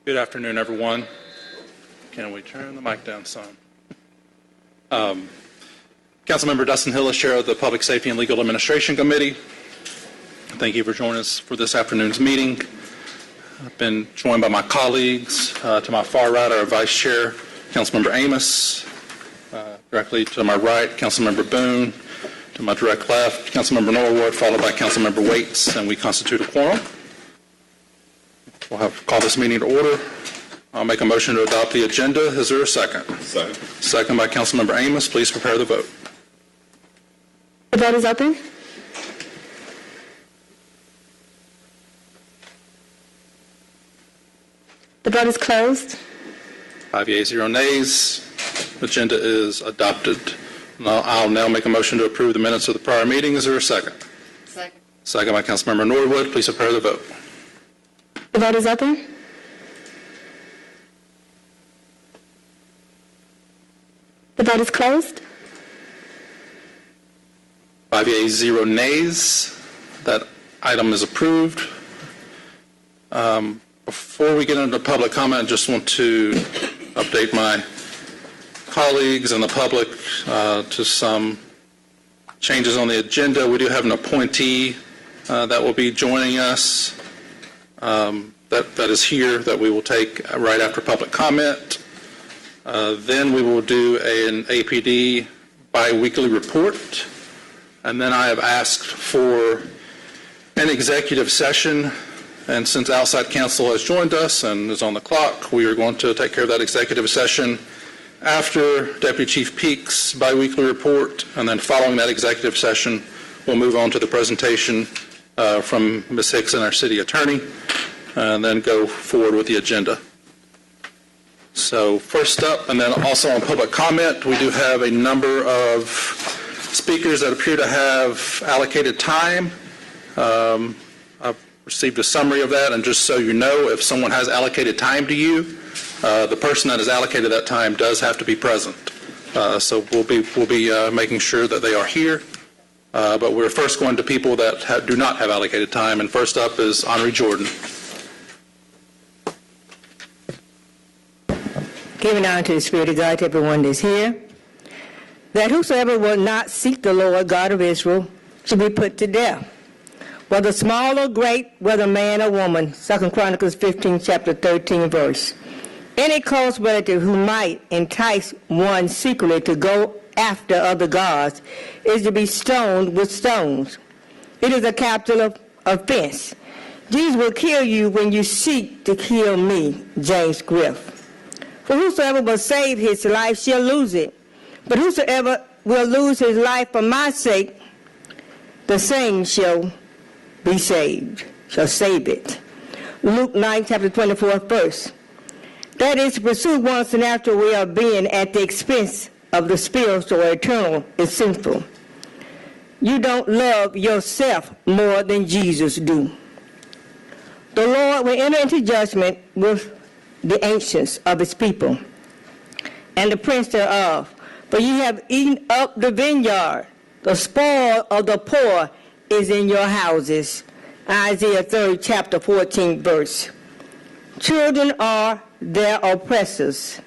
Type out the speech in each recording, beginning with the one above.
Good afternoon, everyone. Can we turn the mic down some? Councilmember Dustin Hill is chair of the Public Safety and Legal Administration Committee. Thank you for joining us for this afternoon's meeting. I've been joined by my colleagues. To my far right, our Vice Chair, Councilmember Amos. Directly to my right, Councilmember Boone. To my direct left, Councilmember Norwood, followed by Councilmember Waits, and we constitute a quorum. We'll have to call this meeting to order. I'll make a motion to adopt the agenda. Is there a second? Second. Second by Councilmember Amos. Please prepare the vote. The vote is open. The vote is closed. 5 yeas, 0 nays. Agenda is adopted. I'll now make a motion to approve the minutes of the prior meeting. Is there a second? Second. Second by Councilmember Norwood. Please prepare the vote. The vote is open. The vote is closed. 5 yeas, 0 nays. That item is approved. Before we get into public comment, I just want to update my colleagues and the public to some changes on the agenda. We do have an appointee that will be joining us that is here that we will take right after public comment. Then we will do an APD bi-weekly report. And then I have asked for an executive session. And since outside counsel has joined us and is on the clock, we are going to take care of that executive session after Deputy Chief Peak's biweekly report. And then following that executive session, we'll move on to the presentation from Ms. Hickson, our city attorney, and then go forward with the agenda. So first up, and then also on public comment, we do have a number of speakers that appear to have allocated time. I've received a summary of that, and just so you know, if someone has allocated time to you, the person that has allocated that time does have to be present. So we'll be making sure that they are here. But we're first going to people that do not have allocated time, and first up is Henri Jordan. Giving honor to the Spirit of God to everyone that's here, that whosoever will not seek the Lord God of Israel should be put to death, whether small or great, whether man or woman. 2 Chronicles 15, chapter 13, verse. Any close relative who might entice one secretly to go after other gods is to be stoned with stones. It is a capital offense. Jesus will kill you when you seek to kill me, James Griff. For whosoever will save his life shall lose it. But whosoever will lose his life for my sake, the same shall be saved, shall save it. Luke 9, chapter 24, verse. That is, to pursue one's natural way of being at the expense of the spiritual or eternal is sinful. You don't love yourself more than Jesus do. The Lord will enter into judgment with the ancients of his people and the prince thereof. For ye have eaten up the vineyard. The spoil of the poor is in your houses. Isaiah 3, chapter 14, verse. Children are their oppressors,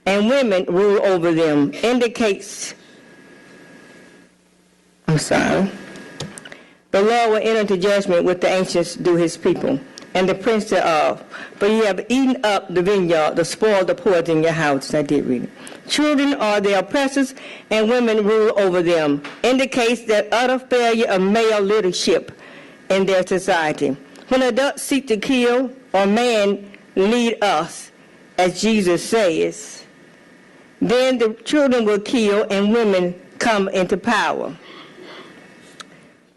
and women rule over them. Indicates, the Lord will enter into judgment with the ancients do his people, and the prince thereof. For ye have eaten up the vineyard, the spoil of the poor is in your houses. I did read it. Children are their oppressors, and women rule over them. Indicates that utter failure of male leadership in their society. When adults seek to kill or man lead us, as Jesus says, then the children will kill and women come into power.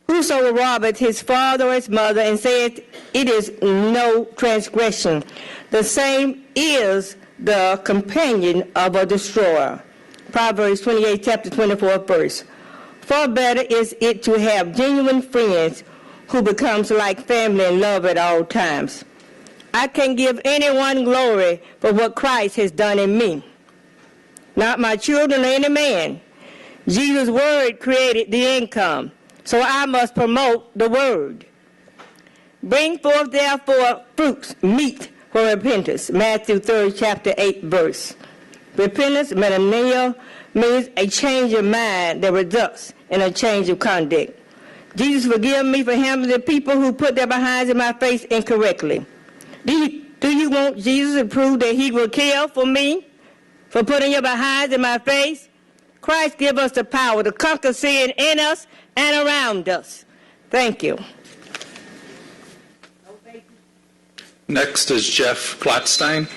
Whoso robbeth his father or his mother and saith, it is no transgression, the same is the companion of a destroyer. Proverbs 28, chapter 24, verse. Far better is it to have genuine friends who becomes like family and love at all times. I can give anyone glory for what Christ has done in me, not my children or any man. Jesus' word created the income, so I must promote the word. Bring forth therefore fruits, meet for repentance. Matthew 3rd chapter 8 verse. Repentance, metanoia, means a change of mind that results in a change of conduct. Jesus, forgive me for handling the people who put their behinds in my face incorrectly. Do you want Jesus to prove that he will kill for me for putting your behinds in my face? Christ give us the power to conquer sin in us and around us. Thank you. Next is Jeff Gladstein.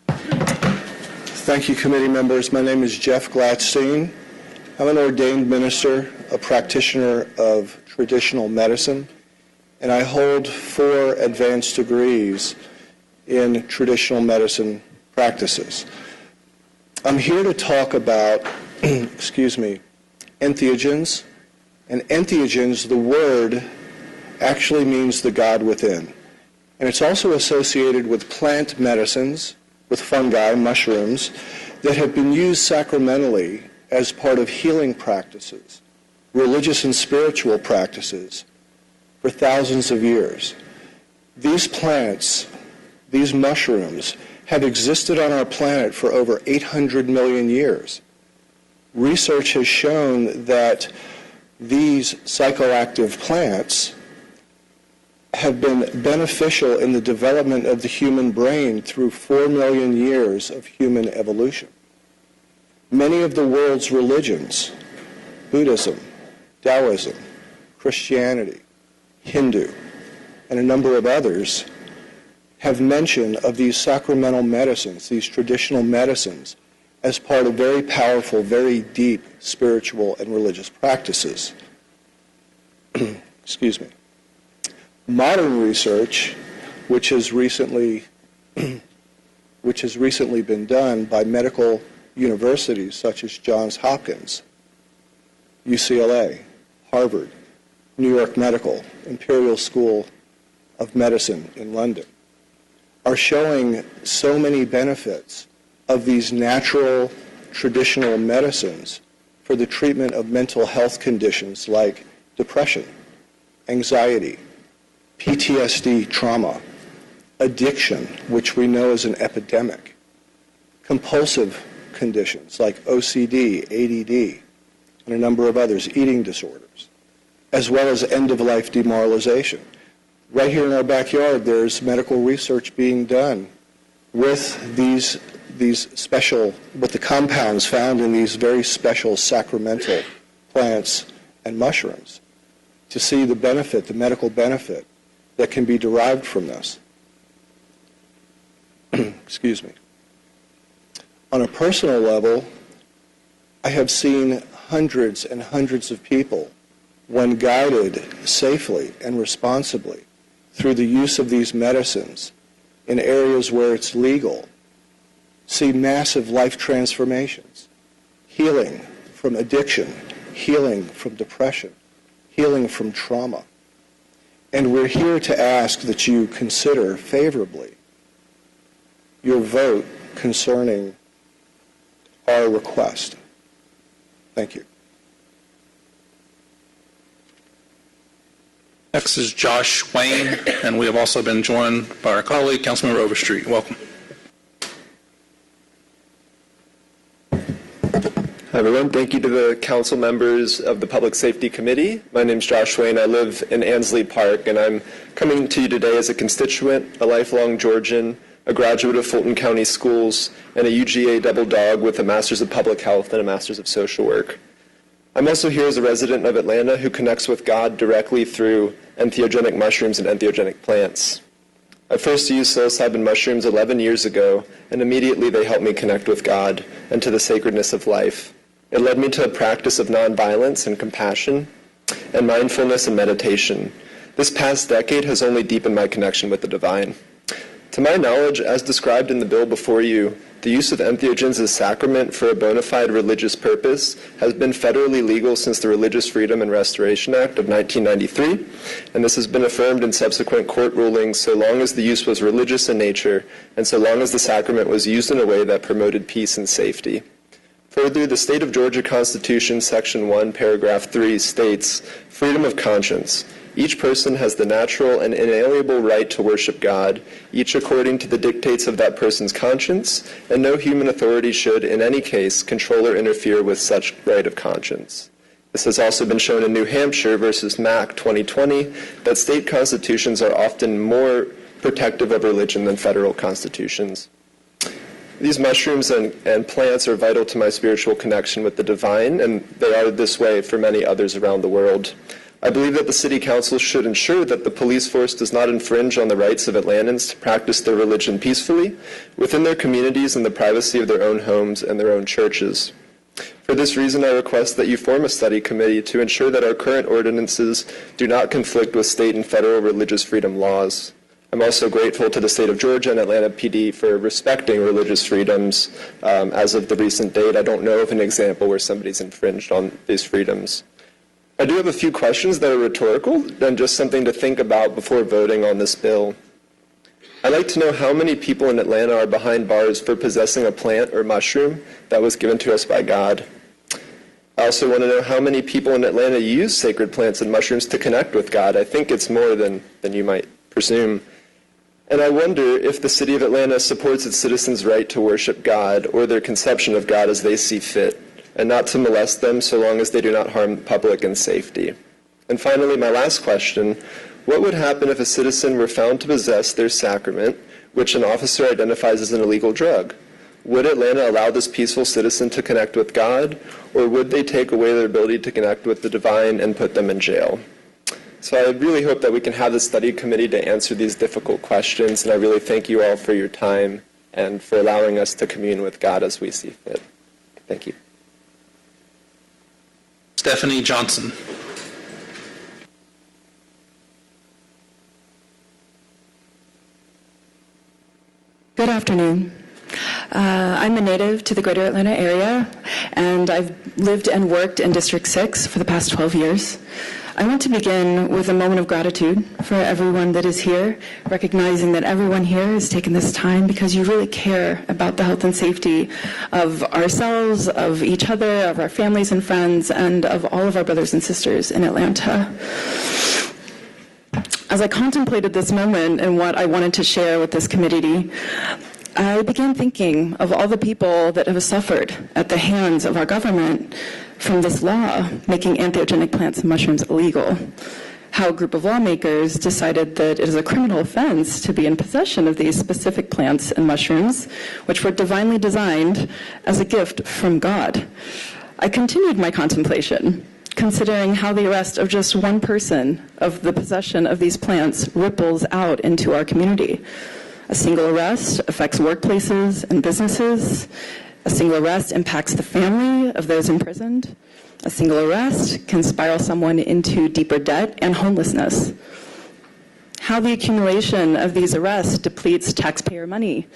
Thank you, committee members. My name is Jeff Gladstein. I'm an ordained minister, a practitioner of traditional medicine, and I hold 4 advanced degrees in traditional medicine practices. I'm here to talk about, entheogens. And entheogens, the word, actually means the God within. And it's also associated with plant medicines, with fungi, mushrooms, that have been used sacramentally as part of healing practices, religious and spiritual practices, for thousands of years. These plants, these mushrooms, have existed on our planet for over 800 million years. Research has shown that these psychoactive plants have been beneficial in the development of the human brain through 4 million years of human evolution. Many of the world's religions, Buddhism, Taoism, Christianity, Hindu, and a number of others, have mention of these sacramental medicines, these traditional medicines, as part of very powerful, very deep spiritual and religious practices. Excuse me. Modern research, which has recently been done by medical universities such as Johns Hopkins, UCLA, Harvard, New York Medical, Imperial School of Medicine in London, are showing so many benefits of these natural, traditional medicines for the treatment of mental health conditions like depression, anxiety, PTSD trauma, addiction, which we know is an epidemic, compulsive conditions like OCD, ADD, and a number of others, eating disorders, as well as end-of-life demoralization. Right here in our backyard, there's medical research being done with these special, with the compounds found in these very special sacramental plants and mushrooms to see the benefit, the medical benefit that can be derived from this. Excuse me. On a personal level, I have seen hundreds and hundreds of people, when guided safely and responsibly through the use of these medicines in areas where it's legal, see massive life transformations, healing from addiction, healing from depression, healing from trauma. And we're here to ask that you consider favorably your vote concerning our request. Thank you. Next is Josh Wayne, and we have also been joined by our colleague, Councilmember Overstreet. Welcome. Hi, everyone. Thank you to the council members of the Public Safety Committee. My name is Josh Wayne. I live in Ansley Park, and I'm coming to you today as a constituent, a lifelong Georgian, a graduate of Fulton County Schools, and a UGA double dog with a Master's of Public Health and a Master's of Social Work. I'm also here as a resident of Atlanta who connects with God directly through entheogenic mushrooms and entheogenic plants. I first used psilocybin mushrooms 11 years ago, and immediately they helped me connect with God and to the sacredness of life. It led me to a practice of nonviolence and compassion and mindfulness and meditation. This past decade has only deepened my connection with the divine. To my knowledge, as described in the bill before you, the use of entheogens as a sacrament for a bona fide religious purpose has been federally legal since the Religious Freedom and Restoration Act of 1993, and this has been affirmed in subsequent court rulings so long as the use was religious in nature and so long as the sacrament was used in a way that promoted peace and safety. Further, the State of Georgia Constitution, Section 1, Paragraph 3 states, freedom of conscience. Each person has the natural and inalienable right to worship God, each according to the dictates of that person's conscience, and no human authority should, in any case, control or interfere with such right of conscience. This has also been shown in New Hampshire versus Mack 2020, that state constitutions are often more protective of religion than federal constitutions. These mushrooms and plants are vital to my spiritual connection with the divine, and they are this way for many others around the world. I believe that the City Council should ensure that the police force does not infringe on the rights of Atlantans to practice their religion peacefully within their communities in the privacy of their own homes and their own churches. For this reason, I request that you form a study committee to ensure that our current ordinances do not conflict with state and federal religious freedom laws. I'm also grateful to the state of Georgia and Atlanta PD for respecting religious freedoms as of the recent date. I don't know of an example where somebody's infringed on these freedoms. I do have a few questions that are rhetorical and just something to think about before voting on this bill. I'd like to know how many people in Atlanta are behind bars for possessing a plant or mushroom that was given to us by God. I also want to know how many people in Atlanta use sacred plants and mushrooms to connect with God. I think it's more than you might presume. And I wonder if the city of Atlanta supports its citizens' right to worship God or their conception of God as they see fit, and not to molest them so long as they do not harm the public and safety. And finally, my last question, what would happen if a citizen were found to possess their sacrament, which an officer identifies as an illegal drug? Would Atlanta allow this peaceful citizen to connect with God, or would they take away their ability to connect with the divine and put them in jail? So I really hope that we can have the study committee to answer these difficult questions, and I really thank you all for your time and for allowing us to commune with God as we see fit. Thank you. Stephanie Johnson. Good afternoon. I'm a native to the greater Atlanta area, and I've lived and worked in District 6 for the past 12 years. I want to begin with a moment of gratitude for everyone that is here, recognizing that everyone here has taken this time because you really care about the health and safety of ourselves, of each other, of our families and friends, and of all of our brothers and sisters in Atlanta. As I contemplated this moment and what I wanted to share with this committee, I began thinking of all the people that have suffered at the hands of our government from this law making entheogenic plants and mushrooms illegal. How a group of lawmakers decided that it is a criminal offense to be in possession of these specific plants and mushrooms, which were divinely designed as a gift from God. I continued my contemplation, considering how the arrest of just one person of the possession of these plants ripples out into our community. A single arrest affects workplaces and businesses. A single arrest impacts the family of those imprisoned. A single arrest can spiral someone into deeper debt and homelessness. How the accumulation of these arrests depletes taxpayer money,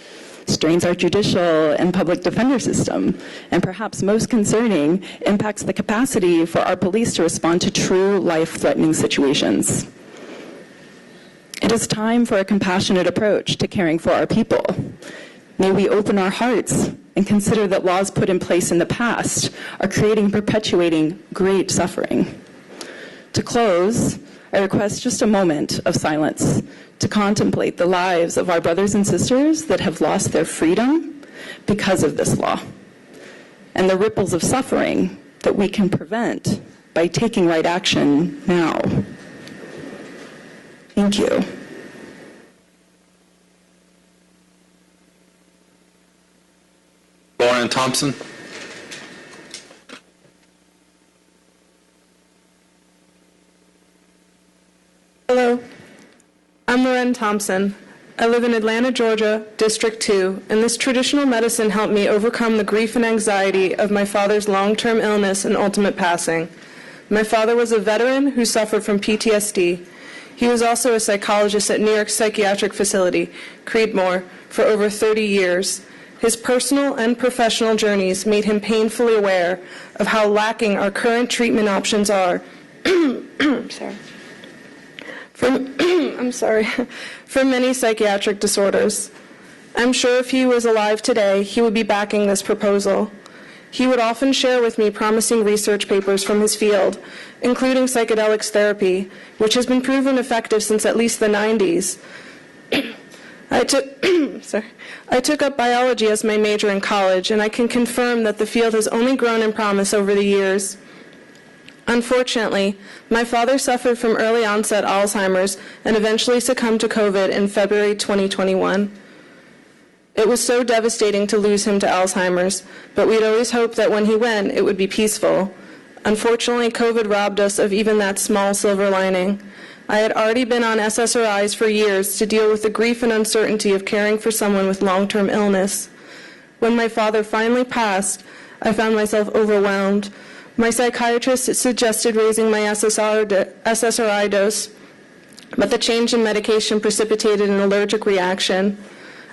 strains our judicial and public defender system, and perhaps most concerning, impacts the capacity for our police to respond to true life-threatening situations. It is time for a compassionate approach to caring for our people. May we open our hearts and consider that laws put in place in the past are creating and perpetuating great suffering. To close, I request just a moment of silence to contemplate the lives of our brothers and sisters that have lost their freedom because of this law, and the ripples of suffering that we can prevent by taking right action now. Thank you. Lauren Thompson. Hello, I'm Loren Thompson. I live in Atlanta, Georgia, District 2, and this traditional medicine helped me overcome the grief and anxiety of my father's long-term illness and ultimate passing. My father was a veteran who suffered from PTSD. He was also a psychologist at New York Psychiatric Facility, Creedmoor, for over 30 years. His personal and professional journeys made him painfully aware of how lacking our current treatment options are. For many psychiatric disorders. I'm sure if he was alive today, he would be backing this proposal. He would often share with me promising research papers from his field, including psychedelics therapy, which has been proven effective since at least the 90s. I took up biology as my major in college, and I can confirm that the field has only grown in promise over the years. Unfortunately, my father suffered from early onset Alzheimer's and eventually succumbed to COVID in February 2021. It was so devastating to lose him to Alzheimer's, but we'd always hoped that when he went, it would be peaceful. Unfortunately, COVID robbed us of even that small silver lining. I had already been on SSRIs for years to deal with the grief and uncertainty of caring for someone with long-term illness. When my father finally passed, I found myself overwhelmed. My psychiatrist suggested raising my SSRI dose, but the change in medication precipitated an allergic reaction.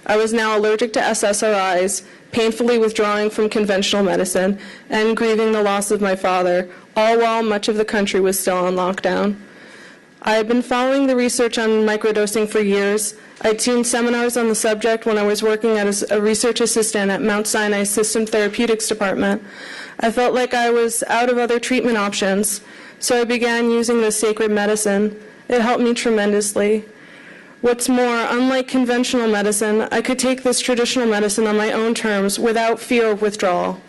I was now allergic to SSRIs, painfully withdrawing from conventional medicine, and grieving the loss of my father, all while much of the country was still on lockdown. I had been following the research on microdosing for years. I'd seen seminars on the subject when I was working as a research assistant at Mount Sinai System Therapeutics Department. I felt like I was out of other treatment options, so I began using this sacred medicine. It helped me tremendously. What's more, unlike conventional medicine, I could take this traditional medicine on my own terms without fear of withdrawal.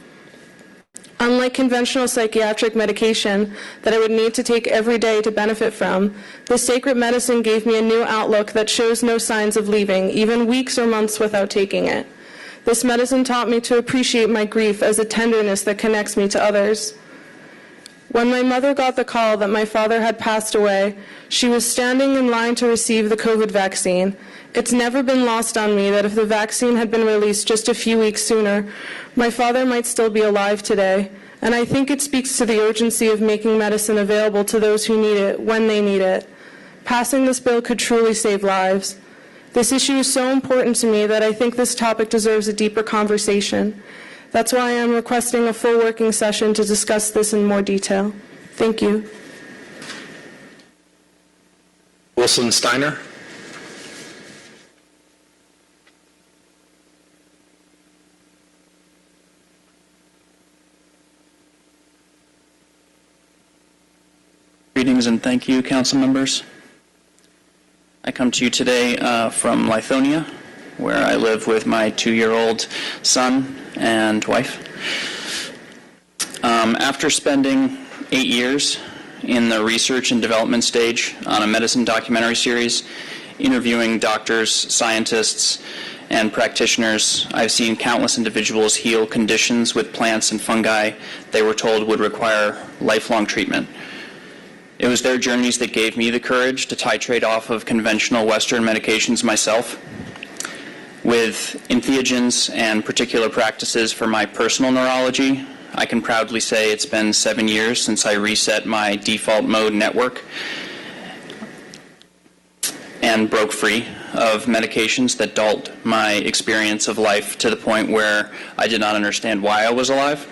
Unlike conventional psychiatric medication that I would need to take every day to benefit from, this sacred medicine gave me a new outlook that shows no signs of leaving, even weeks or months without taking it. This medicine taught me to appreciate my grief as a tenderness that connects me to others. When my mother got the call that my father had passed away, she was standing in line to receive the COVID vaccine. It's never been lost on me that if the vaccine had been released just a few weeks sooner, my father might still be alive today. And I think it speaks to the urgency of making medicine available to those who need it when they need it. Passing this bill could truly save lives. This issue is so important to me that I think this topic deserves a deeper conversation. That's why I am requesting a full working session to discuss this in more detail. Thank you. Wilson Steiner. Greetings and thank you, council members. I come to you today from Lithonia, where I live with my 2-year-old son and wife. After spending 8 years in the research and development stage on a medicine documentary series, interviewing doctors, scientists, and practitioners, I've seen countless individuals heal conditions with plants and fungi they were told would require lifelong treatment. It was their journeys that gave me the courage to titrate off of conventional Western medications myself. With entheogens and particular practices for my personal neurology, I can proudly say it's been 7 years since I reset my default mode network and broke free of medications that dulled my experience of life to the point where I did not understand why I was alive.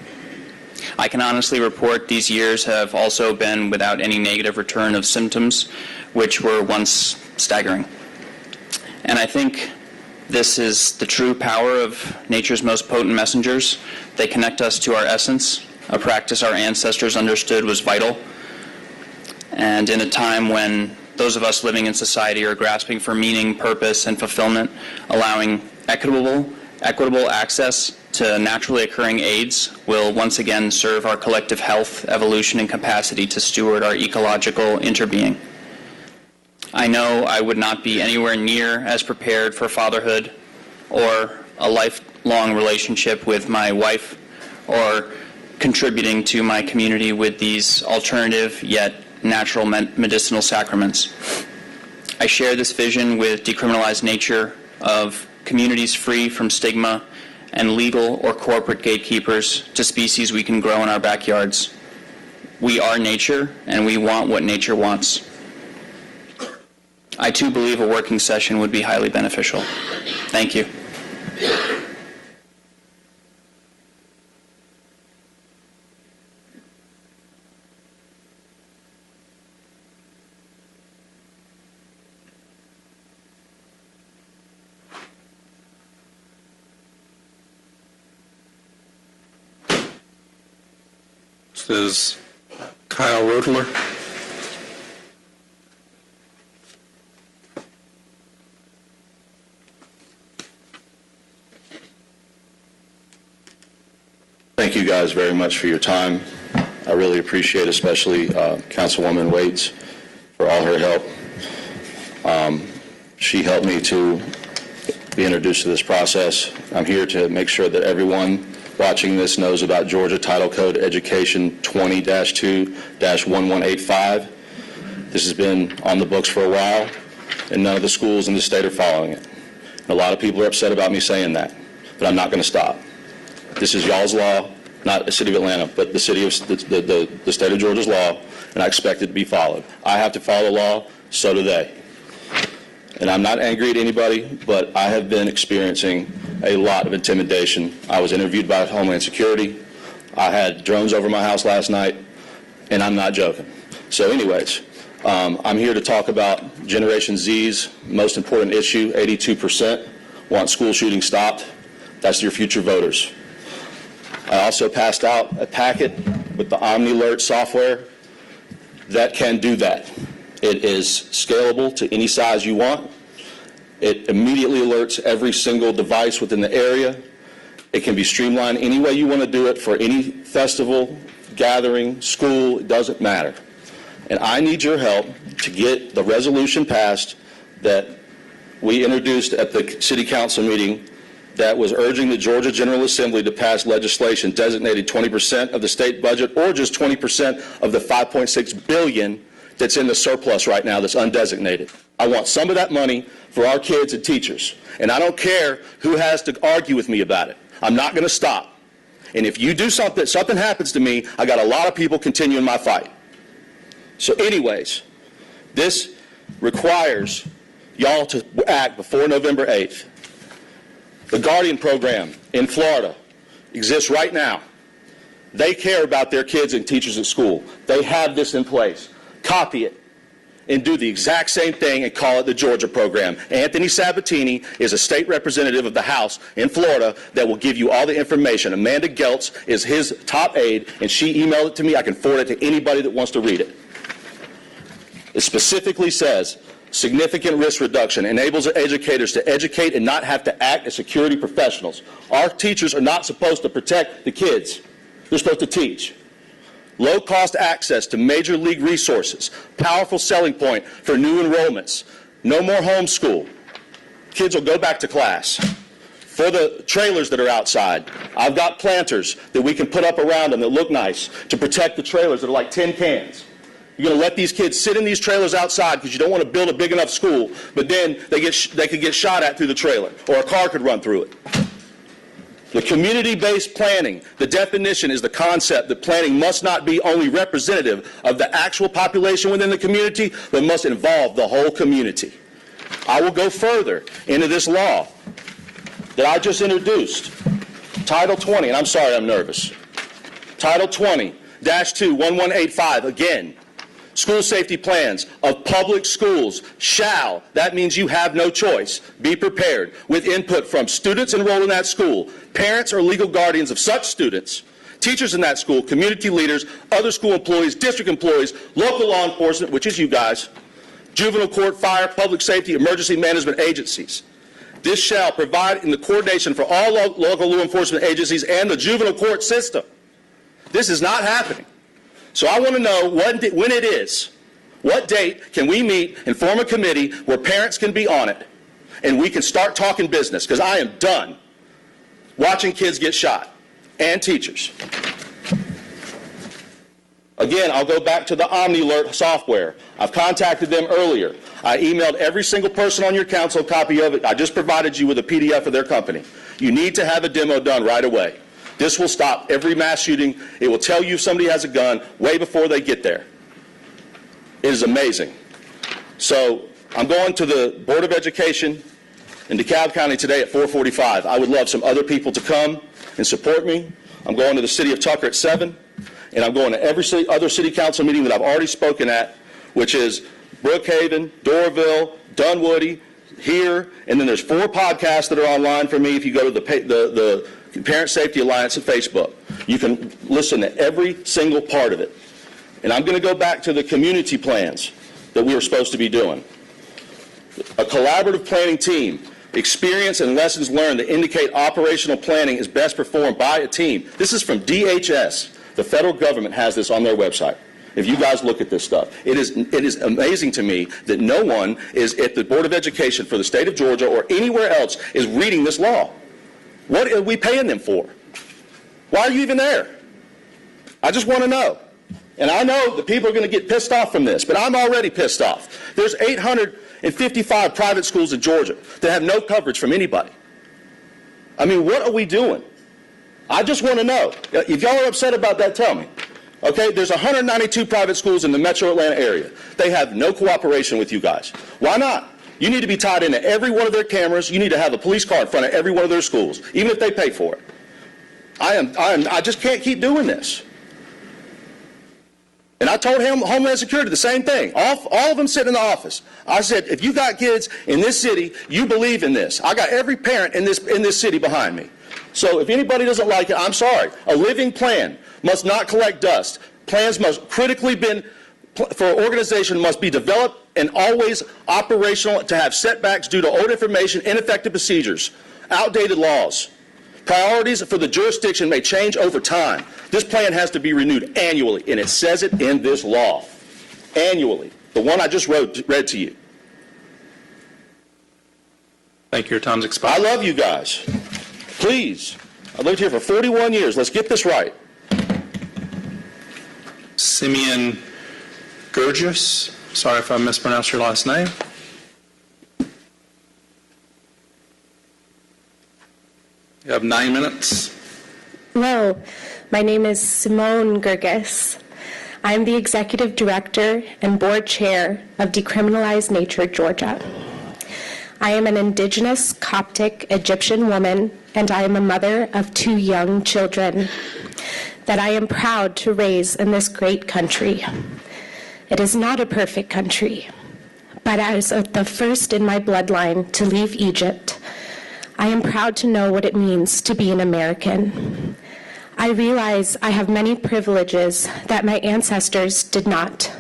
I can honestly report these years have also been without any negative return of symptoms, which were once staggering. And I think this is the true power of nature's most potent messengers. They connect us to our essence, a practice our ancestors understood was vital. And in a time when those of us living in society are grasping for meaning, purpose, and fulfillment, allowing equitable access to naturally occurring aids will once again serve our collective health, evolution, and capacity to steward our ecological interbeing. I know I would not be anywhere near as prepared for fatherhood or a lifelong relationship with my wife or contributing to my community with these alternative yet natural medicinal sacraments. I share this vision with decriminalized nature of communities free from stigma and legal or corporate gatekeepers to species we can grow in our backyards. We are nature, and we want what nature wants. I too believe a working session would be highly beneficial. Thank you. Next is Kyle Rodler. Thank you guys very much for your time. I really appreciate, especially Councilwoman Waits, for all her help. She helped me to be introduced to this process. I'm here to make sure that everyone watching this knows about Georgia Title Code Education 20-2-1185. This has been on the books for a while, and none of the schools in the state are following it. And a lot of people are upset about me saying that, but I'm not going to stop. This is y'all's law, not the city of Atlanta, but the city of the state of Georgia's law, and I expect it to be followed. I have to follow the law, so do they. And I'm not angry at anybody, but I have been experiencing a lot of intimidation. I was interviewed by Homeland Security. I had drones over my house last night, and I'm not joking. So anyways, I'm here to talk about Generation Z's most important issue. 82% want school shootings stopped. That's your future voters. I also passed out a packet with the OmniAlert software that can do that. It is scalable to any size you want. It immediately alerts every single device within the area. It can be streamlined any way you want to do it for any festival, gathering, school, it doesn't matter. And I need your help to get the resolution passed that we introduced at the City Council meeting that was urging the Georgia General Assembly to pass legislation designating 20% of the state budget or just 20% of the $5.6 billion that's in the surplus right now that's undesignated. I want some of that money for our kids and teachers. And I don't care who has to argue with me about it. I'm not going to stop. And if you do something happens to me, I got a lot of people continuing my fight. So anyways, this requires y'all to act before November 8th. The Guardian program in Florida exists right now. They care about their kids and teachers at school. They have this in place. Copy it and do the exact same thing and call it the Georgia program. Anthony Sabatini is a state representative of the House in Florida that will give you all the information. Amanda Geltz is his top aide, and she emailed it to me. I can forward it to anybody that wants to read it. It specifically says, significant risk reduction enables educators to educate and not have to act as security professionals. Our teachers are not supposed to protect the kids. They're supposed to teach. Low-cost access to major league resources, powerful selling point for new enrollments. No more homeschool. Kids will go back to class. For the trailers that are outside, I've got planters that we can put up around them that look nice to protect the trailers that are like tin cans. You're going to let these kids sit in these trailers outside because you don't want to build a big enough school, but then they could get shot at through the trailer, or a car could run through it. The community-based planning, the definition is the concept that planning must not be only representative of the actual population within the community, but must involve the whole community. I will go further into this law that I just introduced, Title 20, and I'm sorry I'm nervous. Title 20-2-1185, again, school safety plans of public schools shall, that means you have no choice, be prepared with input from students enrolled in that school, parents or legal guardians of such students, teachers in that school, community leaders, other school employees, district employees, local law enforcement, which is you guys, juvenile court, fire, public safety, emergency management agencies. This shall provide in the coordination for all local law enforcement agencies and the juvenile court system. This is not happening. So I want to know when it is. What date can we meet and form a committee where parents can be on it and we can start talking business? Because I am done watching kids get shot and teachers. Again, I'll go back to the OmniAlert software. I've contacted them earlier. I emailed every single person on your council a copy of it. I just provided you with a PDF of their company. You need to have a demo done right away. This will stop every mass shooting. It will tell you if somebody has a gun way before they get there. It is amazing. So I'm going to the Board of Education in DeKalb County today at 4:45. I would love some other people to come and support me. I'm going to the city of Tucker at 7, and I'm going to every other city council meeting that I've already spoken at, which is Brookhaven, Doraville, Dunwoody, here, and then there's 4 podcasts that are online for me if you go to the Parent Safety Alliance at Facebook. You can listen to every single part of it. And I'm going to go back to the community plans that we were supposed to be doing. A collaborative planning team, experience and lessons learned that indicate operational planning is best performed by a team. This is from DHS. The federal government has this on their website. If you guys look at this stuff, it is amazing to me that no one is at the Board of Education for the state of Georgia or anywhere else is reading this law. What are we paying them for? Why are you even there? I just want to know. And I know that people are going to get pissed off from this, but I'm already pissed off. There's 855 private schools in Georgia that have no coverage from anybody. I mean, what are we doing? I just want to know. If y'all are upset about that, tell me. Okay, there's 192 private schools in the metro Atlanta area. They have no cooperation with you guys. Why not? You need to be tied into every one of their cameras. You need to have a police car in front of every one of their schools, even if they pay for it. I just can't keep doing this. And I told Homeland Security the same thing. All of them sit in the office. I said, if you got kids in this city, you believe in this. I got every parent in this city behind me. So if anybody doesn't like it, I'm sorry. A living plan must not collect dust. Plans must critically for organization must be developed and always operational to have setbacks due to old information, ineffective procedures, outdated laws. Priorities for the jurisdiction may change over time. This plan has to be renewed annually, and it says it in this law. Annually. The one I just read to you. Thank you. Your time's expired. I love you guys. Please. I lived here for 41 years. Let's get this right. Simeon Gurgis. Sorry if I mispronounced your last name. You have 9 minutes. Hello, my name is Simone Gurgis. I'm the Executive Director and Board Chair of Decriminalize Nature Georgia. I am an Indigenous Coptic Egyptian woman, and I am a mother of 2 young children that I am proud to raise in this great country. It is not a perfect country, but as the first in my bloodline to leave Egypt, I am proud to know what it means to be an American. I realize I have many privileges that my ancestors did not.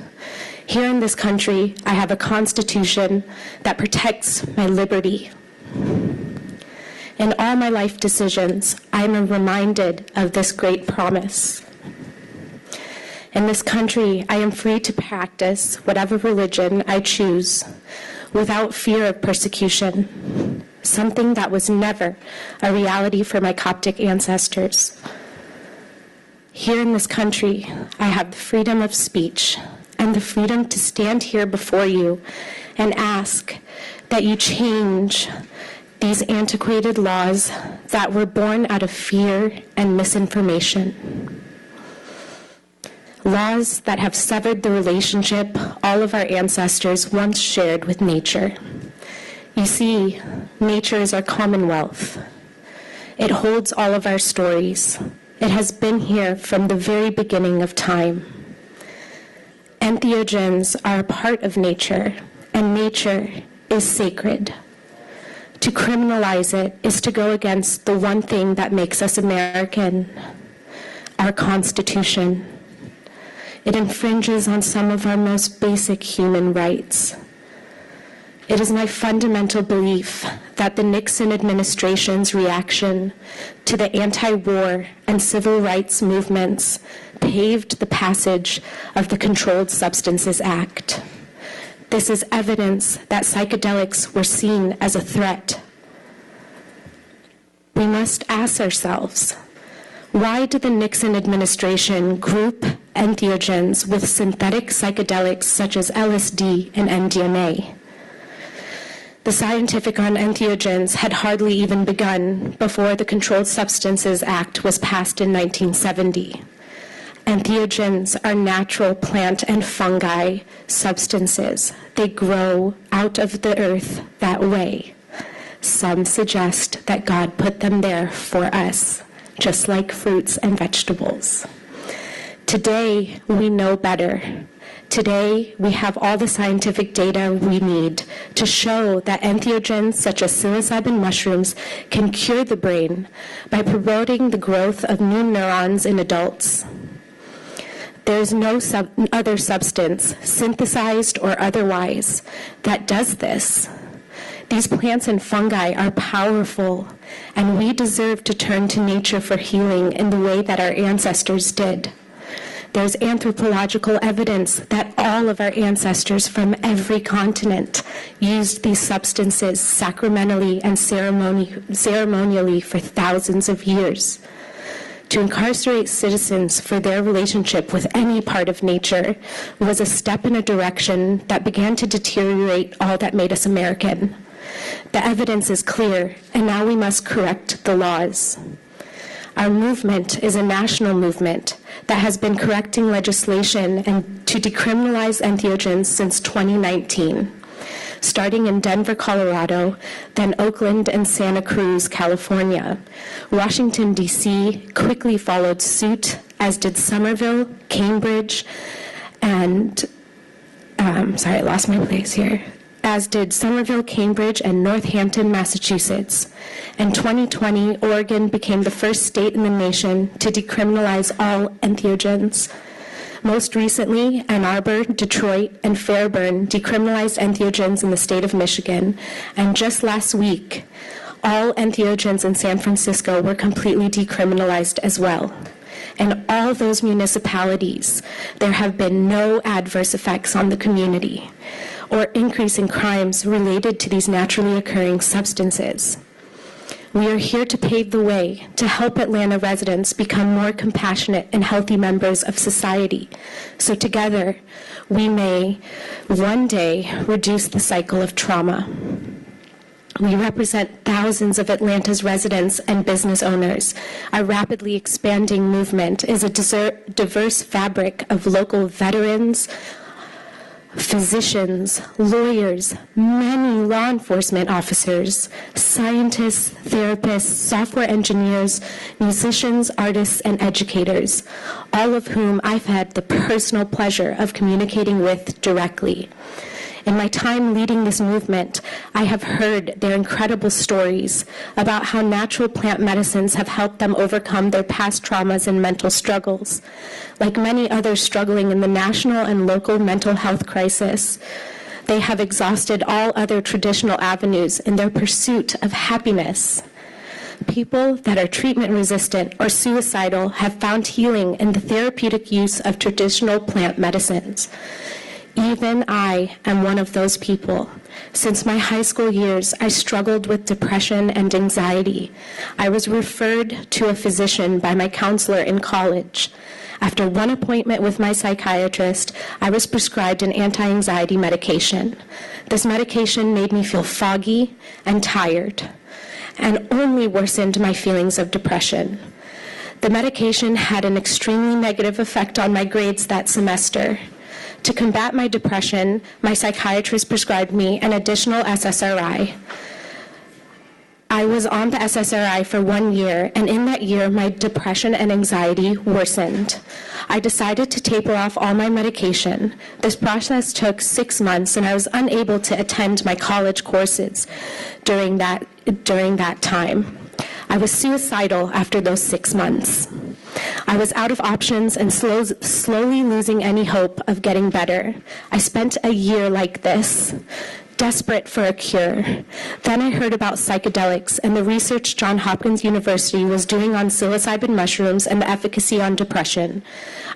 Here in this country, I have a constitution that protects my liberty. In all my life decisions, I am reminded of this great promise. In this country, I am free to practice whatever religion I choose without fear of persecution, something that was never a reality for my Coptic ancestors. Here in this country, I have the freedom of speech and the freedom to stand here before you and ask that you change these antiquated laws that were born out of fear and misinformation. Laws that have severed the relationship all of our ancestors once shared with nature. You see, nature is our commonwealth. It holds all of our stories. It has been here from the very beginning of time. Entheogens are a part of nature, and nature is sacred. To criminalize it is to go against the one thing that makes us American, our Constitution. It infringes on some of our most basic human rights. It is my fundamental belief that the Nixon administration's reaction to the anti-war and civil rights movements paved the passage of the Controlled Substances Act. This is evidence that psychedelics were seen as a threat. We must ask ourselves, why did the Nixon administration group entheogens with synthetic psychedelics such as LSD and MDMA? The scientific on entheogens had hardly even begun before the Controlled Substances Act was passed in 1970. Entheogens are natural plant and fungi substances. They grow out of the earth that way. Some suggest that God put them there for us, just like fruits and vegetables. Today, we know better. Today, we have all the scientific data we need to show that entheogens such as psilocybin mushrooms can cure the brain by promoting the growth of new neurons in adults. There is no other substance, synthesized or otherwise, that does this. These plants and fungi are powerful, and we deserve to turn to nature for healing in the way that our ancestors did. There's anthropological evidence that all of our ancestors from every continent used these substances sacramentally and ceremonially for thousands of years. To incarcerate citizens for their relationship with any part of nature was a step in a direction that began to deteriorate all that made us American. The evidence is clear, and now we must correct the laws. Our movement is a national movement that has been correcting legislation and to decriminalize entheogens since 2019, starting in Denver, Colorado, then Oakland and Santa Cruz, California. Washington, D.C. quickly followed suit, as did Somerville, Cambridge, and, sorry, I lost my place here, as did Somerville, Cambridge, and Northampton, Massachusetts. In 2020, Oregon became the first state in the nation to decriminalize all entheogens. Most recently, Ann Arbor, Detroit, and Fairburn decriminalized entheogens in the state of Michigan, and just last week, all entheogens in San Francisco were completely decriminalized as well. In all those municipalities, there have been no adverse effects on the community or increase in crimes related to these naturally occurring substances. We are here to pave the way to help Atlanta residents become more compassionate and healthy members of society, so together we may one day reduce the cycle of trauma. We represent thousands of Atlanta's residents and business owners. Our rapidly expanding movement is a diverse fabric of local veterans, physicians, lawyers, many law enforcement officers, scientists, therapists, software engineers, musicians, artists, and educators, all of whom I've had the personal pleasure of communicating with directly. In my time leading this movement, I have heard their incredible stories about how natural plant medicines have helped them overcome their past traumas and mental struggles. Like many others struggling in the national and local mental health crisis, they have exhausted all other traditional avenues in their pursuit of happiness. People that are treatment resistant or suicidal have found healing in the therapeutic use of traditional plant medicines. Even I am one of those people. Since my high school years, I struggled with depression and anxiety. I was referred to a physician by my counselor in college. After one appointment with my psychiatrist, I was prescribed an anti-anxiety medication. This medication made me feel foggy and tired, and only worsened my feelings of depression. The medication had an extremely negative effect on my grades that semester. To combat my depression, my psychiatrist prescribed me an additional SSRI. I was on the SSRI for 1 year, and in that year, my depression and anxiety worsened. I decided to taper off all my medication. This process took 6 months, and I was unable to attend my college courses during that time. I was suicidal after those 6 months. I was out of options and slowly losing any hope of getting better. I spent a year like this, desperate for a cure. Then I heard about psychedelics and the research Johns Hopkins University was doing on psilocybin mushrooms and the efficacy on depression.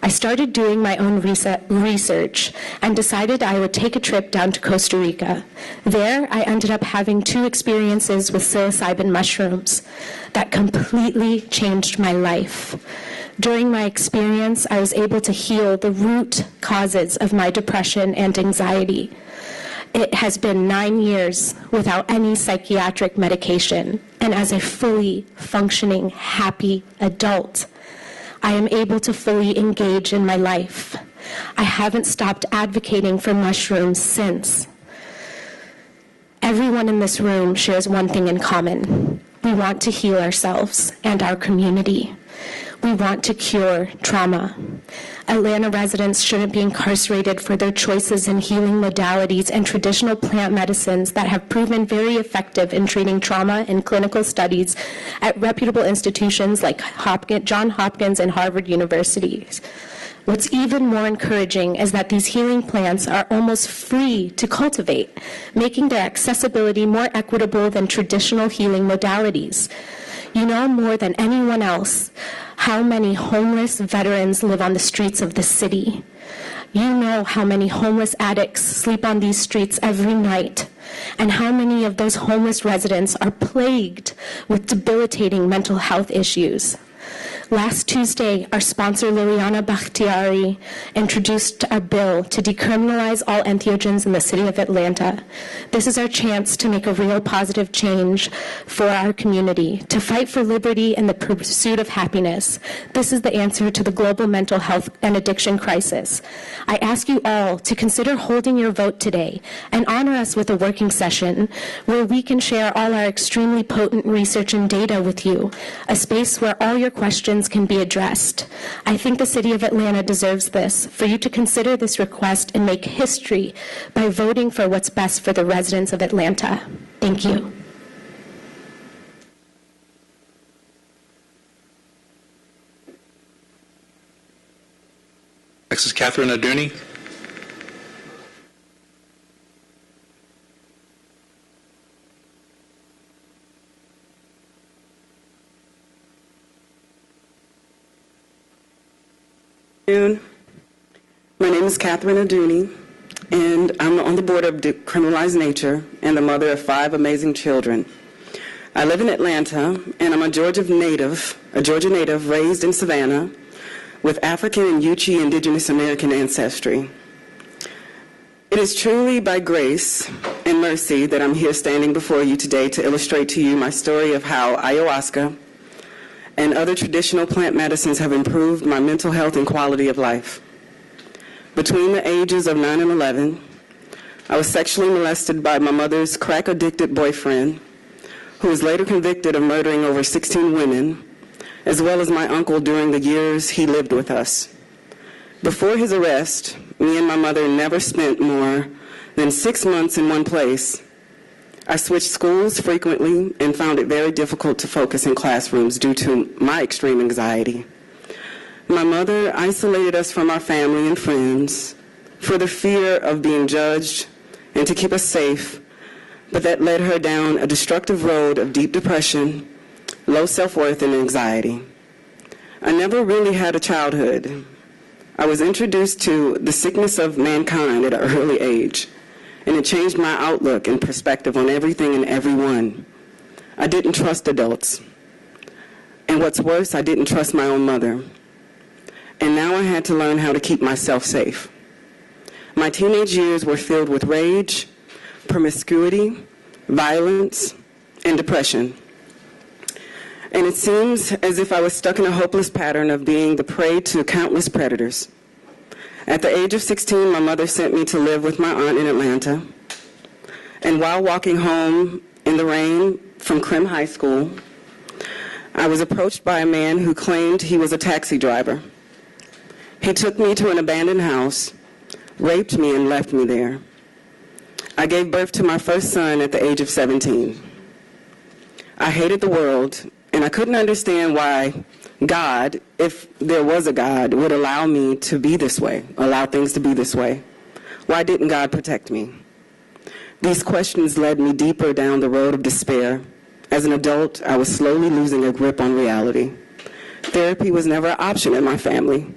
I started doing my own research and decided I would take a trip down to Costa Rica. There, I ended up having 2 experiences with psilocybin mushrooms that completely changed my life. During my experience, I was able to heal the root causes of my depression and anxiety. It has been 9 years without any psychiatric medication, and as a fully functioning, happy adult, I am able to fully engage in my life. I haven't stopped advocating for mushrooms since. Everyone in this room shares one thing in common. We want to heal ourselves and our community. We want to cure trauma. Atlanta residents shouldn't be incarcerated for their choices in healing modalities and traditional plant medicines that have proven very effective in treating trauma in clinical studies at reputable institutions like Johns Hopkins and Harvard universities. What's even more encouraging is that these healing plants are almost free to cultivate, making their accessibility more equitable than traditional healing modalities. You know more than anyone else how many homeless veterans live on the streets of this city. You know how many homeless addicts sleep on these streets every night, and how many of those homeless residents are plagued with debilitating mental health issues. Last Tuesday, our sponsor Liliana Bakhtiari introduced a bill to decriminalize all entheogens in the city of Atlanta. This is our chance to make a real positive change for our community, to fight for liberty and the pursuit of happiness. This is the answer to the global mental health and addiction crisis. I ask you all to consider holding your vote today and honor us with a working session where we can share all our extremely potent research and data with you, a space where all your questions can be addressed. I think the city of Atlanta deserves this, for you to consider this request and make history by voting for what's best for the residents of Atlanta. Thank you. Next is Catherine Aduni. My name is Catherine Aduni, and I'm on the board of Decriminalized Nature and the mother of 5 amazing children. I live in Atlanta, and I'm a Georgia native raised in Savannah with African and Yuchi Indigenous American ancestry. It is truly by grace and mercy that I'm here standing before you today to illustrate to you my story of how ayahuasca and other traditional plant medicines have improved my mental health and quality of life. Between the ages of 9 and 11, I was sexually molested by my mother's crack-addicted boyfriend, who was later convicted of murdering over 16 women, as well as my uncle during the years he lived with us. Before his arrest, me and my mother never spent more than 6 months in one place. I switched schools frequently and found it very difficult to focus in classrooms due to my extreme anxiety. My mother isolated us from our family and friends for the fear of being judged and to keep us safe, but that led her down a destructive road of deep depression, low self-worth, and anxiety. I never really had a childhood. I was introduced to the sickness of mankind at an early age, and it changed my outlook and perspective on everything and everyone. I didn't trust adults. And what's worse, I didn't trust my own mother. And now I had to learn how to keep myself safe. My teenage years were filled with rage, promiscuity, violence, and depression. And it seems as if I was stuck in a hopeless pattern of being the prey to countless predators. At the age of 16, my mother sent me to live with my aunt in Atlanta. And while walking home in the rain from Krim High School, I was approached by a man who claimed he was a taxi driver. He took me to an abandoned house, raped me, and left me there. I gave birth to my first son at the age of 17. I hated the world, and I couldn't understand why God, if there was a God, would allow me to be this way, allow things to be this way. Why didn't God protect me? These questions led me deeper down the road of despair. As an adult, I was slowly losing a grip on reality. Therapy was never an option in my family.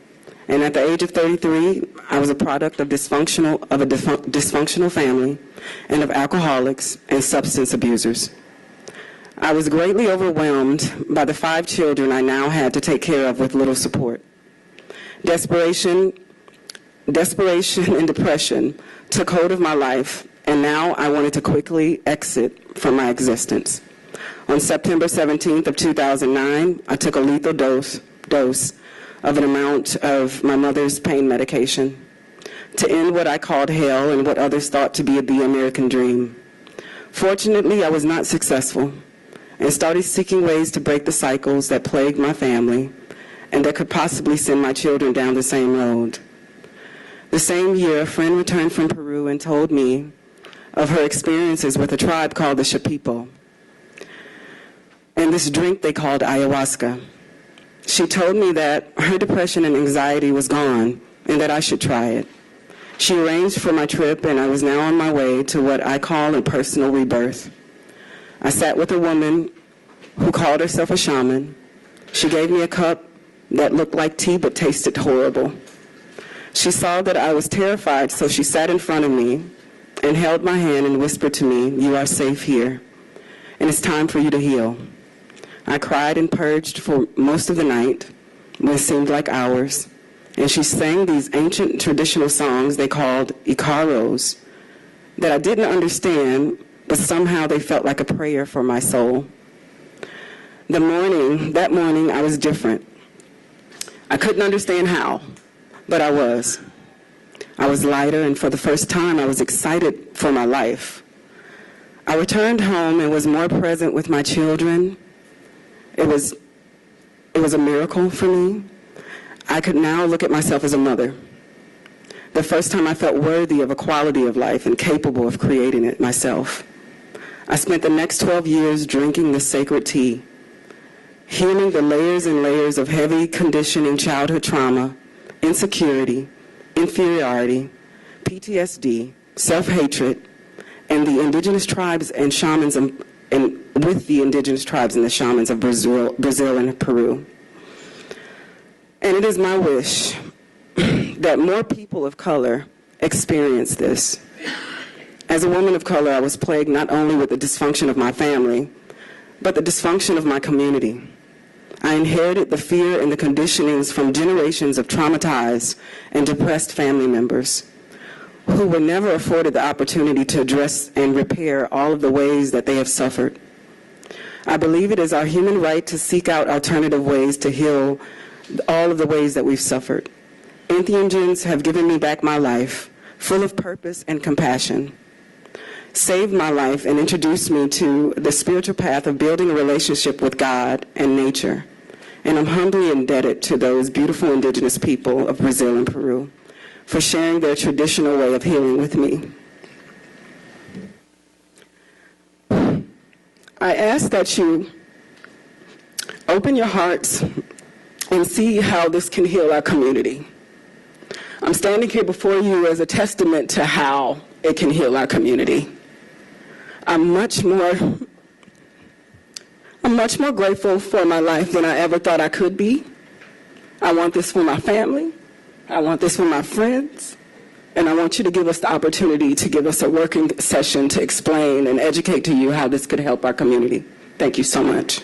And at the age of 33, I was a product of a dysfunctional family and of alcoholics and substance abusers. I was greatly overwhelmed by the 5 children I now had to take care of with little support. Desperation and depression took hold of my life, and now I wanted to quickly exit from my existence. On September 17th of 2009, I took a lethal dose of an amount of my mother's pain medication to end what I called hell and what others thought to be the American dream. Fortunately, I was not successful and started seeking ways to break the cycles that plagued my family and that could possibly send my children down the same road. The same year, a friend returned from Peru and told me of her experiences with a tribe called the Shipibo, and this drink they called ayahuasca. She told me that her depression and anxiety was gone and that I should try it. She arranged for my trip, and I was now on my way to what I call a personal rebirth. I sat with a woman who called herself a shaman. She gave me a cup that looked like tea but tasted horrible. She saw that I was terrified, so she sat in front of me and held my hand and whispered to me, "You are safe here, and it's time for you to heal." I cried and purged for most of the night, what seemed like hours, and she sang these ancient traditional songs they called ikaros that I didn't understand, but somehow they felt like a prayer for my soul. That morning, I was different. I couldn't understand how, but I was. I was lighter, and for the first time, I was excited for my life. I returned home and was more present with my children. It was a miracle for me. I could now look at myself as a mother. The first time I felt worthy of a quality of life and capable of creating it myself. I spent the next 12 years drinking the sacred tea, healing the layers and layers of heavy conditioning childhood trauma, insecurity, inferiority, PTSD, self-hatred, and the indigenous tribes and shamans and with the indigenous tribes and the shamans of Brazil and Peru. And it is my wish that more people of color experience this. As a woman of color, I was plagued not only with the dysfunction of my family, but the dysfunction of my community. I inherited the fear and the conditionings from generations of traumatized and depressed family members who were never afforded the opportunity to address and repair all of the ways that they have suffered. I believe it is our human right to seek out alternative ways to heal all of the ways that we've suffered. Entheogens have given me back my life, full of purpose and compassion, saved my life, and introduced me to the spiritual path of building a relationship with God and nature. And I'm humbly indebted to those beautiful indigenous people of Brazil and Peru for sharing their traditional way of healing with me. I ask that you open your hearts and see how this can heal our community. I'm standing here before you as a testament to how it can heal our community. I'm much more grateful for my life than I ever thought I could be. I want this for my family. I want this for my friends. And I want you to give us the opportunity to give us a working session to explain and educate to you how this could help our community. Thank you so much.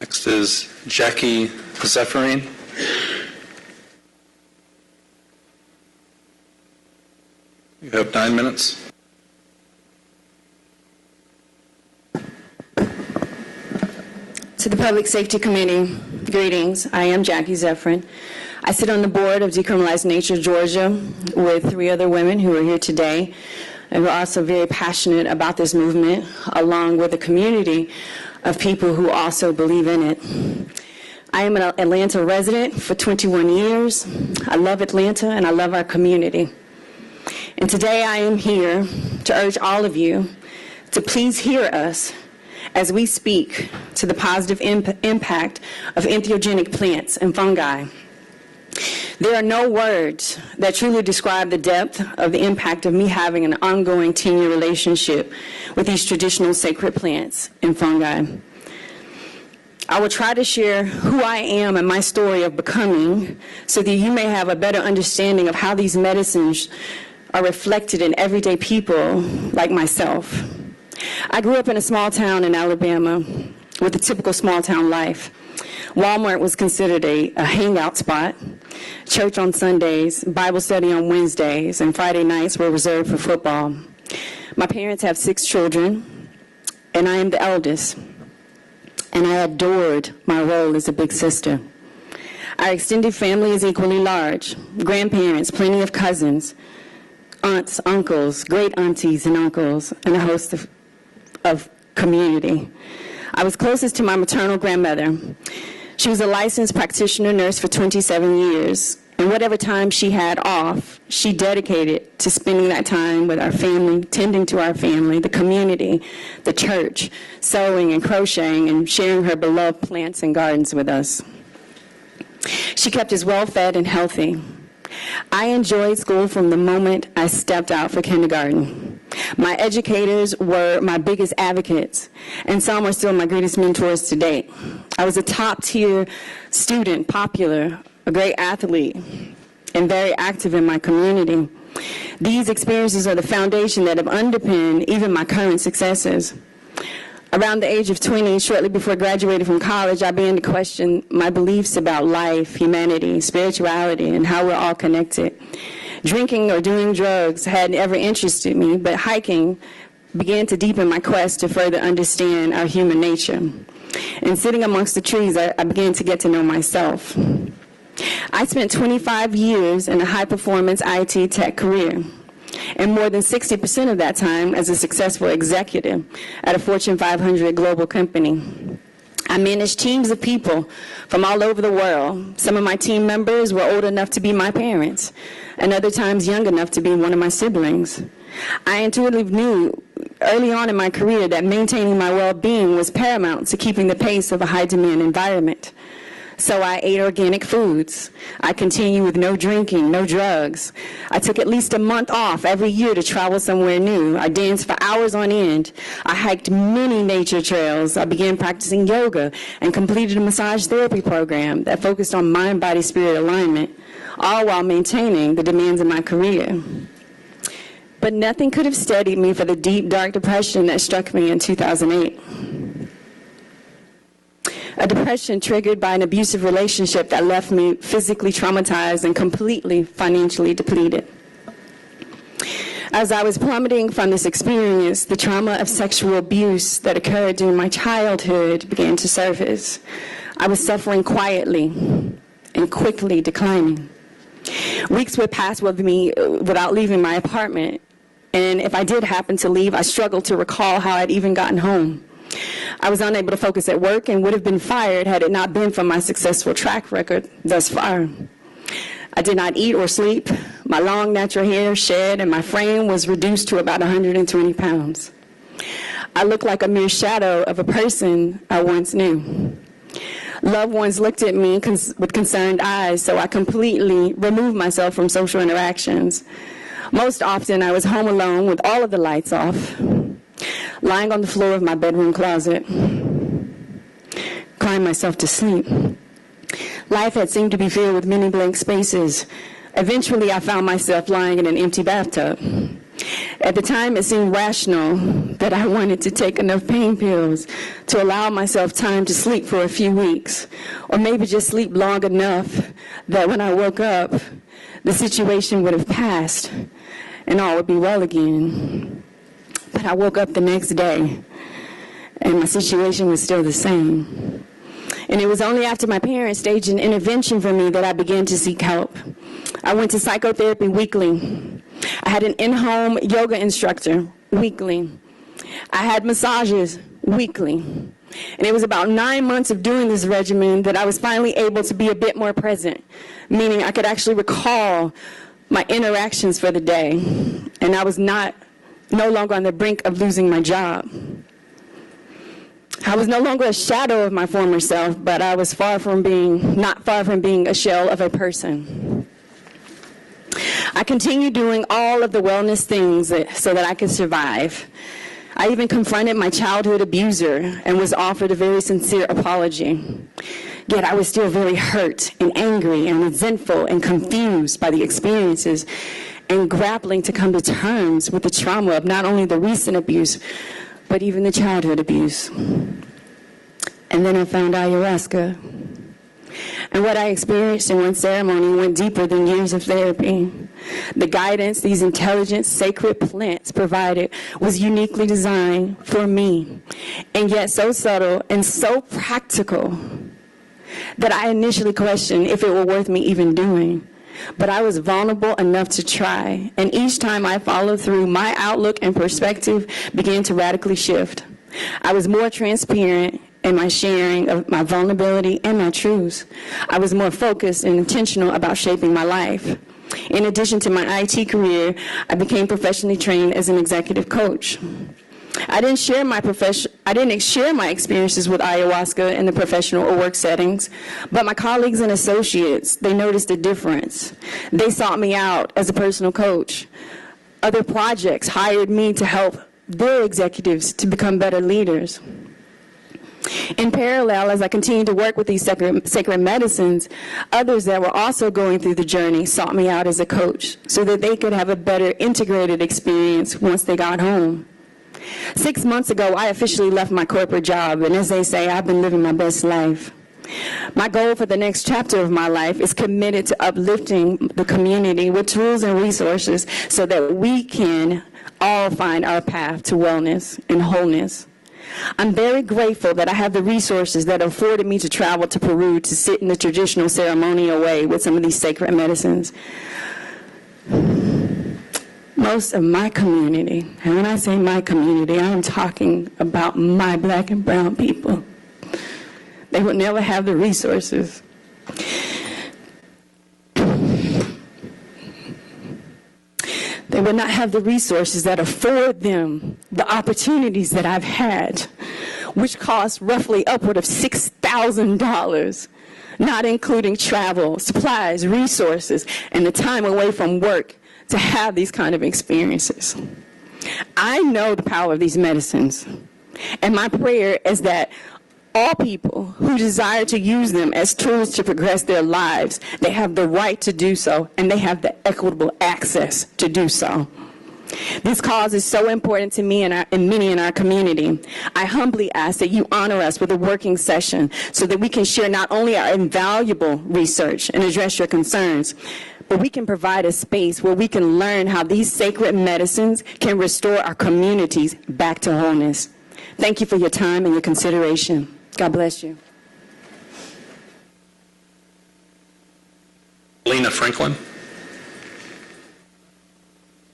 Next is Jackie Zephyrin. You have 9 minutes. To the Public Safety Committee, greetings. I am Jackie Zephyrin. I sit on the board of Decriminalized Nature Georgia with 3 other women who are here today, and we're also very passionate about this movement, along with a community of people who also believe in it. I am an Atlanta resident for 21 years. I love Atlanta and I love our community. And today I am here to urge all of you to please hear us as we speak to the positive impact of entheogenic plants and fungi. There are no words that truly describe the depth of the impact of me having an ongoing 10-year relationship with these traditional sacred plants and fungi. I will try to share who I am and my story of becoming so that you may have a better understanding of how these medicines are reflected in everyday people like myself. I grew up in a small town in Alabama with a typical small town life. Walmart was considered a hangout spot. Church on Sundays, Bible study on Wednesdays, and Friday nights were reserved for football. My parents have 6 children, and I am the eldest. And I adored my role as a big sister. Our extended family is equally large. Grandparents, plenty of cousins, aunts, uncles, great aunties and uncles, and a host of community. I was closest to my maternal grandmother. She was a licensed practitioner nurse for 27 years, and whatever time she had off, she dedicated to spending that time with our family, tending to our family, the community, the church, sewing and crocheting, and sharing her beloved plants and gardens with us. She kept us well-fed and healthy. I enjoyed school from the moment I stepped out for kindergarten. My educators were my biggest advocates, and some are still my greatest mentors to date. I was a top-tier student, popular, a great athlete, and very active in my community. These experiences are the foundation that have underpinned even my current successes. Around the age of 20, shortly before graduating from college, I began to question my beliefs about life, humanity, spirituality, and how we're all connected. Drinking or doing drugs hadn't ever interested me, but hiking began to deepen my quest to further understand our human nature. And sitting amongst the trees, I began to get to know myself. I spent 25 years in a high-performance IT tech career, and more than 60% of that time as a successful executive at a Fortune 500 global company. I managed teams of people from all over the world. Some of my team members were old enough to be my parents, and other times young enough to be one of my siblings. I intuitively knew early on in my career that maintaining my well-being was paramount to keeping the pace of a high-demand environment. So I ate organic foods. I continued with no drinking, no drugs. I took at least a month off every year to travel somewhere new. I danced for hours on end. I hiked many nature trails. I began practicing yoga and completed a massage therapy program that focused on mind, body, spirit alignment, all while maintaining the demands of my career. But nothing could have steadied me for the deep, dark depression that struck me in 2008. A depression triggered by an abusive relationship that left me physically traumatized and completely financially depleted. As I was plummeting from this experience, the trauma of sexual abuse that occurred during my childhood began to surface. I was suffering quietly and quickly declining. Weeks would pass with me without leaving my apartment, and if I did happen to leave, I struggled to recall how I'd even gotten home. I was unable to focus at work and would have been fired had it not been for my successful track record thus far. I did not eat or sleep. My long natural hair shed and my frame was reduced to about 120 pounds. I looked like a mere shadow of a person I once knew. Loved ones looked at me with concerned eyes, so I completely removed myself from social interactions. Most often, I was home alone with all of the lights off, lying on the floor of my bedroom closet, crying myself to sleep. Life had seemed to be filled with many blank spaces. Eventually, I found myself lying in an empty bathtub. At the time, it seemed rational that I wanted to take enough pain pills to allow myself time to sleep for a few weeks, or maybe just sleep long enough that when I woke up, the situation would have passed and all would be well again. But I woke up the next day, and my situation was still the same. And it was only after my parents staged an intervention for me that I began to seek help. I went to psychotherapy weekly. I had an in-home yoga instructor weekly. I had massages weekly. And it was about 9 months of doing this regimen that I was finally able to be a bit more present, meaning I could actually recall my interactions for the day. And I was no longer on the brink of losing my job. I was no longer a shadow of my former self, but I was not far from being a shell of a person. I continued doing all of the wellness things so that I could survive. I even confronted my childhood abuser and was offered a very sincere apology. Yet I was still very hurt and angry and resentful and confused by the experiences and grappling to come to terms with the trauma of not only the recent abuse, but even the childhood abuse. And then I found ayahuasca. And what I experienced in one ceremony went deeper than years of therapy. The guidance these intelligent, sacred plants provided was uniquely designed for me, and yet so subtle and so practical that I initially questioned if it were worth me even doing. But I was vulnerable enough to try, and each time I followed through, my outlook and perspective began to radically shift. I was more transparent in my sharing of my vulnerability and my truths. I was more focused and intentional about shaping my life. In addition to my IT career, I became professionally trained as an executive coach. I didn't share my experiences with ayahuasca in the professional or work settings, but my colleagues and associates, they noticed a difference. They sought me out as a personal coach. Other projects hired me to help their executives to become better leaders. In parallel, as I continued to work with these sacred medicines, others that were also going through the journey sought me out as a coach so that they could have a better integrated experience once they got home. 6 months ago, I officially left my corporate job, and as they say, I've been living my best life. My goal for the next chapter of my life is committed to uplifting the community with tools and resources so that we can all find our path to wellness and wholeness. I'm very grateful that I have the resources that afforded me to travel to Peru to sit in the traditional ceremonial way with some of these sacred medicines. Most of my community, and when I say my community, I'm talking about my black and brown people. They will never have the resources. They will not have the resources that afford them the opportunities that I've had, which cost roughly upward of $6,000, not including travel, supplies, resources, and the time away from work to have these kind of experiences. I know the power of these medicines, and my prayer is that all people who desire to use them as tools to progress their lives, they have the right to do so, and they have the equitable access to do so. This cause is so important to me and many in our community. I humbly ask that you honor us with a working session so that we can share not only our invaluable research and address your concerns, but we can provide a space where we can learn how these sacred medicines can restore our communities back to wholeness. Thank you for your time and your consideration. God bless you. Lena Franklin.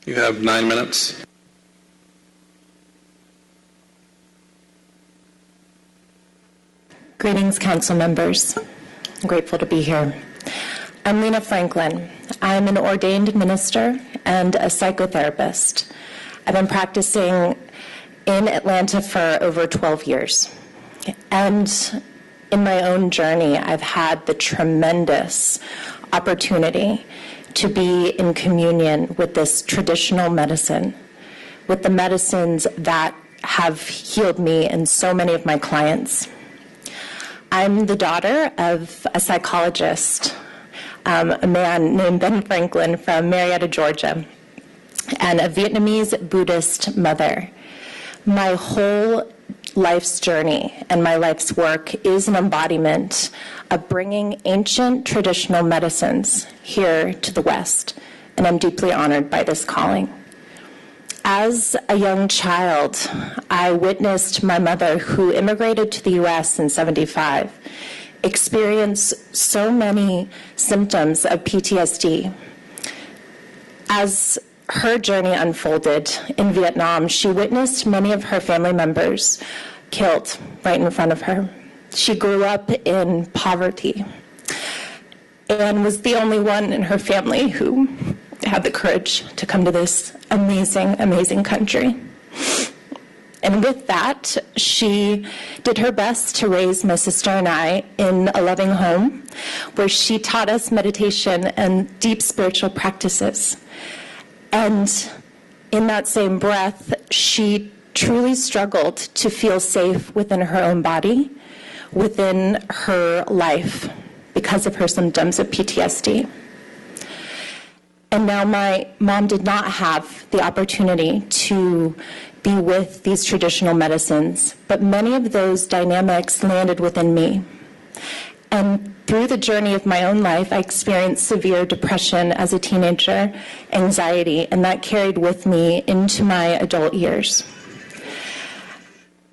You have 9 minutes. Greetings, council members. I'm grateful to be here. I'm Lena Franklin. I'm an ordained minister and a psychotherapist. I've been practicing in Atlanta for over 12 years. And in my own journey, I've had the tremendous opportunity to be in communion with this traditional medicine, with the medicines that have healed me and so many of my clients. I'm the daughter of a psychologist, a man named Ben Franklin from Marietta, Georgia, and a Vietnamese Buddhist mother. My whole life's journey and my life's work is an embodiment of bringing ancient traditional medicines here to the West, and I'm deeply honored by this calling. As a young child, I witnessed my mother, who immigrated to the U.S. in '75, experience so many symptoms of PTSD. As her journey unfolded in Vietnam, she witnessed many of her family members killed right in front of her. She grew up in poverty and was the only one in her family who had the courage to come to this amazing, amazing country. And with that, she did her best to raise my sister and I in a loving home where she taught us meditation and deep spiritual practices. And in that same breath, she truly struggled to feel safe within her own body, within her life, because of her symptoms of PTSD. And now my mom did not have the opportunity to be with these traditional medicines, but many of those dynamics landed within me. And through the journey of my own life, I experienced severe depression as a teenager, anxiety, and that carried with me into my adult years.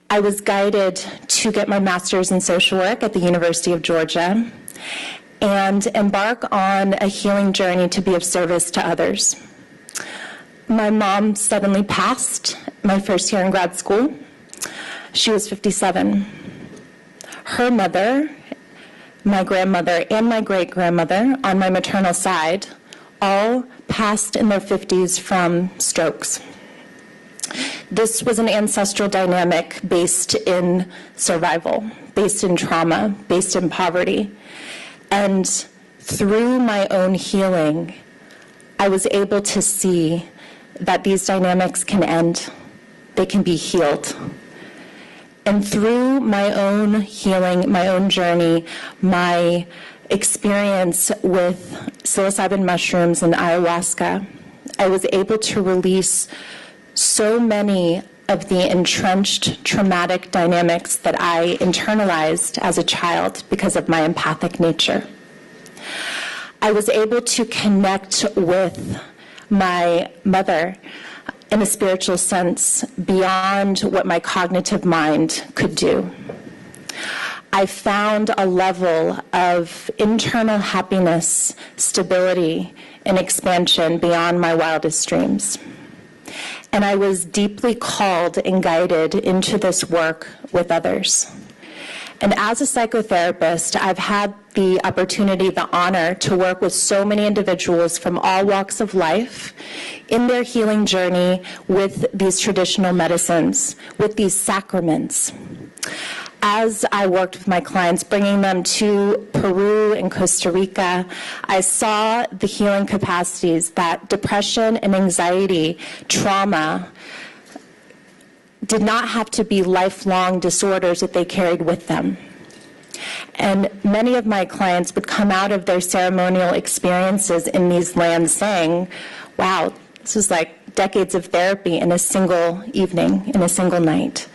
I was guided to get my master's in social work at the University of Georgia and embark on a healing journey to be of service to others. My mom suddenly passed my first year in grad school. She was 57. Her mother, my grandmother, and my great-grandmother on my maternal side all passed in their 50s from strokes. This was an ancestral dynamic based in survival, based in trauma, based in poverty. And through my own healing, I was able to see that these dynamics can end. They can be healed. And through my own healing, my own journey, my experience with psilocybin mushrooms and ayahuasca, I was able to release so many of the entrenched traumatic dynamics that I internalized as a child because of my empathic nature. I was able to connect with my mother in a spiritual sense beyond what my cognitive mind could do. I found a level of internal happiness, stability, and expansion beyond my wildest dreams. And I was deeply called and guided into this work with others. And as a psychotherapist, I've had the opportunity, the honor to work with so many individuals from all walks of life in their healing journey with these traditional medicines, with these sacraments. As I worked with my clients, bringing them to Peru and Costa Rica, I saw the healing capacities that depression and anxiety, trauma, did not have to be lifelong disorders that they carried with them. And many of my clients would come out of their ceremonial experiences in these lands saying, wow, this was like decades of therapy in a single evening, in a single night.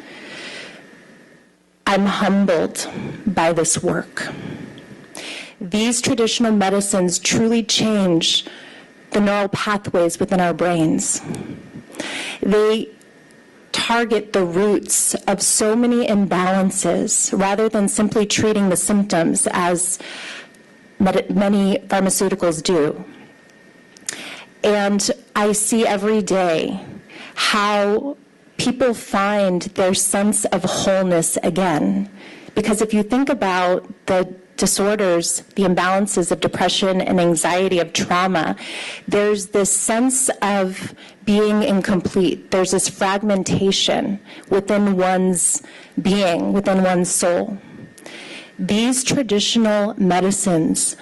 I'm humbled by this work. These traditional medicines truly change the neural pathways within our brains. They target the roots of so many imbalances rather than simply treating the symptoms as many pharmaceuticals do. And I see every day how people find their sense of wholeness again. Because if you think about the disorders, the imbalances of depression and anxiety, of trauma, there's this sense of being incomplete. There's this fragmentation within one's being, within one's soul. These traditional medicines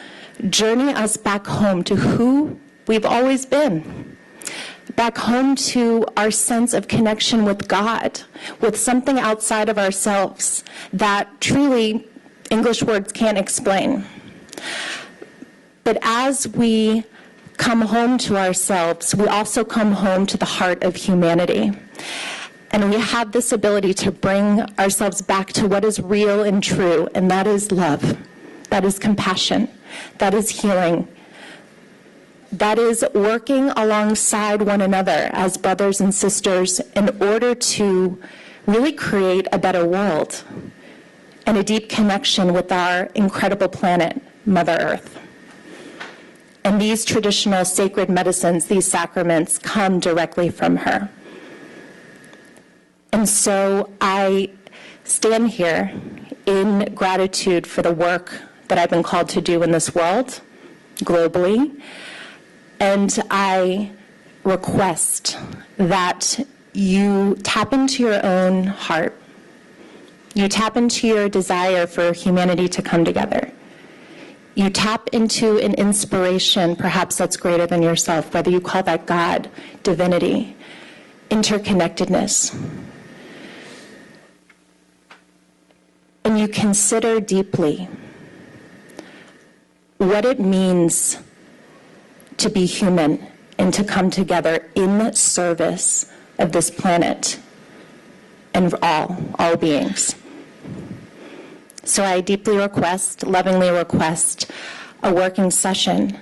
journey us back home to who we've always been, back home to our sense of connection with God, with something outside of ourselves that truly English words can't explain. But as we come home to ourselves, we also come home to the heart of humanity. And we have this ability to bring ourselves back to what is real and true, and that is love, that is compassion, that is healing, that is working alongside one another as brothers and sisters in order to really create a better world and a deep connection with our incredible planet, Mother Earth. And these traditional sacred medicines, these sacraments, come directly from her. And so I stand here in gratitude for the work that I've been called to do in this world, globally. And I request that you tap into your own heart. You tap into your desire for humanity to come together. You tap into an inspiration, perhaps that's greater than yourself, whether you call that God, divinity, interconnectedness. And you consider deeply what it means to be human and to come together in service of this planet and all beings. So I deeply request, lovingly request, a working session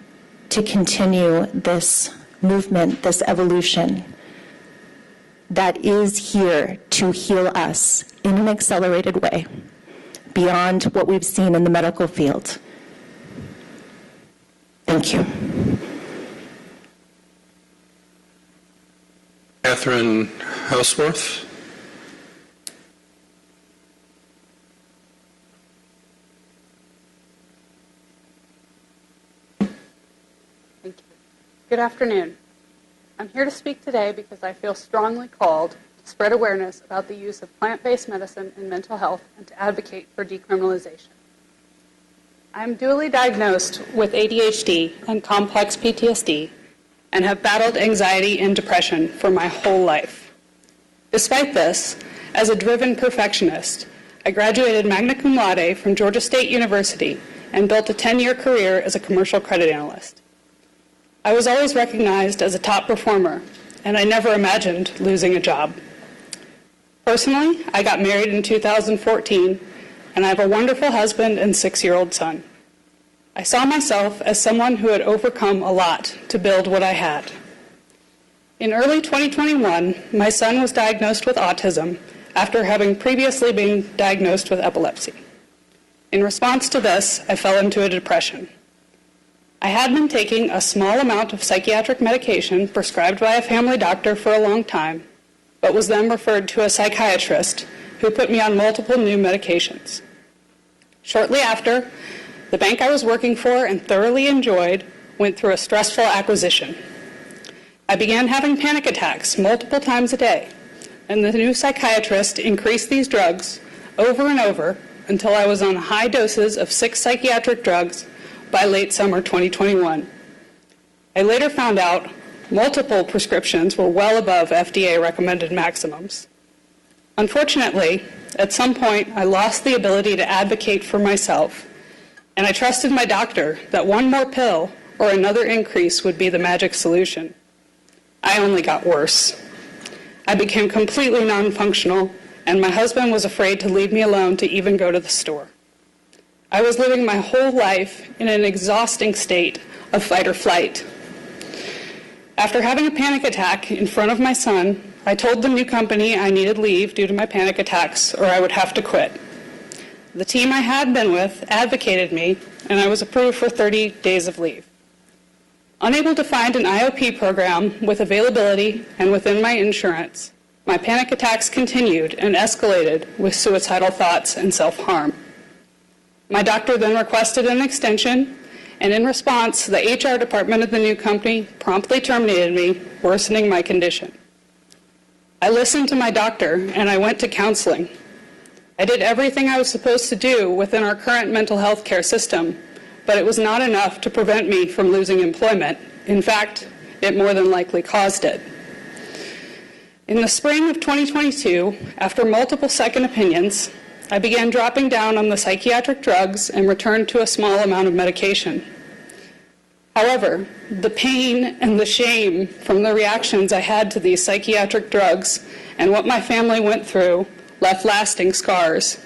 to continue this movement, this evolution that is here to heal us in an accelerated way beyond what we've seen in the medical field. Thank you. Catherine Houseworth. Good afternoon. I'm here to speak today because I feel strongly called to spread awareness about the use of plant-based medicine in mental health and to advocate for decriminalization. I'm dually diagnosed with ADHD and complex PTSD and have battled anxiety and depression for my whole life. Despite this, as a driven perfectionist, I graduated magna cum laude from Georgia State University and built a 10-year career as a commercial credit analyst. I was always recognized as a top performer, and I never imagined losing a job. Personally, I got married in 2014, and I have a wonderful husband and 6-year-old son. I saw myself as someone who had overcome a lot to build what I had. In early 2021, my son was diagnosed with autism after having previously been diagnosed with epilepsy. In response to this, I fell into a depression. I had been taking a small amount of psychiatric medication prescribed by a family doctor for a long time, but was then referred to a psychiatrist who put me on multiple new medications. Shortly after, the bank I was working for and thoroughly enjoyed went through a stressful acquisition. I began having panic attacks multiple times a day, and the new psychiatrist increased these drugs over and over until I was on high doses of 6 psychiatric drugs by late summer 2021. I later found out multiple prescriptions were well above FDA recommended maximums. Unfortunately, at some point, I lost the ability to advocate for myself, and I trusted my doctor that one more pill or another increase would be the magic solution. I only got worse. I became completely non-functional, and my husband was afraid to leave me alone to even go to the store. I was living my whole life in an exhausting state of fight or flight. After having a panic attack in front of my son, I told the new company I needed leave due to my panic attacks or I would have to quit. The team I had been with advocated me, and I was approved for 30 days of leave. Unable to find an IOP program with availability and within my insurance, my panic attacks continued and escalated with suicidal thoughts and self-harm. My doctor then requested an extension, and in response, the HR department of the new company promptly terminated me, worsening my condition. I listened to my doctor, and I went to counseling. I did everything I was supposed to do within our current mental health care system, but it was not enough to prevent me from losing employment. In fact, it more than likely caused it. In the spring of 2022, after multiple second opinions, I began dropping down on the psychiatric drugs and returned to a small amount of medication. However, the pain and the shame from the reactions I had to these psychiatric drugs and what my family went through left lasting scars.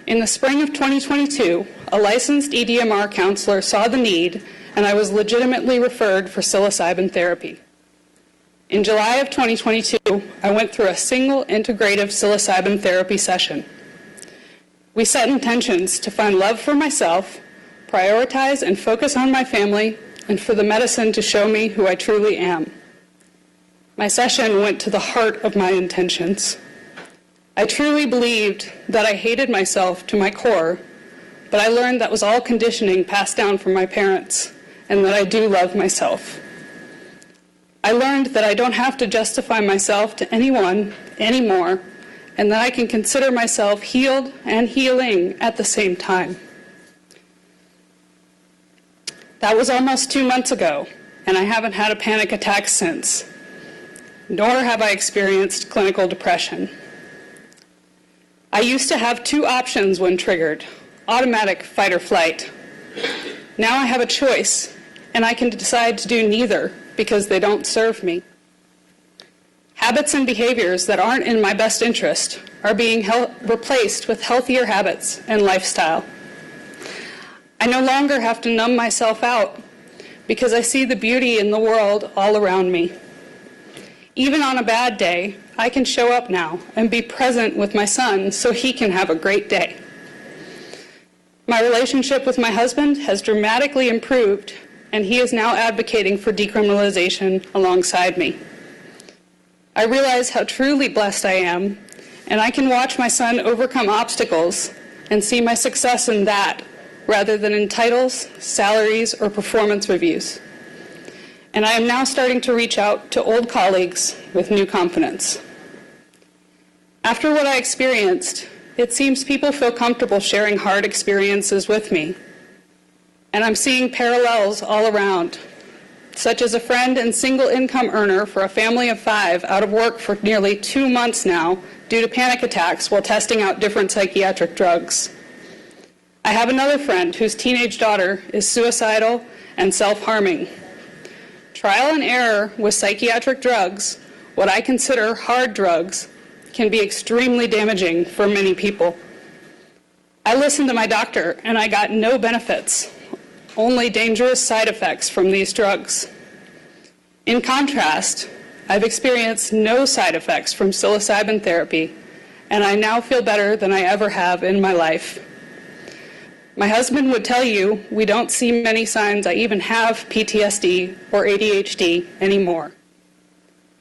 In the spring of 2022, a licensed EDMR counselor saw the need, and I was legitimately referred for psilocybin therapy. In July of 2022, I went through a single integrative psilocybin therapy session. We set intentions to find love for myself, prioritize and focus on my family, and for the medicine to show me who I truly am. My session went to the heart of my intentions. I truly believed that I hated myself to my core, but I learned that was all conditioning passed down from my parents, and that I do love myself. I learned that I don't have to justify myself to anyone anymore, and that I can consider myself healed and healing at the same time. That was almost 2 months ago, and I haven't had a panic attack since, nor have I experienced clinical depression. I used to have 2 options when triggered: automatic fight or flight. Now I have a choice, and I can decide to do neither because they don't serve me. Habits and behaviors that aren't in my best interest are being replaced with healthier habits and lifestyle. I no longer have to numb myself out because I see the beauty in the world all around me. Even on a bad day, I can show up now and be present with my son so he can have a great day. My relationship with my husband has dramatically improved, and he is now advocating for decriminalization alongside me. I realize how truly blessed I am, and I can watch my son overcome obstacles and see my success in that rather than in titles, salaries, or performance reviews. and I am now starting to reach out to old colleagues with new confidence. After what I experienced, it seems people feel comfortable sharing hard experiences with me. And I'm seeing parallels all around, such as a friend and single income earner for a family of 5 out of work for nearly 2 months now due to panic attacks while testing out different psychiatric drugs. I have another friend whose teenage daughter is suicidal and self-harming. Trial and error with psychiatric drugs, what I consider hard drugs, can be extremely damaging for many people. I listened to my doctor and I got no benefits, only dangerous side effects from these drugs. In contrast, I've experienced no side effects from psilocybin therapy, and I now feel better than I ever have in my life. My husband would tell you we don't see many signs I even have PTSD or ADHD anymore.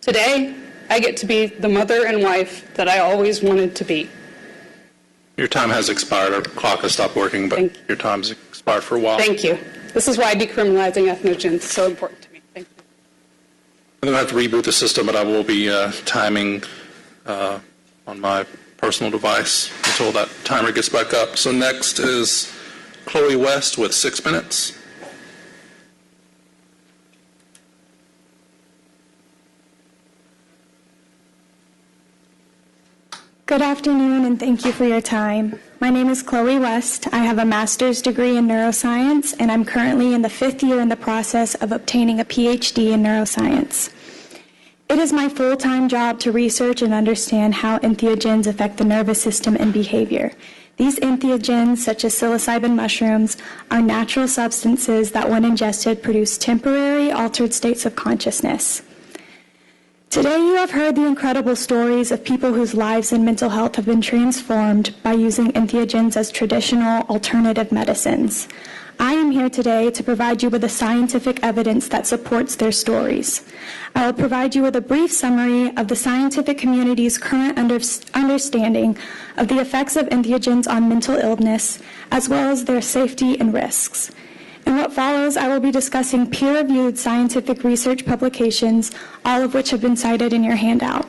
Today, I get to be the mother and wife that I always wanted to be. Your time has expired. Our clock has stopped working, but your time's expired for a while. Thank you. This is why decriminalizing ethnogens is so important to me. Thank you. I'm going to have to reboot the system, but I will be timing on my personal device until that timer gets back up. So next is Chloe West with 6 minutes. Good afternoon, and thank you for your time. My name is Chloe West. I have a master's degree in neuroscience, and I'm currently in the 5th year in the process of obtaining a PhD in neuroscience. It is my full-time job to research and understand how entheogens affect the nervous system and behavior. These entheogens, such as psilocybin mushrooms, are natural substances that, when ingested, produce temporary altered states of consciousness. Today you have heard the incredible stories of people whose lives and mental health have been transformed by using entheogens as traditional alternative medicines. I am here today to provide you with the scientific evidence that supports their stories. I will provide you with a brief summary of the scientific community's current understanding of the effects of entheogens on mental illness, as well as their safety and risks. In what follows, I will be discussing peer-reviewed scientific research publications, all of which have been cited in your handout.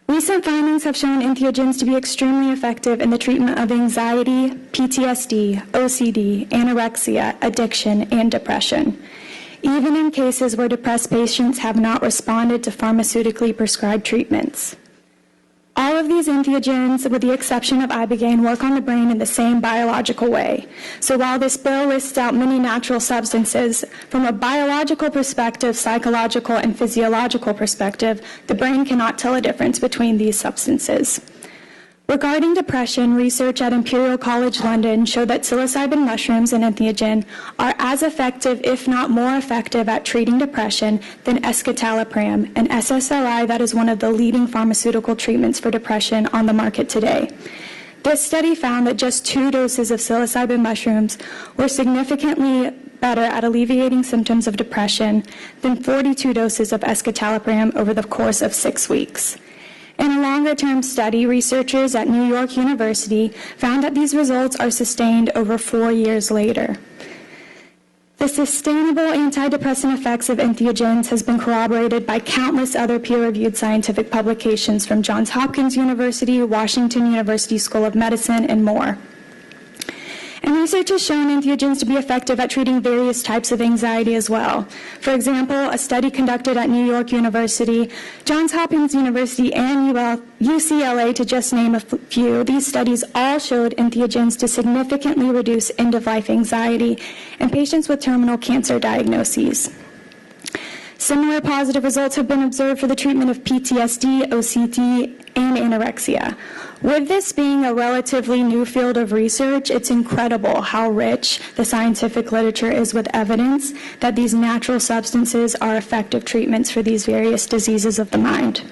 Recent findings have shown entheogens to be extremely effective in the treatment of anxiety, PTSD, OCD, anorexia, addiction, and depression, even in cases where depressed patients have not responded to pharmaceutically prescribed treatments. All of these entheogens, with the exception of ibogaine, work on the brain in the same biological way. So while this bill lists out many natural substances, from a biological perspective, psychological, and physiological perspective, the brain cannot tell a difference between these substances. Regarding depression, research at Imperial College London showed that psilocybin mushrooms and entheogen are as effective, if not more effective, at treating depression than escitalopram, an SSRI that is one of the leading pharmaceutical treatments for depression on the market today. This study found that just 2 doses of psilocybin mushrooms were significantly better at alleviating symptoms of depression than 42 doses of escitalopram over the course of 6 weeks. In a longer-term study, researchers at New York University found that these results are sustained over 4 years later. The sustainable antidepressant effects of entheogens has been corroborated by countless other peer-reviewed scientific publications from Johns Hopkins University, Washington University School of Medicine, and more. And research has shown entheogens to be effective at treating various types of anxiety as well. For example, a study conducted at New York University, Johns Hopkins University, and UCLA, to just name a few, these studies all showed entheogens to significantly reduce end-of-life anxiety in patients with terminal cancer diagnoses. Similar positive results have been observed for the treatment of PTSD, OCD, and anorexia. With this being a relatively new field of research, it's incredible how rich the scientific literature is with evidence that these natural substances are effective treatments for these various diseases of the mind.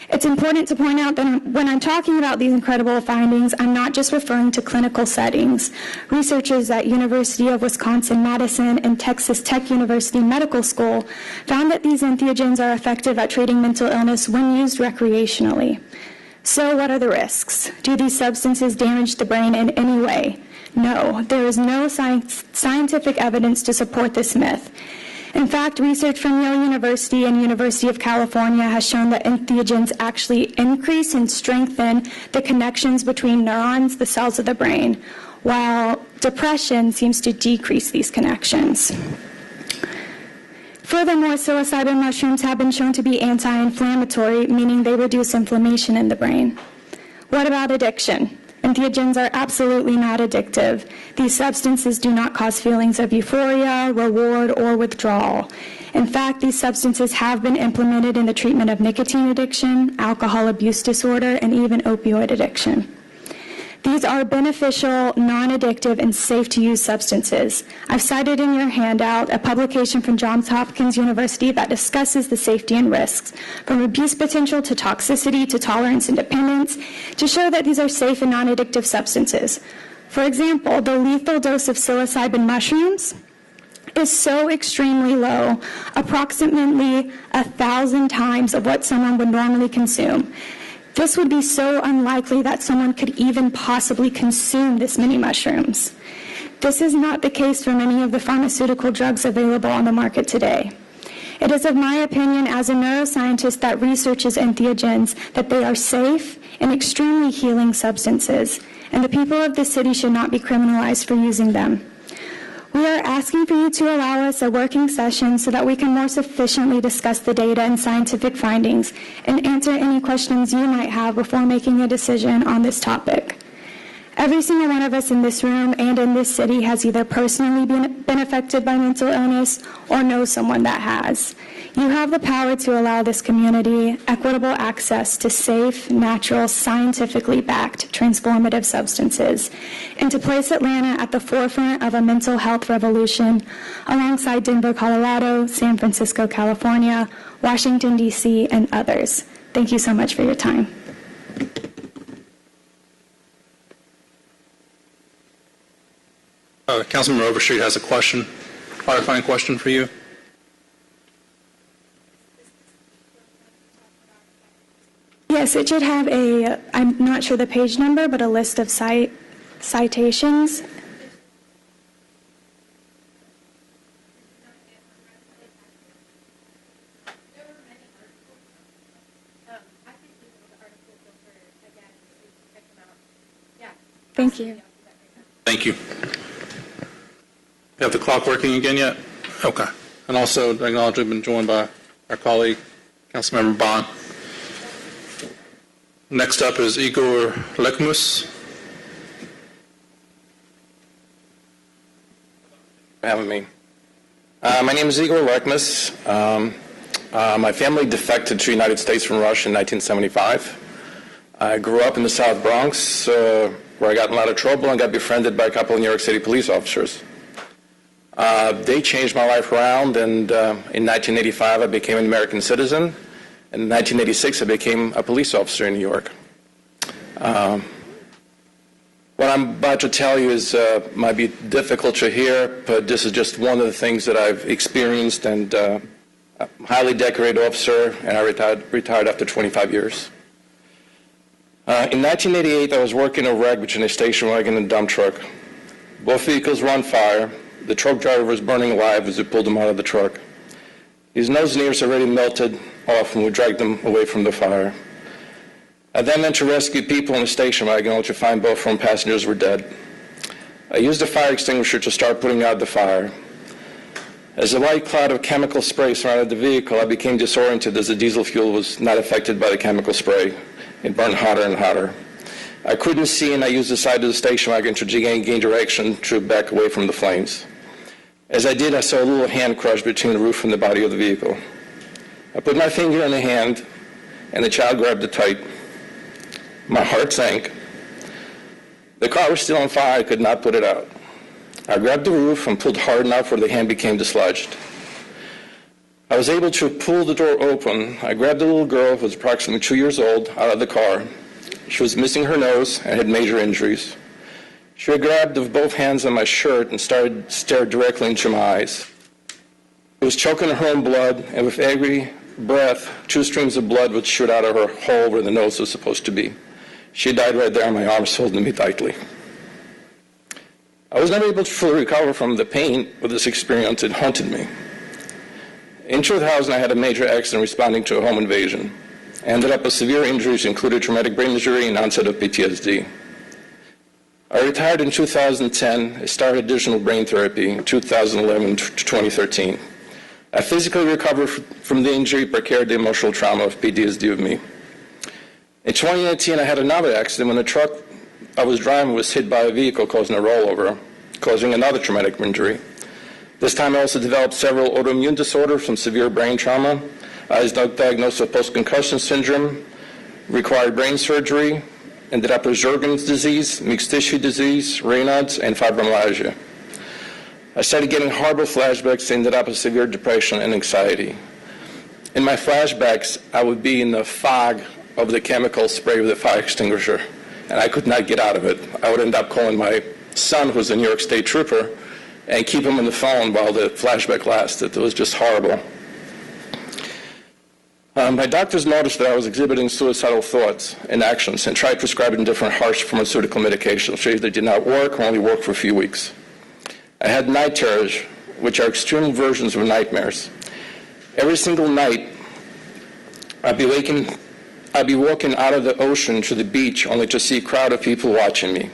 It's important to point out that when I'm talking about these incredible findings, I'm not just referring to clinical settings. Researchers at University of Wisconsin-Madison and Texas Tech University Medical School found that these entheogens are effective at treating mental illness when used recreationally. So what are the risks? Do these substances damage the brain in any way? No, there is no scientific evidence to support this myth. In fact, research from Yale University and University of California has shown that entheogens actually increase and strengthen the connections between neurons, the cells of the brain, while depression seems to decrease these connections. Furthermore, psilocybin mushrooms have been shown to be anti-inflammatory, meaning they reduce inflammation in the brain. What about addiction? Entheogens are absolutely not addictive. These substances do not cause feelings of euphoria, reward, or withdrawal. In fact, these substances have been implemented in the treatment of nicotine addiction, alcohol abuse disorder, and even opioid addiction. These are beneficial, non-addictive, and safe-to-use substances. I've cited in your handout a publication from Johns Hopkins University that discusses the safety and risks, from abuse potential to toxicity to tolerance and dependence, to show that these are safe and non-addictive substances. For example, the lethal dose of psilocybin mushrooms is so extremely low, approximately 1,000 times of what someone would normally consume. This would be so unlikely that someone could even possibly consume this many mushrooms. This is not the case for many of the pharmaceutical drugs available on the market today. It is of my opinion as a neuroscientist that researches entheogens that they are safe and extremely healing substances, and the people of the city should not be criminalized for using them. We are asking for you to allow us a working session so that we can more sufficiently discuss the data and scientific findings and answer any questions you might have before making a decision on this topic. Every single one of us in this room and in this city has either personally been affected by mental illness or knows someone that has. You have the power to allow this community equitable access to safe, natural, scientifically backed, transformative substances, and to place Atlanta at the forefront of a mental health revolution alongside Denver, Colorado, San Francisco, California, Washington, D.C., and others. Thank you so much for your time. Councilman Overstreet has a question, clarifying question for you. Yes, it should have a, I'm not sure the page number, but a list of citations. Thank you. Thank you. You have the clock working again yet? Okay. And also acknowledge we've been joined by our colleague, Councilmember Bond. Next up is Igor Lekmus. For having me. My name is Igor Lekmus. My family defected to the United States from Russia in 1975. I grew up in the South Bronx, where I got in a lot of trouble and got befriended by a couple of New York City police officers. They changed my life around, and in 1985 I became an American citizen. In 1986 I became a police officer in New York. What I'm about to tell you is might be difficult to hear, but this is just one of the things that I've experienced, and I'm a highly decorated officer, and I retired after 25 years. In 1988, I was working a wreck between a station wagon and a dump truck. Both vehicles were on fire. The truck driver was burning alive as we pulled him out of the truck. His nose and ears already melted off when we dragged him away from the fire. I then went to rescue people in the station wagon, only to find both front passengers were dead. I used a fire extinguisher to start putting out the fire. As a white cloud of chemical spray surrounded the vehicle, I became disoriented as the diesel fuel was not affected by the chemical spray. It burned hotter and hotter. I couldn't see, and I used the side of the station wagon to gain direction to back away from the flames. As I did, I saw a little hand crush between the roof and the body of the vehicle. I put my finger in the hand, and the child grabbed it tight. My heart sank. The car was still on fire. I could not put it out. I grabbed the roof and pulled hard enough where the hand became dislodged. I was able to pull the door open. I grabbed the little girl, who was approximately 2 years old, out of the car. She was missing her nose and had major injuries. She had grabbed with both hands on my shirt and stared directly into my eyes. She was choking her own blood, and with every breath, 2 streams of blood would shoot out of her hole where the nose was supposed to be. She died right there in my arms, holding me tightly. I was never able to fully recover from the pain of this experience. It haunted me. In 2000, I had a major accident responding to a home invasion. I ended up with severe injuries, including traumatic brain injury and onset of PTSD. I retired in 2010. I started additional brain therapy in 2011 to 2013. I physically recovered from the injury, but carried the emotional trauma of PTSD with me. In 2019, I had another accident when the truck I was driving was hit by a vehicle causing a rollover, causing another traumatic injury. This time I also developed several autoimmune disorders from severe brain trauma. I was diagnosed with post-concussion syndrome, required brain surgery, ended up with Sjogren's disease, mixed tissue disease, Raynaud's, and fibromyalgia. I started getting horrible flashbacks, ended up with severe depression and anxiety. In my flashbacks, I would be in the fog of the chemical spray with the fire extinguisher, and I could not get out of it. I would end up calling my son, who's a New York State trooper, and keep him on the phone while the flashback lasted. It was just horrible. My doctors noticed that I was exhibiting suicidal thoughts and actions and tried prescribing different harsh pharmaceutical medications, which either did not work or only worked for a few weeks. I had night terrors, which are extreme versions of nightmares. Every single night, I'd be walking out of the ocean to the beach only to see a crowd of people watching me.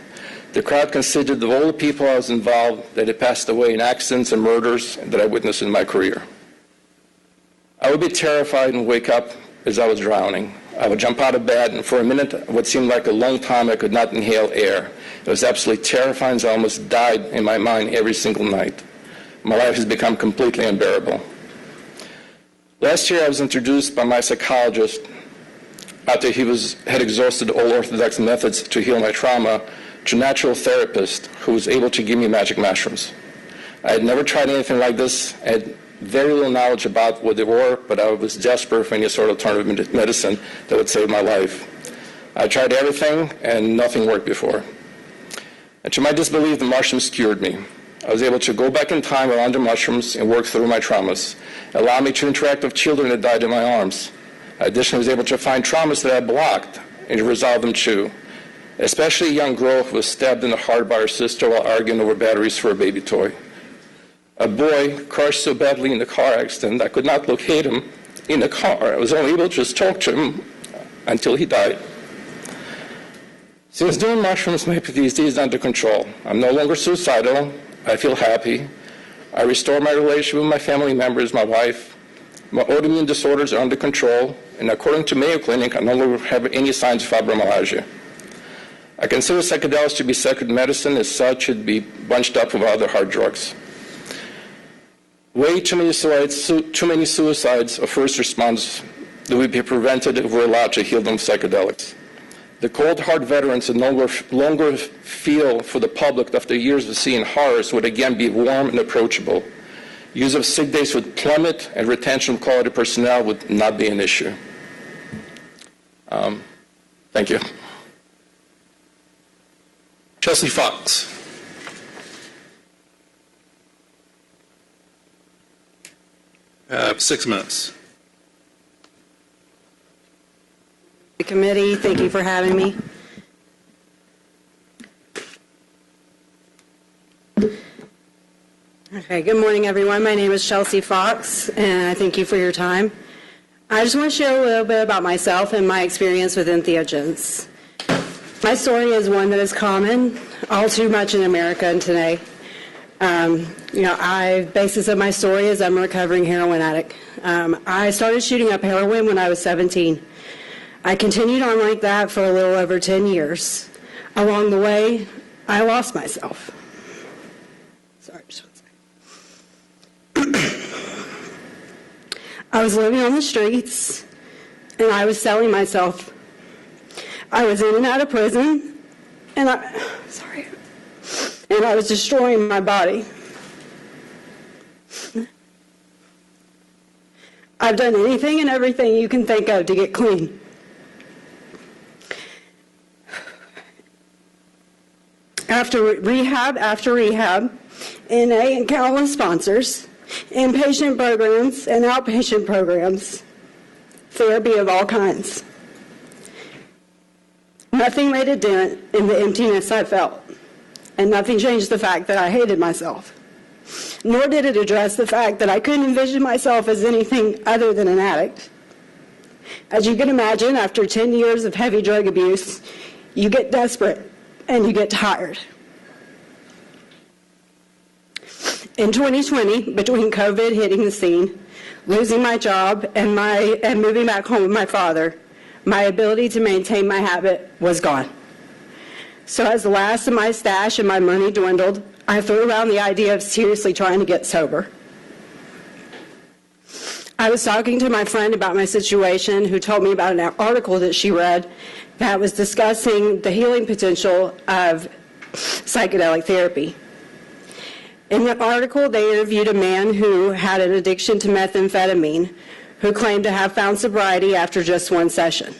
The crowd consisted of all the people I was involved that had passed away in accidents and murders that I witnessed in my career. I would be terrified and wake up as I was drowning. I would jump out of bed, and for a minute, what seemed like a long time, I could not inhale air. It was absolutely terrifying, so I almost died in my mind every single night. My life has become completely unbearable. Last year, I was introduced by my psychologist, after he had exhausted all orthodox methods to heal my trauma, to a natural therapist who was able to give me magic mushrooms. I had never tried anything like this. I had very little knowledge about what they were, but I was desperate for any sort of alternative medicine that would save my life. I tried everything, and nothing worked before. And to my disbelief, the mushrooms cured me. I was able to go back in time around the mushrooms and work through my traumas, allow me to interact with children that died in my arms. I additionally was able to find traumas that I blocked and to resolve them too, especially a young girl who was stabbed in the heart by her sister while arguing over batteries for a baby toy. A boy crushed so badly in the car accident I could not locate him in the car. I was only able to just talk to him until he died. Since doing mushrooms, my PTSD is under control. I'm no longer suicidal. I feel happy. I restore my relationship with my family members, my wife. My autoimmune disorders are under control, and according to Mayo Clinic, I no longer have any signs of fibromyalgia. I consider psychedelics to be sacred medicine. As such, should be bunched up with other hard drugs. Way too many suicides of first responders that would be prevented if we're allowed to heal them with psychedelics. The cold, hard veterans that no longer feel for the public after years of seeing horrors would again be warm and approachable. Use of sick days would plummet, and retention of quality personnel would not be an issue. Thank you. Chelsea Fox. You have 6 minutes. Committee, thank you for having me. Okay, good morning, everyone. My name is Chelsea Fox, and I thank you for your time. I just want to share a little bit about myself and my experience with entheogens. My story is one that is common all too much in America and today. Basis of my story is I'm a recovering heroin addict. I started shooting up heroin when I was 17. I continued on like that for a little over 10 years. Along the way, I lost myself. Sorry, just one second. I was living on the streets, and I was selling myself. I was in and out of prison, and I was destroying my body. I've done anything and everything you can think of to get clean. After rehab, NA and countless sponsors, inpatient programs and outpatient programs, therapy of all kinds. Nothing made a dent in the emptiness I felt, and nothing changed the fact that I hated myself. nor did it address the fact that I couldn't envision myself as anything other than an addict. As you can imagine, after 10 years of heavy drug abuse, you get desperate and you get tired. In 2020, between COVID hitting the scene, losing my job, and moving back home with my father, my ability to maintain my habit was gone. So as the last of my stash and my money dwindled, I threw around the idea of seriously trying to get sober. I was talking to my friend about my situation, who told me about an article that she read that was discussing the healing potential of psychedelic therapy. In the article, they interviewed a man who had an addiction to methamphetamine, who claimed to have found sobriety after just one session.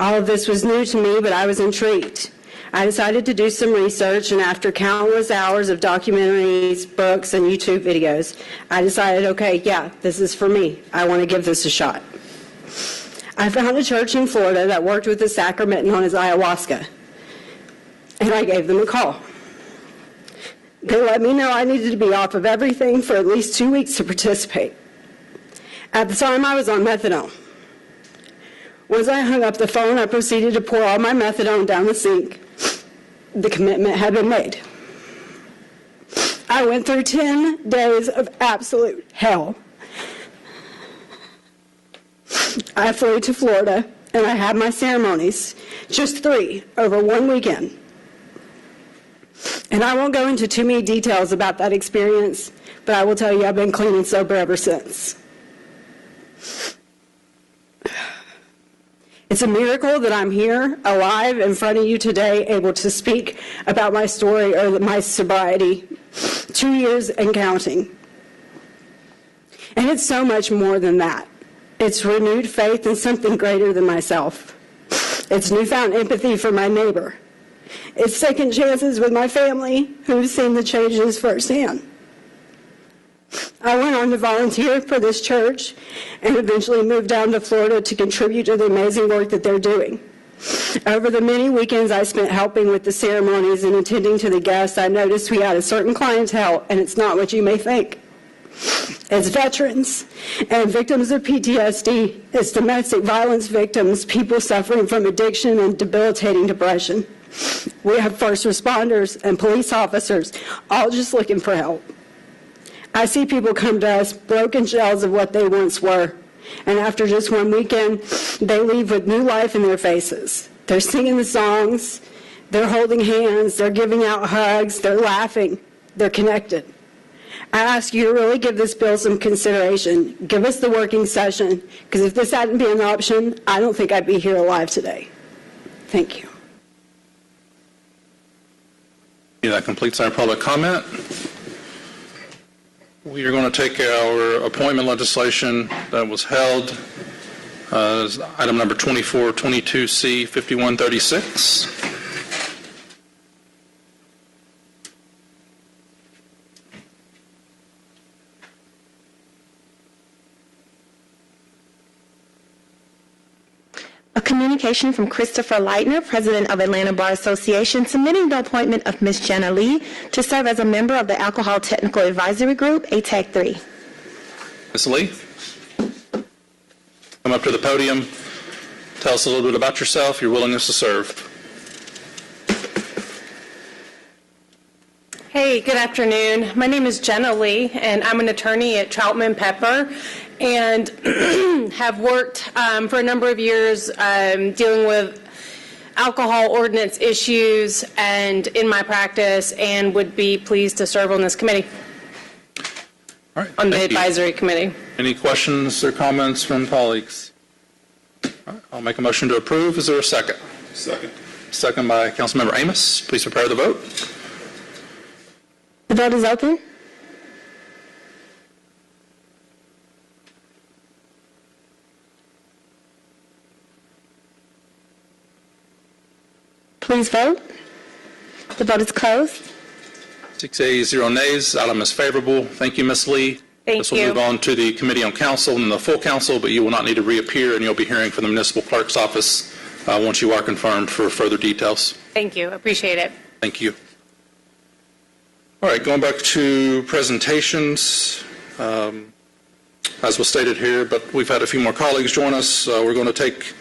All of this was new to me, but I was intrigued. I decided to do some research, and after countless hours of documentaries, books, and YouTube videos, I decided, okay, yeah, this is for me. I want to give this a shot. I found a church in Florida that worked with the sacrament known as ayahuasca, and I gave them a call. They let me know I needed to be off of everything for at least 2 weeks to participate. At the time, I was on methadone. Once I hung up the phone, I proceeded to pour all my methadone down the sink. The commitment had been made. I went through 10 days of absolute hell. I flew to Florida, and I had my ceremonies, just 3, over 1 weekend. And I won't go into too many details about that experience, but I will tell you I've been clean and sober ever since. It's a miracle that I'm here, alive, in front of you today, able to speak about my story or my sobriety, 2 years and counting. And it's so much more than that. It's renewed faith in something greater than myself. It's newfound empathy for my neighbor. It's second chances with my family who've seen the changes firsthand. I went on to volunteer for this church and eventually moved down to Florida to contribute to the amazing work that they're doing. Over the many weekends I spent helping with the ceremonies and attending to the guests, I noticed we had a certain clientele, and it's not what you may think. It's veterans and victims of PTSD. It's domestic violence victims, people suffering from addiction and debilitating depression. We have first responders and police officers, all just looking for help. I see people come to us broken shells of what they once were, and after just one weekend, they leave with new life in their faces. They're singing the songs, they're holding hands, they're giving out hugs, they're laughing, they're connected. I ask you to really give this bill some consideration. Give us the working session, because if this hadn't been an option, I don't think I'd be here alive today. Thank you. That completes our public comment. We are going to take our appointment legislation that was held as item number 2422C 5136. A communication from Christopher Leitner, President of Atlanta Bar Association, submitting the appointment of Ms. Jenna Lee to serve as a member of the Alcohol Technical Advisory Group, ATAG 3. Ms. Lee, come up to the podium. Tell us a little bit about yourself, your willingness to serve. Hey, good afternoon. My name is Jenna Lee, and I'm an attorney at Troutman Pepper, and have worked for a number of years dealing with alcohol ordinance issues and in my practice, and would be pleased to serve on this committee, All right, on the thank you. advisory committee. Any questions or comments from colleagues? All right, I'll make a motion to approve. Is there a second? Second. Second by Councilmember Amos. Please prepare the vote. The vote is open. Please vote. The vote is closed. 6 ayes, 0 nays. Item is favorable. Thank you, Ms. Lee. Thank This will you. move on to the Committee on Council and the full council, but you will not need to reappear, and you'll be hearing from the Municipal Clerk's office once you are confirmed for further details. Thank you. Appreciate it. Thank you. All right, going back to presentations, as was stated here, but we've had a few more colleagues join us. We're going to take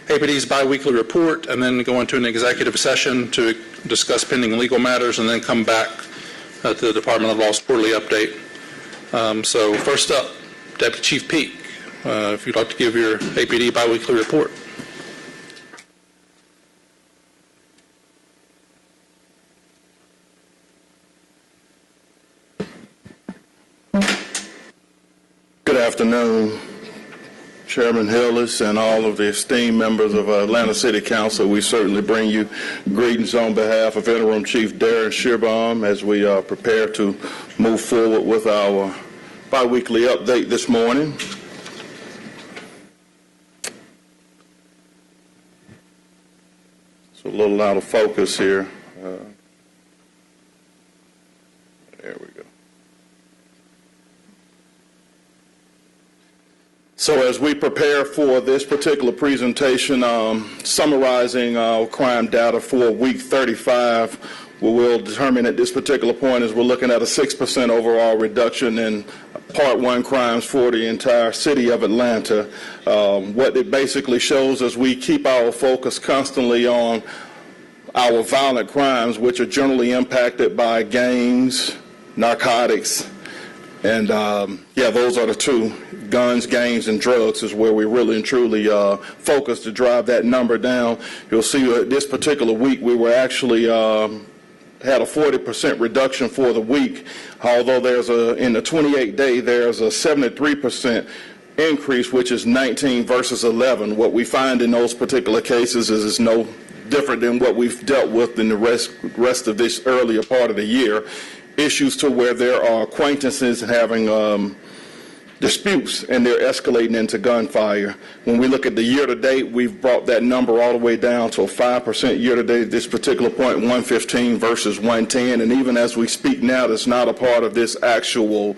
APD's biweekly report and then go into an executive session to discuss pending legal matters and then come back to the Department of Law's quarterly update. So first up, Deputy Chief Peak, if you'd like to give your APD biweekly report. Good afternoon, Chairman Hillis and all of the esteemed members of Atlanta City Council. We certainly bring you greetings on behalf of Interim Chief Darren Shearbaum as we prepare to move forward with our biweekly update this morning. It's a little out of focus here. There we go. So as we prepare for this particular presentation, summarizing our crime data for week 35, what we'll determine at this particular point is we're looking at a 6% overall reduction in Part 1 crimes for the entire city of Atlanta. What it basically shows is we keep our focus constantly on our violent crimes, which are generally impacted by gangs, narcotics, and those are the two. Guns, gangs, and drugs is where we really and truly focus to drive that number down. You'll see this particular week we were actually had a 40% reduction for the week, although in the 28-day there's a 73% increase, which is 19 versus 11. What we find in those particular cases is no different than what we've dealt with in the rest of this earlier part of the year. Issues to where there are acquaintances having disputes and they're escalating into gunfire. When we look at the year-to-date, we've brought that number all the way down to a 5% year-to-date at this particular point, 115 versus 110. And even as we speak now, that's not a part of this actual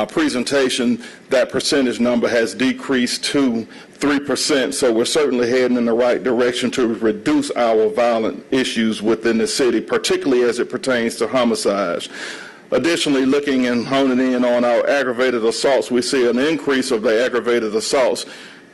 presentation, that percentage number has decreased to 3%. So we're certainly heading in the right direction to reduce our violent issues within the city, particularly as it pertains to homicides. Additionally, looking and honing in on our aggravated assaults, we see an increase of the aggravated assaults.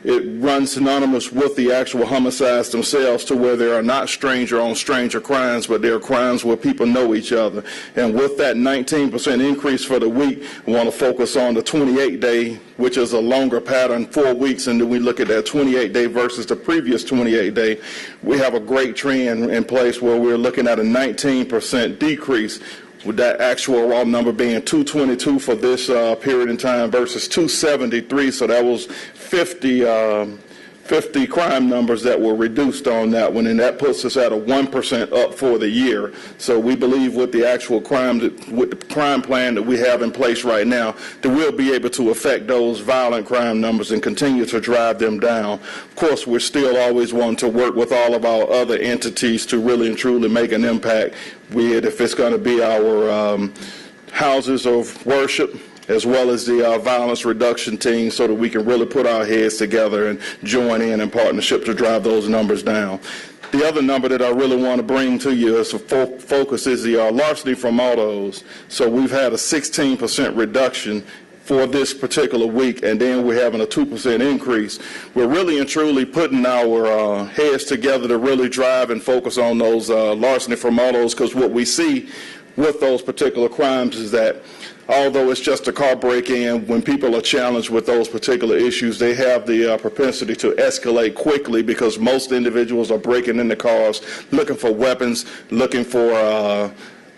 It runs synonymous with the actual homicides themselves, to where there are not stranger-on-stranger crimes, but there are crimes where people know each other. And with that 19% increase for the week, we want to focus on the 28-day, which is a longer pattern, 4 weeks, and then we look at that 28-day versus the previous 28-day. We have a great trend in place where we're looking at a 19% decrease, with that actual raw number being 222 for this period in time versus 273. So that was 50 crime numbers that were reduced on that one, and that puts us at a 1% up for the year. So we believe with the actual crime plan that we have in place right now, that we'll be able to affect those violent crime numbers and continue to drive them down. Of course, we're still always wanting to work with all of our other entities to really and truly make an impact, be it if it's going to be our houses of worship, as well as the violence reduction team, so that we can really put our heads together and join in partnership to drive those numbers down. The other number that I really want to bring to you as a focus is the larceny from autos. So we've had a 16% reduction for this particular week, and then we're having a 2% increase. We're really and truly putting our heads together to really drive and focus on those larceny from autos, because what we see with those particular crimes is that although it's just a car break-in, when people are challenged with those particular issues, they have the propensity to escalate quickly, because most individuals are breaking into cars, looking for weapons, looking for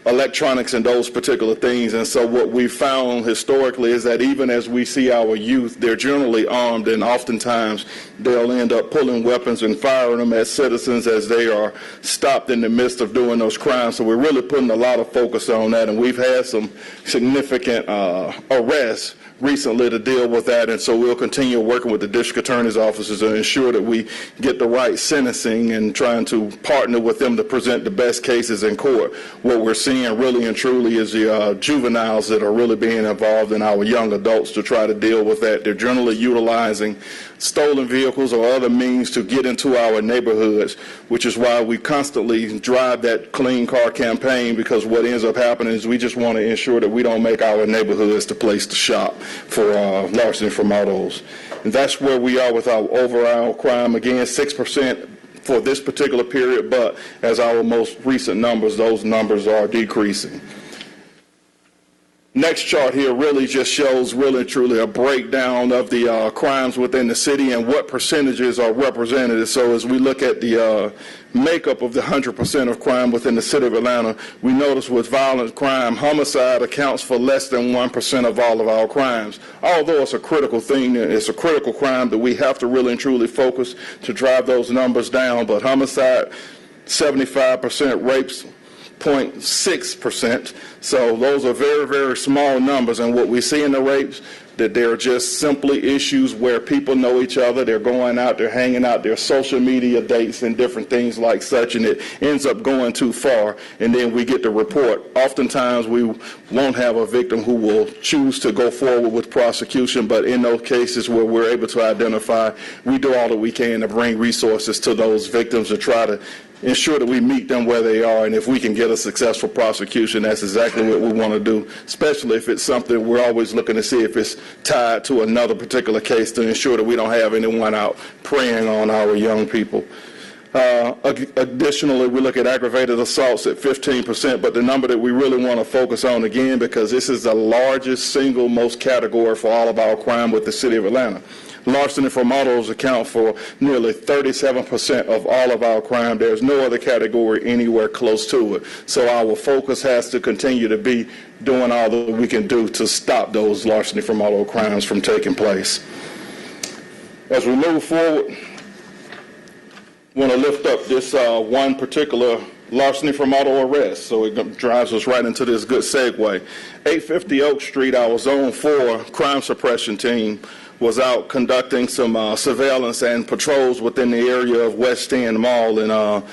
electronics and those particular things. And so what we've found historically is that even as we see our youth, they're generally armed, and oftentimes they'll end up pulling weapons and firing them at citizens as they are stopped in the midst of doing those crimes. So we're really putting a lot of focus on that, and we've had some significant arrests recently to deal with that, and so we'll continue working with the district attorney's offices to ensure that we get the right sentencing and trying to partner with them to present the best cases in court. What we're seeing really and truly is the juveniles that are really being involved in our young adults to try to deal with that. They're generally utilizing stolen vehicles or other means to get into our neighborhoods, which is why we constantly drive that clean car campaign, because what ends up happening is we just want to ensure that we don't make our neighborhoods the place to shop for larceny from autos. And that's where we are with our overall crime. Again, 6% for this particular period, but as our most recent numbers, those numbers are decreasing. Next chart here really just shows really and truly a breakdown of the crimes within the city and what percentages are represented. So as we look at the makeup of the 100% of crime within the city of Atlanta, we notice with violent crime, homicide accounts for less than 1% of all of our crimes. Although it's a critical thing, it's a critical crime that we have to really and truly focus to drive those numbers down. But homicide, 75%, rapes, 0.6%. So those are very, very small numbers. And what we see in the rapes, that they're just simply issues where people know each other, they're going out, they're hanging out, their social media dates and different things like such, and it ends up going too far, and then we get the report. Oftentimes we won't have a victim who will choose to go forward with prosecution, but in those cases where we're able to identify, we do all that we can to bring resources to those victims to try to ensure that we meet them where they are, and if we can get a successful prosecution, that's exactly what we want to do, especially if it's something we're always looking to see if it's tied to another particular case to ensure that we don't have anyone out preying on our young people. Additionally, we look at aggravated assaults at 15%, but the number that we really want to focus on again, because this is the largest single most category for all of our crime with the city of Atlanta. Larceny from autos account for nearly 37% of all of our crime. There's no other category anywhere close to it. So our focus has to continue to be doing all that we can do to stop those larceny from auto crimes from taking place. As we move forward, I want to lift up this one particular larceny from auto arrest. So it drives us right into this good segue. 850 Oak Street, our Zone 4 crime suppression team was out conducting some surveillance and patrols within the area of West End Mall, and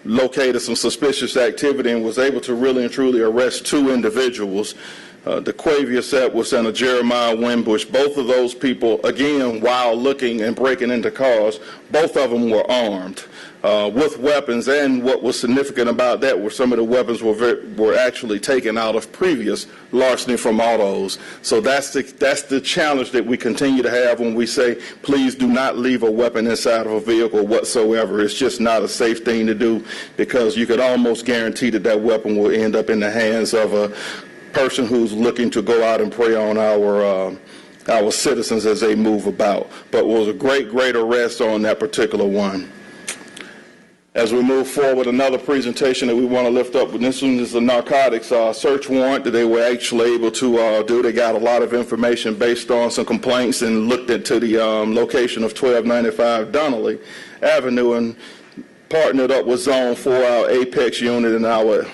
located some suspicious activity and was able to really and truly arrest 2 individuals. DeQuavia Setwitz and Jeremiah Winbush. Both of those people, again, while looking and breaking into cars, both of them were armed with weapons, and what was significant about that were some of the weapons were actually taken out of previous larceny from autos. So that's the challenge that we continue to have when we say, please do not leave a weapon inside of a vehicle whatsoever. It's just not a safe thing to do, because you could almost guarantee that that weapon will end up in the hands of a person who's looking to go out and prey on our citizens as they move about. But it was a great arrest on that particular one. As we move forward, another presentation that we want to lift up, and this one is the narcotics search warrant that they were actually able to do. They got a lot of information based on some complaints and looked into the location of 1295 Donnelly Avenue and partnered up with Zone 4, our Apex unit, and our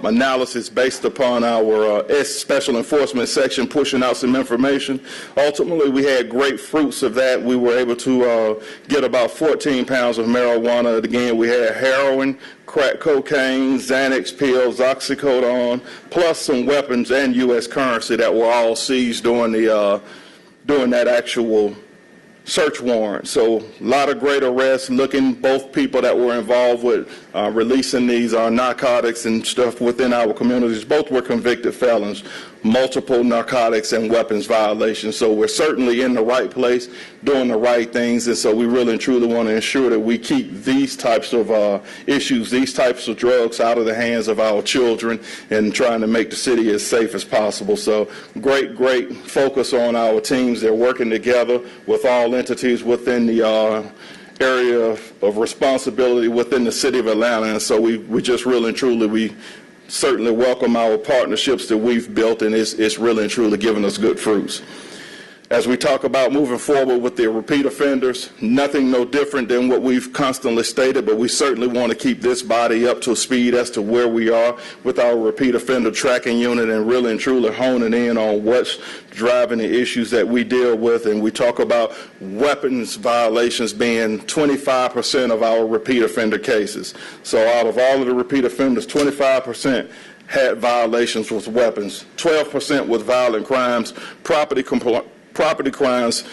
analysis based upon our Special Enforcement section pushing out some information. Ultimately, we had great fruits of that. We were able to get about 14 pounds of marijuana. Again, we had heroin, crack cocaine, Xanax pills, oxycodone, plus some weapons and U.S. currency that were all seized during that actual search warrant. So a lot of great arrests, looking both people that were involved with releasing these narcotics and stuff within our communities. Both were convicted felons, multiple narcotics and weapons violations. So we're certainly in the right place, doing the right things, and so we really and truly want to ensure that we keep these types of issues, these types of drugs out of the hands of our children, and trying to make the city as safe as possible. So great focus on our teams. They're working together with all entities within the area of responsibility within the city of Atlanta, and so we just really and truly, we certainly welcome our partnerships that we've built, and it's really and truly giving us good fruits. As we talk about moving forward with the repeat offenders, nothing no different than what we've constantly stated, but we certainly want to keep this body up to speed as to where we are with our repeat offender tracking unit, and really and truly honing in on what's driving the issues that we deal with. And we talk about weapons violations being 25% of our repeat offender cases. So out of all of the repeat offenders, 25% had violations with weapons, 12% with violent crimes, property crimes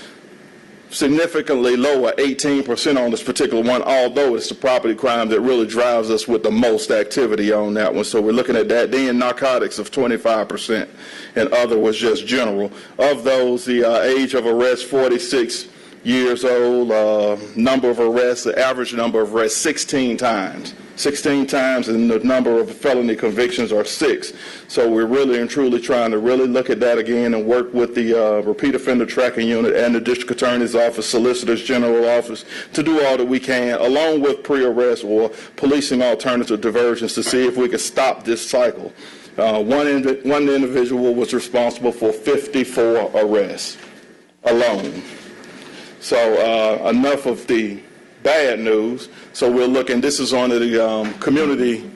significantly lower, 18% on this particular one, although it's the property crime that really drives us with the most activity on that one. So we're looking at that. Then narcotics of 25%, and other was just general. Of those, the age of arrest, 46 years old, number of arrests, the average number of arrests, 16 times. 16 times, and the number of felony convictions are 6. So we're really and truly trying to really look at that again and work with the Repeat Offender Tracking Unit and the District Attorney's Office, Solicitor's General Office, to do all that we can, along with pre-arrest or policing alternative diversions, to see if we can stop this cycle. One individual was responsible for 54 arrests alone. So enough of the bad news. So we're looking, this is one of the community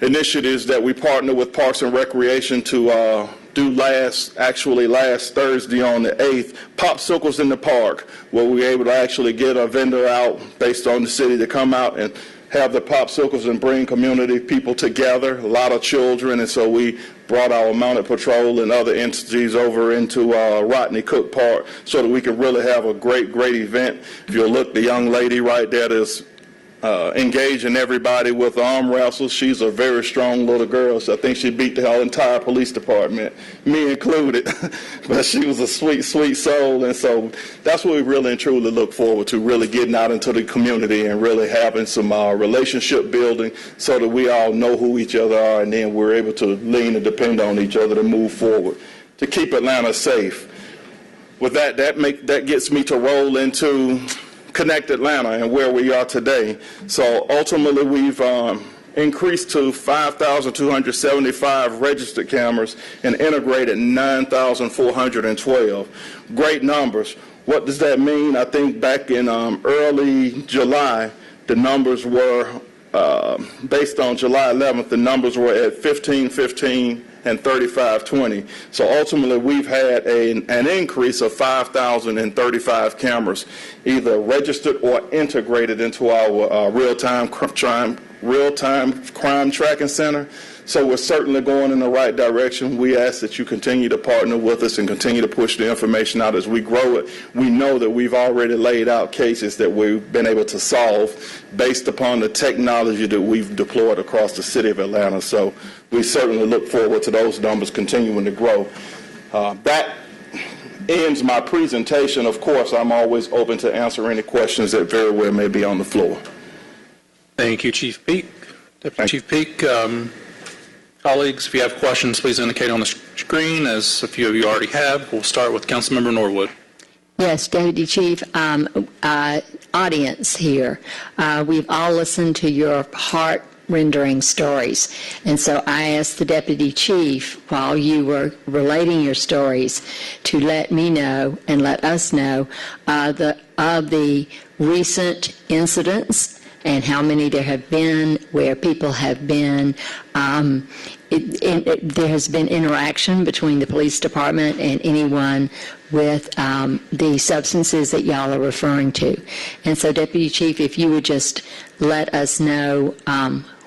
initiatives that we partner with Parks and Recreation to do last Thursday on the 8th, Popsicles in the Park, where we were able to actually get a vendor out based on the city to come out and have the popsicles and bring community people together, a lot of children, and so we brought our mounted patrol and other entities over into Rodney Cook Park so that we can really have a great event. If you look, the young lady right there that's engaging everybody with arm wrestles, she's a very strong little girl, so I think she beat the whole entire police department, me included. But she was a sweet soul, and so that's what we really and truly look forward to, really getting out into the community and really having some relationship building so that we all know who each other are, and then we're able to lean and depend on each other to move forward, to keep Atlanta safe. With that gets me to roll into Connect Atlanta and where we are today. So ultimately, we've increased to 5,275 registered cameras and integrated 9,412. Great numbers. What does that mean? I think back in early July, the numbers were, based on July 11th, the numbers were at 1515 and 3520. So ultimately, we've had an increase of 5,035 cameras, either registered or integrated into our real-time crime tracking center. So we're certainly going in the right direction. We ask that you continue to partner with us and continue to push the information out as we grow it. We know that we've already laid out cases that we've been able to solve based upon the technology that we've deployed across the city of Atlanta. So we certainly look forward to those numbers continuing to grow. That ends my presentation. Of course, I'm always open to answer any questions that very well may be on the floor. Thank you, Chief Peak. Deputy Chief Peak, colleagues, if you have questions, please indicate on the screen, as a few of you already have. We'll start with Councilmember Norwood. Yes, Deputy Chief, audience here, we've all listened to your heart-rendering stories, and so I asked the Deputy Chief, while you were relating your stories, to let me know and let us know of the recent incidents and how many there have been, where people have been. There has been interaction between the police department and anyone with the substances that y'all are referring to. And so, Deputy Chief, if you would just let us know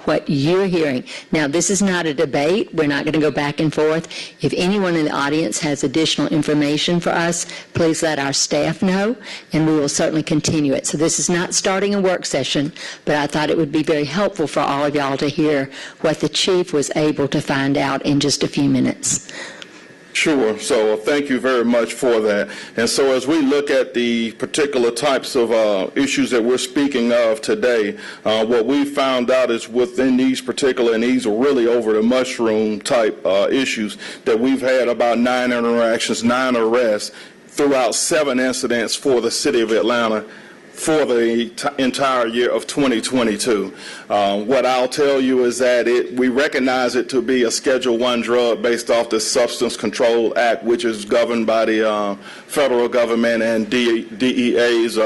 what you're hearing. Now, this is not a debate. We're not going to go back and forth. If anyone in the audience has additional information for us, please let our staff know, and we will certainly continue it. So this is not starting a work session, but I thought it would be very helpful for all of y'all to hear what the chief was able to find out in just a few minutes. Sure. So thank you very much for that. And so as we look at the particular types of issues that we're speaking of today, what we found out is within these particular, and these are really over the mushroom type issues, that we've had about 9 interactions, 9 arrests throughout 7 incidents for the city of Atlanta for the entire year of 2022. What I'll tell you is that we recognize it to be a Schedule I drug based off the Substance Control Act, which is governed by the federal government and DEA's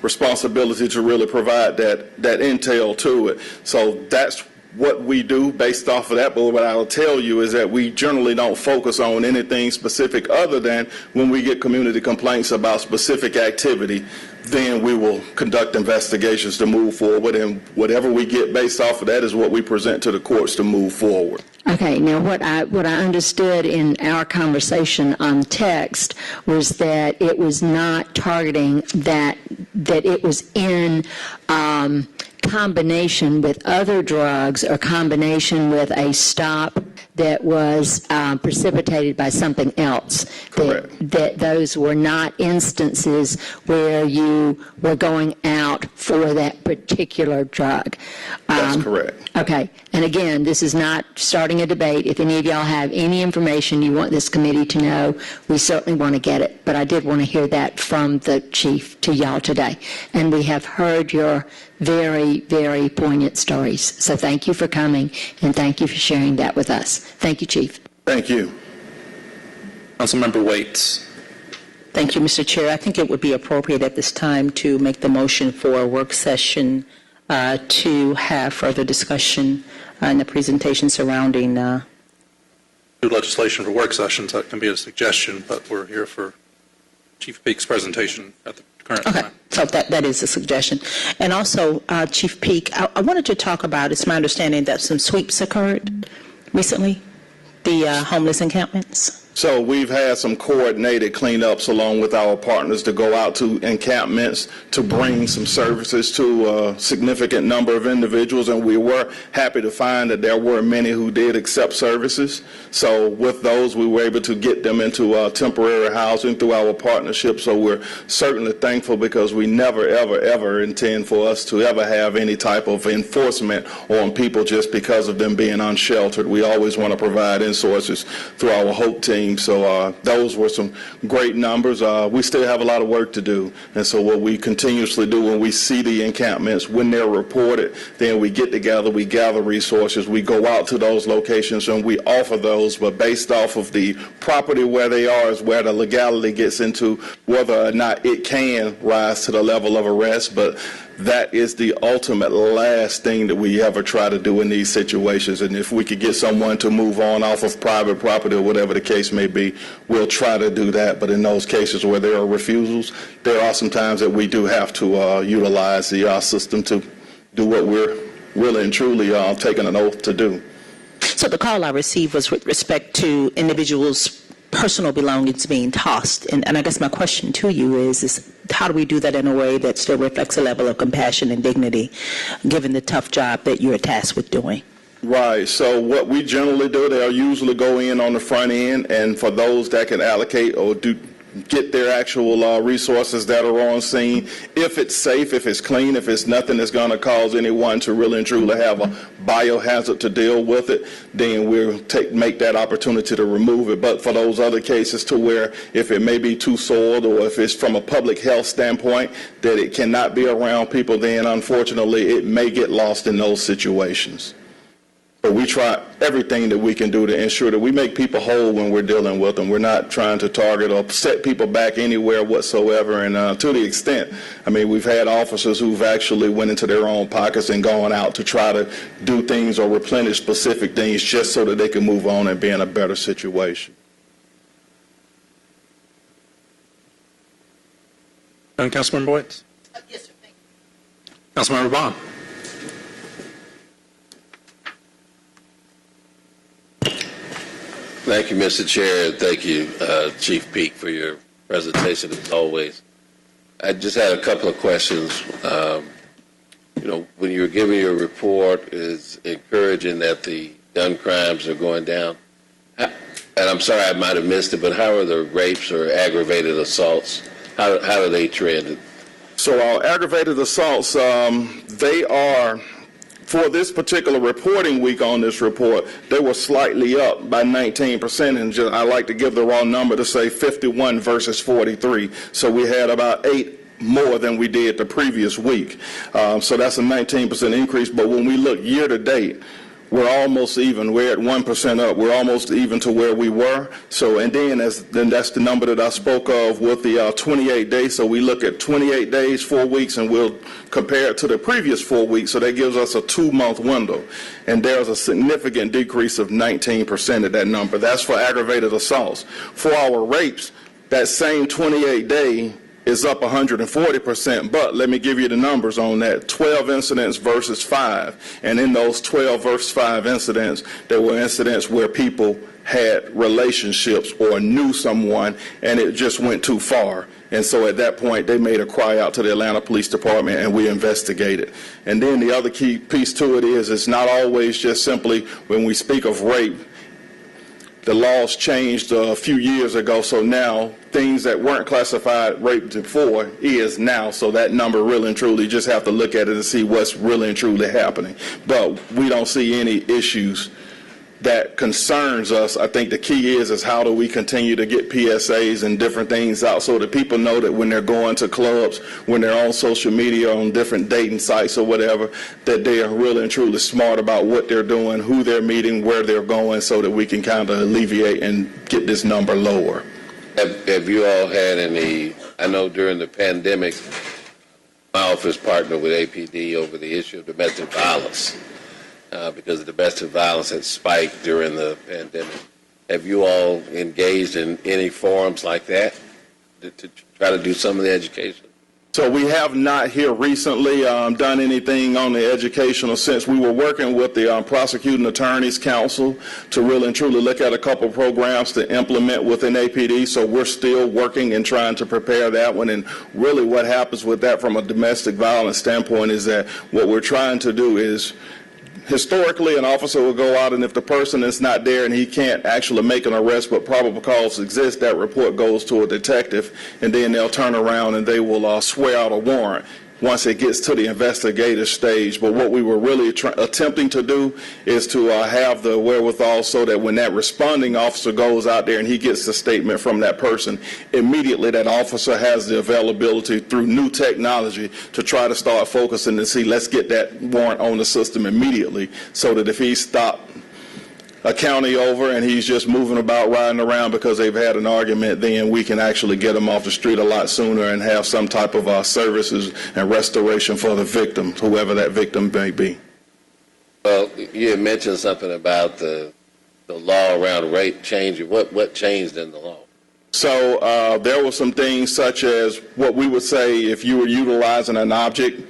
responsibility to really provide that intel to it. So that's what we do based off of that, but what I'll tell you is that we generally don't focus on anything specific other than when we get community complaints about specific activity, then we will conduct investigations to move forward, and whatever we get based off of that is what we present to the courts to move forward. Okay, now what I understood in our conversation on text was that it was not targeting that it was in combination with other drugs or combination with a stop that was precipitated by something else. Correct. That those were not instances where you were going out for that particular drug. That's correct. Okay, and again, this is not starting a debate. If any of y'all have any information you want this committee to know, we certainly want to get it. But I did want to hear that from the chief to y'all today. And we have heard your very, very poignant stories. So thank you for coming, and thank you for sharing that with us. Thank you, Chief. Thank you. Councilmember Waits. Thank you, Mr. Chair. I think it would be appropriate at this time to make the motion for a work session to have further discussion in the presentation surrounding Do legislation for work sessions, that can be a suggestion, but we're here for Chief Peak's presentation at the current time. So that is a suggestion. And also, Chief Peak, I wanted to talk about, it's my understanding that some sweeps occurred recently, the homeless encampments. So we've had some coordinated cleanups along with our partners to go out to encampments to bring some services to a significant number of individuals, and we were happy to find that there were many who did accept services. So with those, we were able to get them into temporary housing through our partnership. So we're certainly thankful, because we never, ever, ever intend for us to ever have any type of enforcement on people just because of them being unsheltered. We always want to provide resources through our HOPE team. So those were some great numbers. We still have a lot of work to do. And so what we continuously do when we see the encampments, when they're reported, then we get together, we gather resources, we go out to those locations and we offer those. But based off of the property where they are is where the legality gets into whether or not it can rise to the level of arrest. But that is the ultimate last thing that we ever try to do in these situations. And if we could get someone to move on off of private property or whatever the case may be, we'll try to do that. But in those cases where there are refusals, there are some times that we do have to utilize the system to do what we're really and truly taking an oath to do. So the call I received was with respect to individuals' personal belongings being tossed. And I guess my question to you is how do we do that in a way that still reflects a level of compassion and dignity, given the tough job that you're tasked with doing? Right. So what we generally do, they'll usually go in on the front end, and for those that can allocate or get their actual resources that are on scene, if it's safe, if it's clean, if it's nothing that's going to cause anyone to really and truly have a biohazard to deal with it, then we'll make that opportunity to remove it. But for those other cases to where if it may be too soiled or if it's from a public health standpoint that it cannot be around people, then unfortunately it may get lost in those situations. But we try everything that we can do to ensure that we make people whole when we're dealing with them. We're not trying to target or set people back anywhere whatsoever. And to the extent, I mean, we've had officers who've actually went into their own pockets and gone out to try to do things or replenish specific things just so that they can move on and be in a better situation. And Councilmember Waits? Yes, sir. Thank you. Councilmember Bond? Thank you, Mr. Chair. Thank you, Chief Peak, for your presentation as always. I just had a couple of questions. When you were giving your report, it's encouraging that the gun crimes are going down. And I'm sorry I might have missed it, but how are the rapes or aggravated assaults? How are they trending? So our aggravated assaults, they are, for this particular reporting week on this report, they were slightly up by 19%, and I like to give the raw number to say 51 versus 43. So we had about 8 more than we did the previous week. So that's a 19% increase. But when we look year to date, we're almost even. We're at 1% up. We're almost even to where we were. So, and then that's the number that I spoke of with the 28 days. So we look at 28 days, 4 weeks, and we'll compare it to the previous 4 weeks. So that gives us a 2-month window. And there's a significant decrease of 19% of that number. That's for aggravated assaults. For our rapes, that same 28-day is up 140%, but let me give you the numbers on that. 12 incidents versus 5. And in those 12 versus 5 incidents, there were incidents where people had relationships or knew someone, and it just went too far. And so at that point, they made a cry out to the Atlanta Police Department, and we investigated. And then the other key piece to it is it's not always just simply when we speak of rape. The laws changed a few years ago, so now things that weren't classified rape before is now. So that number really and truly just have to look at it and see what's really and truly happening. But we don't see any issues that concerns us. I think the key is how do we continue to get PSAs and different things out so that people know that when they're going to clubs, when they're on social media, on different dating sites or whatever, that they are really and truly smart about what they're doing, who they're meeting, where they're going, so that we can kind of alleviate and get this number lower. Have you all had any, I know during the pandemic, my office partnered with APD over the issue of domestic violence. Because the domestic violence had spiked during the pandemic. Have you all engaged in any forums like that to try to do some of the education? So we have not here recently done anything on the educational sense. We were working with the Prosecuting Attorneys Council to really and truly look at a couple programs to implement within APD. So we're still working and trying to prepare that one. And really what happens with that from a domestic violence standpoint is that what we're trying to do is historically, an officer will go out, and if the person is not there and he can't actually make an arrest but probable cause exists, that report goes to a detective, and then they'll turn around and they will swear out a warrant once it gets to the investigative stage. But what we were really attempting to do is to have the wherewithal so that when that responding officer goes out there and he gets a statement from that person, immediately that officer has the availability through new technology to try to start focusing and see, let's get that warrant on the system immediately, so that if he's stopped a county over and he's just moving about, riding around because they've had an argument, then we can actually get him off the street a lot sooner and have some type of services and restoration for the victim, whoever that victim may be. Well, you had mentioned something about the law around rape changing. What changed in the law? So there were some things such as what we would say if you were utilizing an object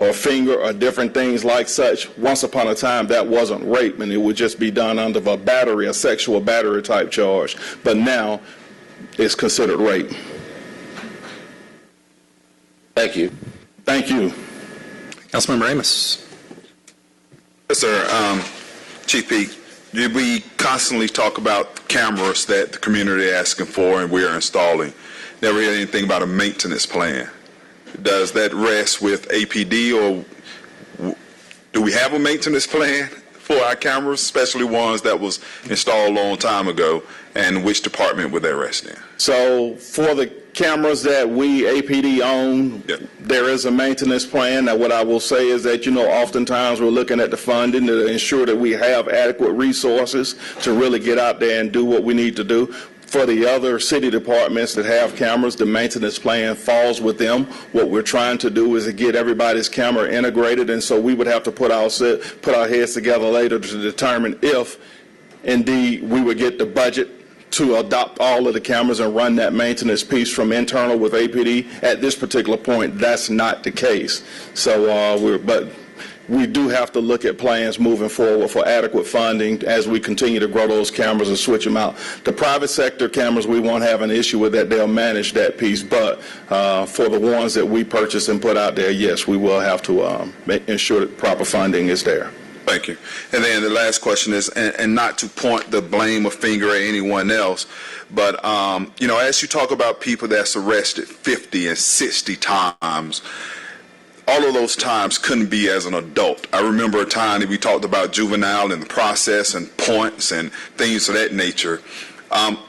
or finger or different things like such. Once upon a time, that wasn't rape, and it would just be done under a battery, a sexual battery type charge. But now it's considered rape. Thank you. Thank you. Councilmember Amos. Yes, sir. Chief Peake, we constantly talk about cameras that the community is asking for and we are installing. Never heard anything about a maintenance plan. Does that rest with APD, or do we have a maintenance plan for our cameras, especially ones that was installed a long time ago, and which department would that rest in? So for the cameras that we, APD, own, there is a maintenance plan. Now, what I will say is that, oftentimes we're looking at the funding to ensure that we have adequate resources to really get out there and do what we need to do. For the other city departments that have cameras, the maintenance plan falls with them. What we're trying to do is to get everybody's camera integrated, and so we would have to put our heads together later to determine if, indeed, we would get the budget to adopt all of the cameras and run that maintenance piece from internal with APD. At this particular point, that's not the case. So we do have to look at plans moving forward for adequate funding as we continue to grow those cameras and switch them out. The private sector cameras, we won't have an issue with that. They'll manage that piece. But for the ones that we purchase and put out there, yes, we will have to ensure that proper funding is there. Thank you. And then the last question is, and not to point the blame or finger at anyone else, but, as you talk about people that's arrested 50 and 60 times, all of those times couldn't be as an adult. I remember a time that we talked about juvenile and the process and points and things of that nature.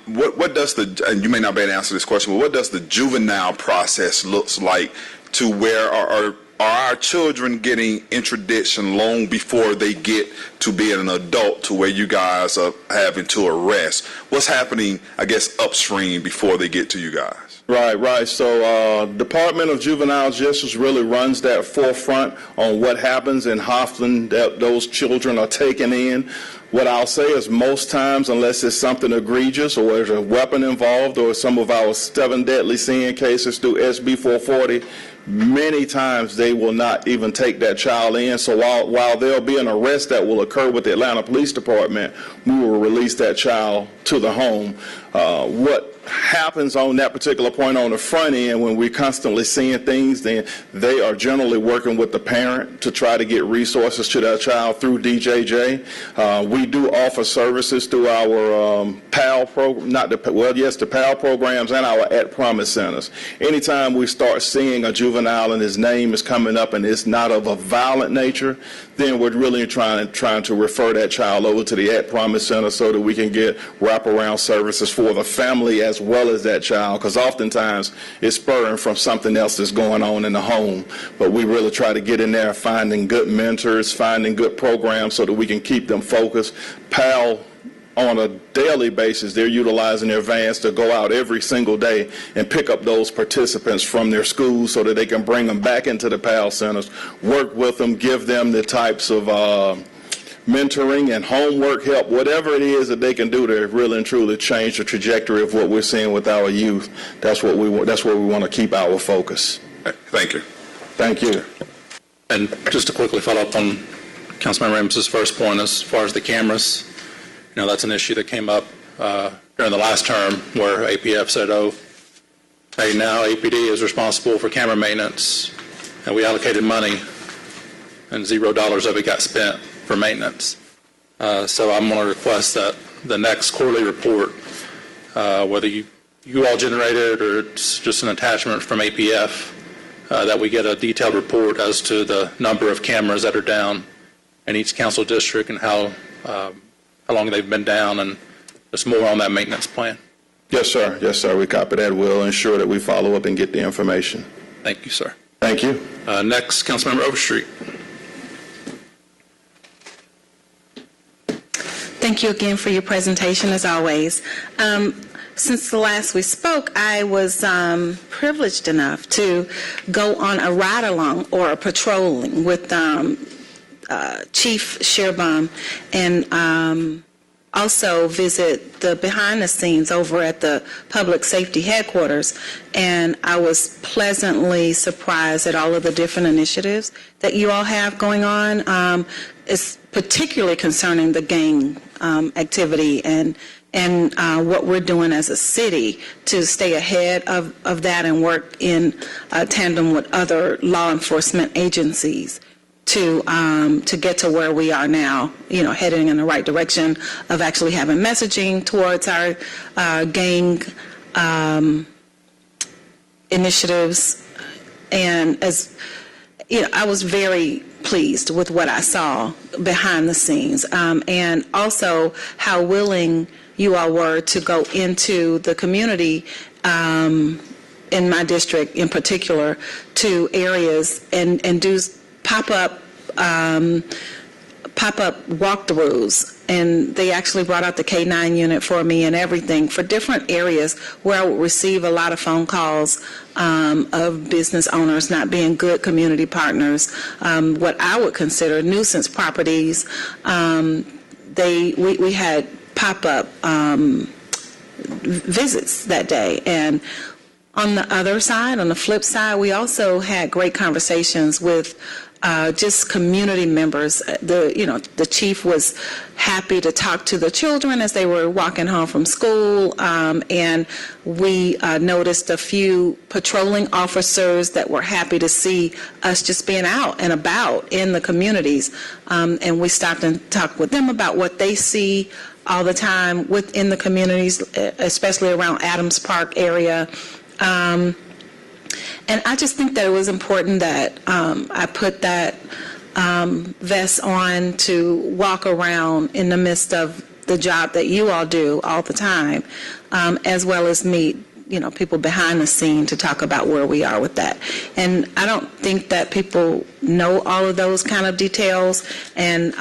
What does and you may not be able to answer this question, but what does the juvenile process looks like to where, or are our children getting introduction long before they get to being an adult to where you guys are having to arrest? What's happening, I guess, upstream before they get to you guys? Right. So Department of Juvenile Justice really runs that forefront on what happens in Hoffman that those children are taken in. What I'll say is most times, unless it's something egregious or there's a weapon involved or some of our 7 deadly sin cases through SB 440, many times they will not even take that child in. So while there'll be an arrest that will occur with the Atlanta Police Department, we will release that child to the home. What happens on that particular point on the front end when we're constantly seeing things, then they are generally working with the parent to try to get resources to that child through DJJ. We do offer services through our PAL program, the PAL programs and our At Promise centers. Anytime we start seeing a juvenile and his name is coming up and it's not of a violent nature, then we're really trying to refer that child over to the At Promise Center so that we can get wraparound services for the family as well as that child, because oftentimes it's spurring from something else that's going on in the home. But we really try to get in there finding good mentors, finding good programs so that we can keep them focused. PAL, on a daily basis, they're utilizing their vans to go out every single day and pick up those participants from their schools so that they can bring them back into the PAL centers, work with them, give them the types of mentoring and homework help, whatever it is that they can do to really and truly change the trajectory of what we're seeing with our youth. That's what we want. That's where we want to keep our focus. Thank you. Thank you. And just to quickly follow up on Councilmember Rams's first point, as far as the cameras, that's an issue that came up during the last term where APF said, hey, now APD is responsible for camera maintenance, and we allocated money, and $0 of it got spent for maintenance. So I'm going to request that the next quarterly report, whether you all generate it or it's just an attachment from APF, that we get a detailed report as to the number of cameras that are down in each council district and how long they've been down, and just more on that maintenance plan. Yes, sir. Yes, sir. We copy that. We'll ensure that we follow up and get the information. Thank you, sir. Thank you. Next, Councilmember Overstreet. Thank you again for your presentation, as always. Since the last we spoke, I was privileged enough to go on a ride-along or a patrolling with Chief Shearbaum and also visit the behind-the-scenes over at the public safety headquarters, and I was pleasantly surprised at all of the different initiatives that you all have going on. It's particularly concerning the gang activity and what we're doing as a city to stay ahead of that and work in tandem with other law enforcement agencies to get to where we are now, heading in the right direction of actually having messaging towards our gang initiatives. And as I was very pleased with what I saw behind the scenes, and also how willing you all were to go into the community in my district in particular to areas and do pop-up walkthroughs, and they actually brought out the K-9 unit for me and everything for different areas where I would receive a lot of phone calls of business owners not being good community partners, what I would consider nuisance properties. We had pop-up visits that day, and on the other side, on the flip side, we also had great conversations with just community members. The chief was happy to talk to the children as they were walking home from school, and we noticed a few patrolling officers that were happy to see us just being out and about in the communities, and we stopped and talked with them about what they see all the time within the communities, especially around Adams Park area. And I just think that it was important that I put that vest on to walk around in the midst of the job that you all do all the time, as well as meet people behind the scene to talk about where we are with that. And I don't think that people know all of those kind of details. And,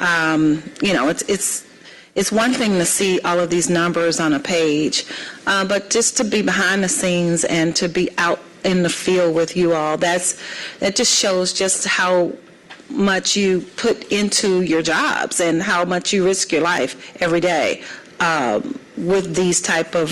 it's one thing to see all of these numbers on a page, but just to be behind the scenes and to be out in the field with you all, that just shows just how much you put into your jobs and how much you risk your life every day with these type of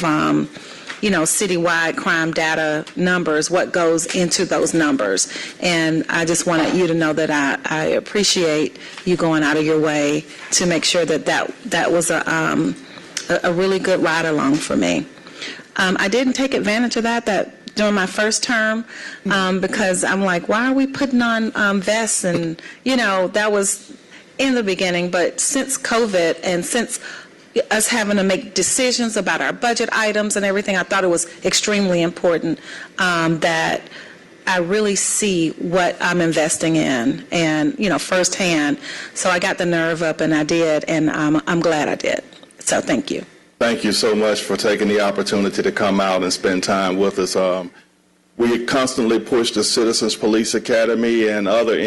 citywide crime data numbers, what goes into those numbers. And I just wanted you to know that I appreciate you going out of your way to make sure that was a really good ride along for me. I didn't take advantage of that during my first term because I'm like, why are we putting on vests? And, that was in the beginning. But since COVID and since us having to make decisions about our budget items and everything, I thought it was extremely important that I really see what I'm investing in and, firsthand. So I got the nerve up and I did, and I'm glad I did. So thank you. Thank you so much for taking the opportunity to come out and spend time with us. We constantly push the Citizens Police Academy and other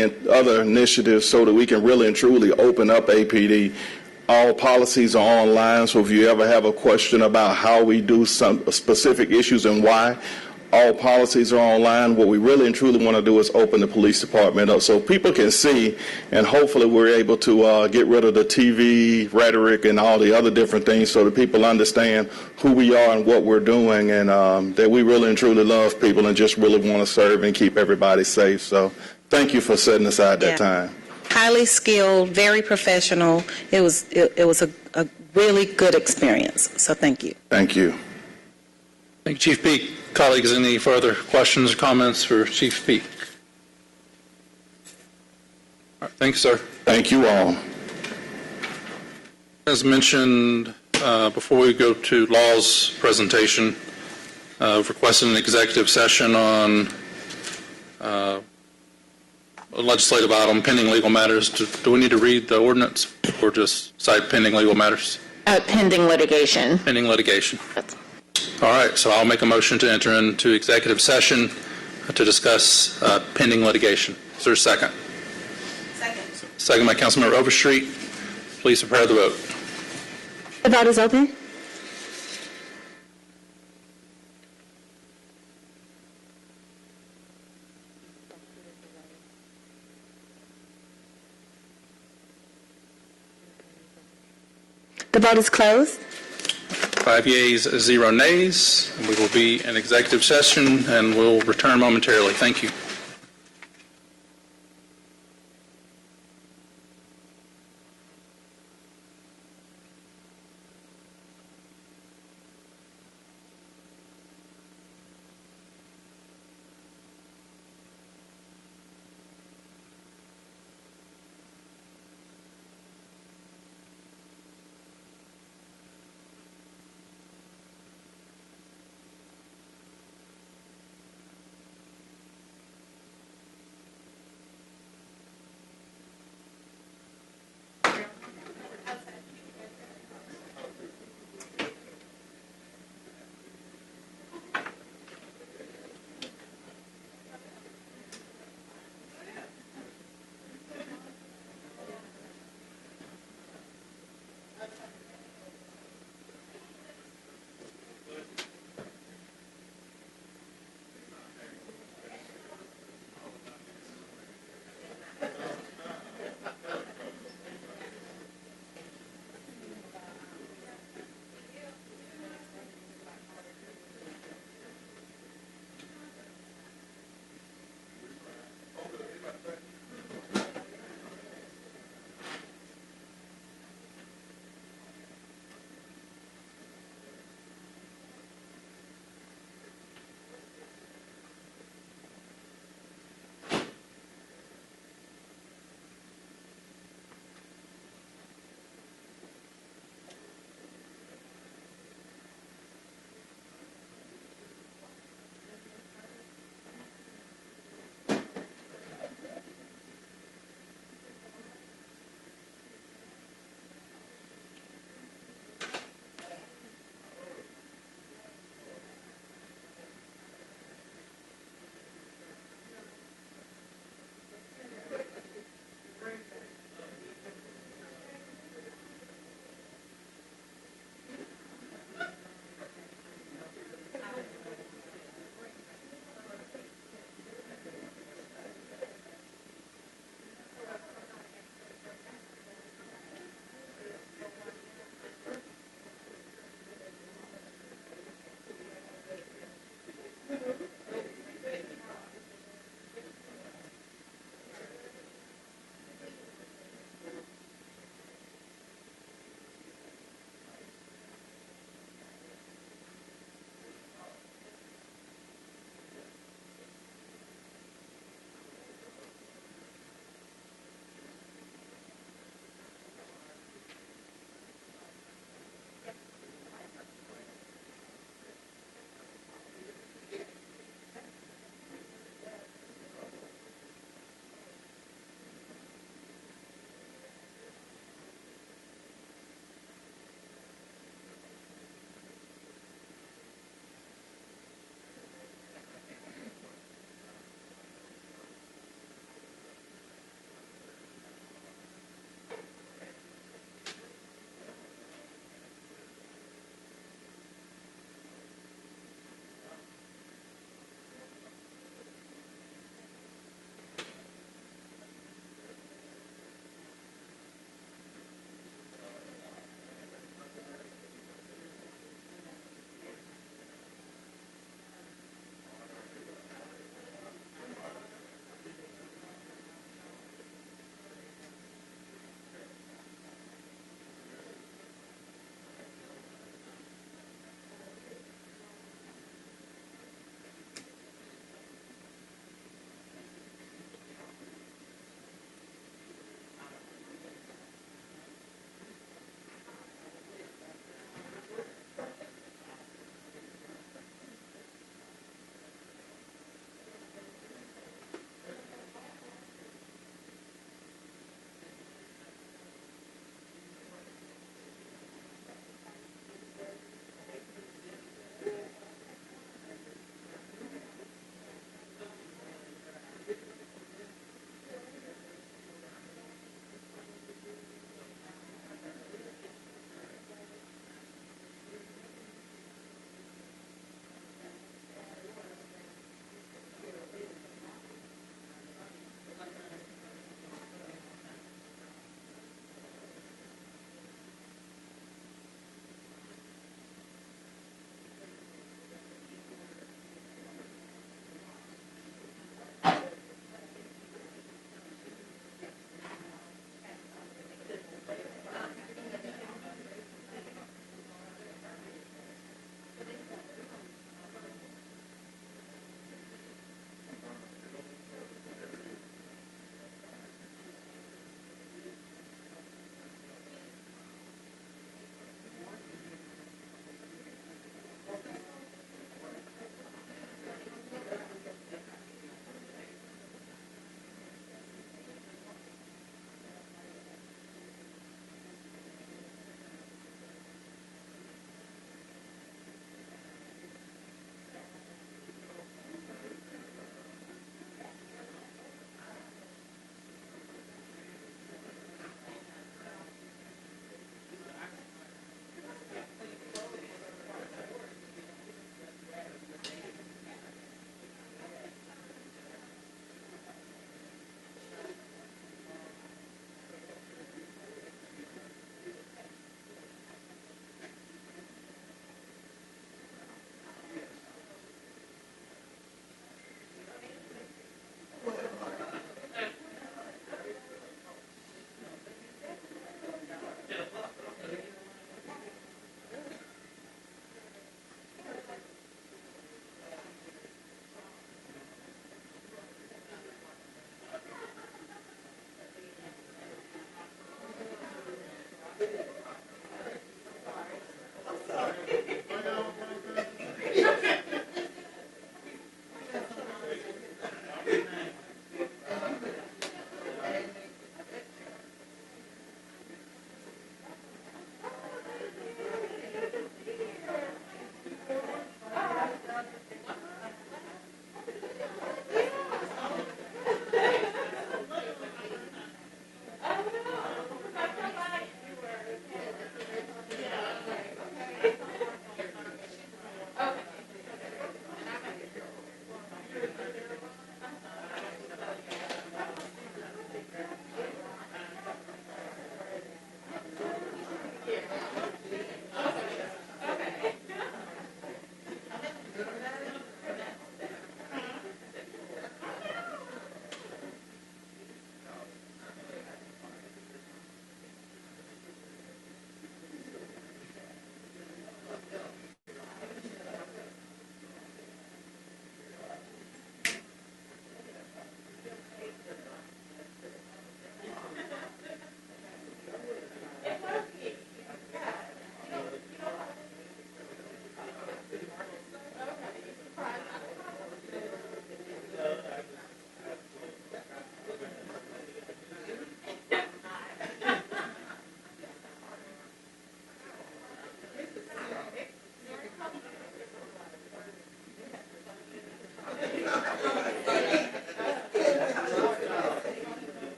initiatives so that we can really and truly open up APD. All policies are online, so if you ever have a question about how we do some specific issues and why, all policies are online. What we really and truly want to do is open the police department up so people can see, and hopefully we're able to get rid of the TV rhetoric and all the other different things so that people understand who we are and what we're doing, and that we really and truly love people and just really want to serve and keep everybody safe. So thank you for setting aside that time. Highly skilled, very professional. It was a really good experience. So thank you. Thank you. Thank you, Chief Peak. Colleagues, any further questions or comments for Chief Peak? All right, thank you, sir. Thank you all. As mentioned, before we go to Law's presentation, requested an executive session on a legislative item, pending legal matters. Do we need to read the ordinance or just cite pending legal matters? Pending litigation. Pending litigation. All right, so I'll make a motion to enter into executive session to discuss pending litigation. Is there a second? Second. Second by Councilmember Overstreet. Please prepare the vote. The vote is open. The vote is closed. 5 yeas, 0 nays. We will be in executive session and we'll return momentarily. Thank you.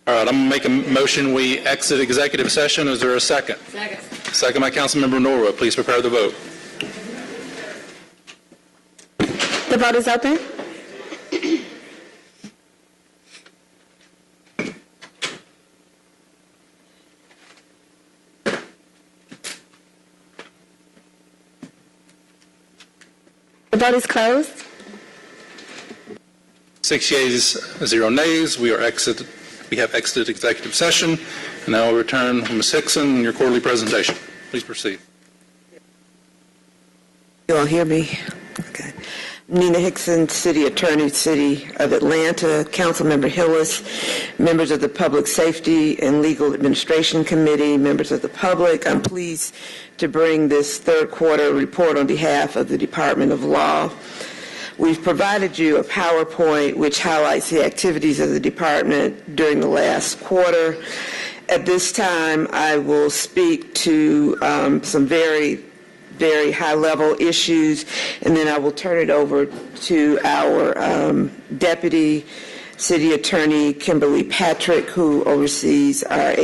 All right, I'm going to make a motion. We exit executive session. Is there a second? Second. Second by Councilmember Norwood. Please prepare the vote. The vote is open. The vote is closed. 6 yeas, 0 nays. We have exited executive session. And now we'll return Ms. Hickson, your quarterly presentation. Please proceed. You all hear me? Okay. Nina Hickson, City Attorney, City of Atlanta, Councilmember Hillis, members of the Public Safety and Legal Administration Committee, members of the public. I'm pleased to bring this third quarter report on behalf of the Department of Law. We've provided you a PowerPoint which highlights the activities of the department during the last quarter. At this time, I will speak to some very high-level issues, and then I will turn it over to our Deputy City Attorney, Kimberly Patrick, who oversees our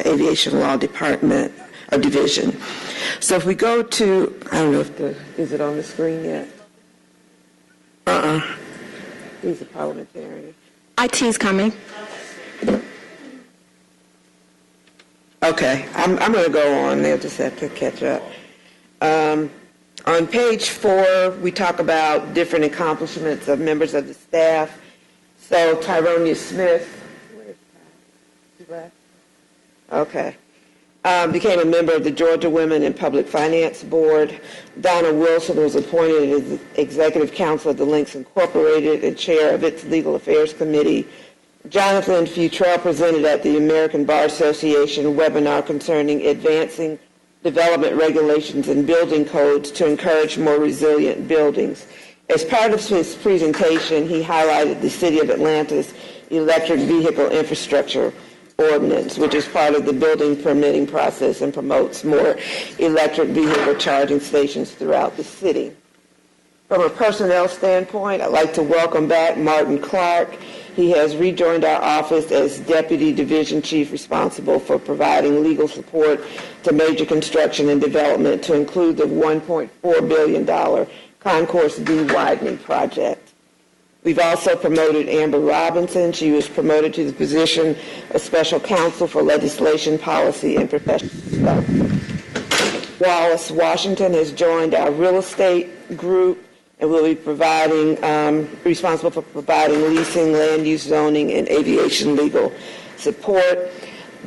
Aviation Law Department or Division. So if we go to, I don't know if is it on the screen yet? He's a parliamentarian. IT is coming. Okay, I'm going to go on. They'll just have to catch up. On page 4, we talk about different accomplishments of members of the staff. So Tyronia Smith, okay, became a member of the Georgia Women in Public Finance Board. Donna Wilson was appointed as Executive Counsel of the Links Incorporated and Chair of its Legal Affairs Committee. Jonathan Futrell presented at the American Bar Association webinar concerning advancing development regulations and building codes to encourage more resilient buildings. As part of his presentation, he highlighted the City of Atlanta's electric vehicle infrastructure ordinance, which is part of the building permitting process and promotes more electric vehicle charging stations throughout the city. From a personnel standpoint, I'd like to welcome back Martin Clark. He has rejoined our office as Deputy Division Chief responsible for providing legal support to major construction and development, to include the $1.4 billion Concourse B widening project. We've also promoted Amber Robinson. She was promoted to the position of Special Counsel for Legislation, Policy, and Professional Development. Wallace Washington has joined our real estate group and will be responsible for providing leasing, land use, zoning, and aviation legal support.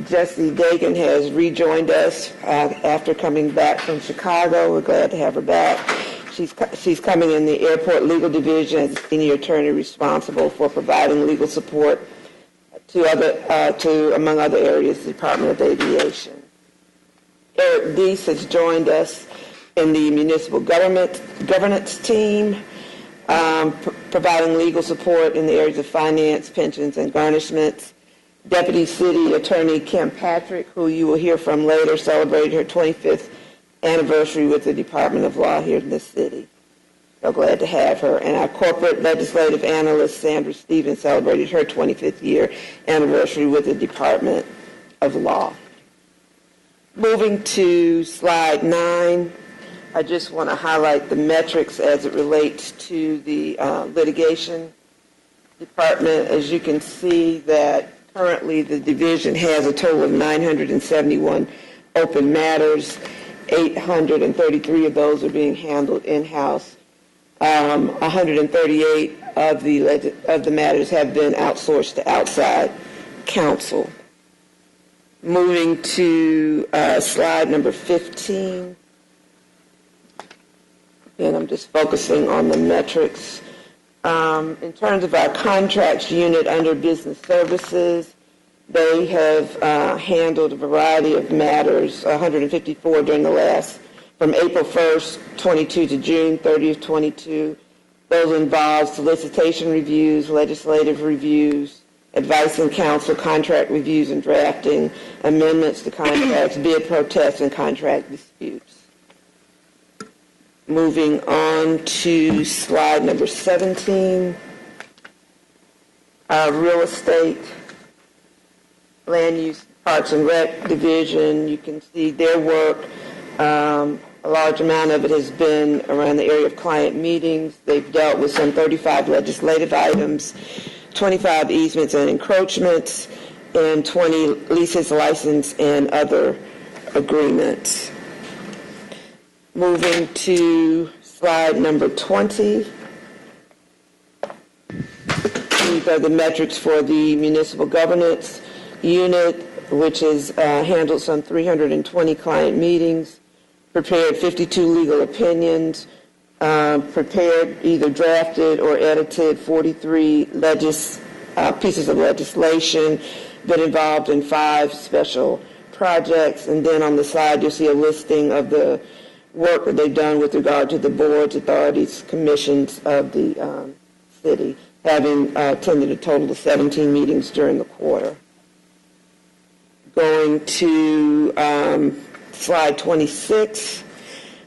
Jessie Dagan has rejoined us after coming back from Chicago. We're glad to have her back. She's coming in the Airport Legal Division as Senior Attorney responsible for providing legal support to among other areas, the Department of Aviation. Eric Deese has joined us in the Municipal Governance team, providing legal support in the areas of finance, pensions, and garnishments. Deputy City Attorney Kim Patrick, who you will hear from later, celebrated her 25th anniversary with the Department of Law here in the city. So glad to have her. And our corporate legislative analyst, Sandra Stevens, celebrated her 25th year anniversary with the Department of Law. Moving to slide 9, I just want to highlight the metrics as it relates to the litigation department. As you can see, that currently the division has a total of 971 open matters. 833 of those are being handled in-house. 138 of the matters have been outsourced to outside counsel. Moving to slide number 15. And I'm just focusing on the metrics. In terms of our contracts unit under business services, they have handled a variety of matters, 154 during the last, from April 1st, 22 to June 30th, 22. Those involve solicitation reviews, legislative reviews, advice and counsel, contract reviews and drafting, amendments to contracts, bid protests, and contract disputes. Moving on to slide number 17, our real estate Land Use, Parks and Rec Division. You can see their work. A large amount of it has been around the area of client meetings. They've dealt with some 35 legislative items, 25 easements and encroachments, and 20 leases, license, and other agreements. Moving to slide number 20. These are the metrics for the Municipal Governance Unit, which has handled some 320 client meetings, prepared 52 legal opinions, prepared, either drafted or edited 43 pieces of legislation, been involved in 5 special projects, and then on the side you'll see a listing of the work that they've done with regard to the boards, authorities, commissions of the city, having attended a total of 17 meetings during the quarter. Going to slide 26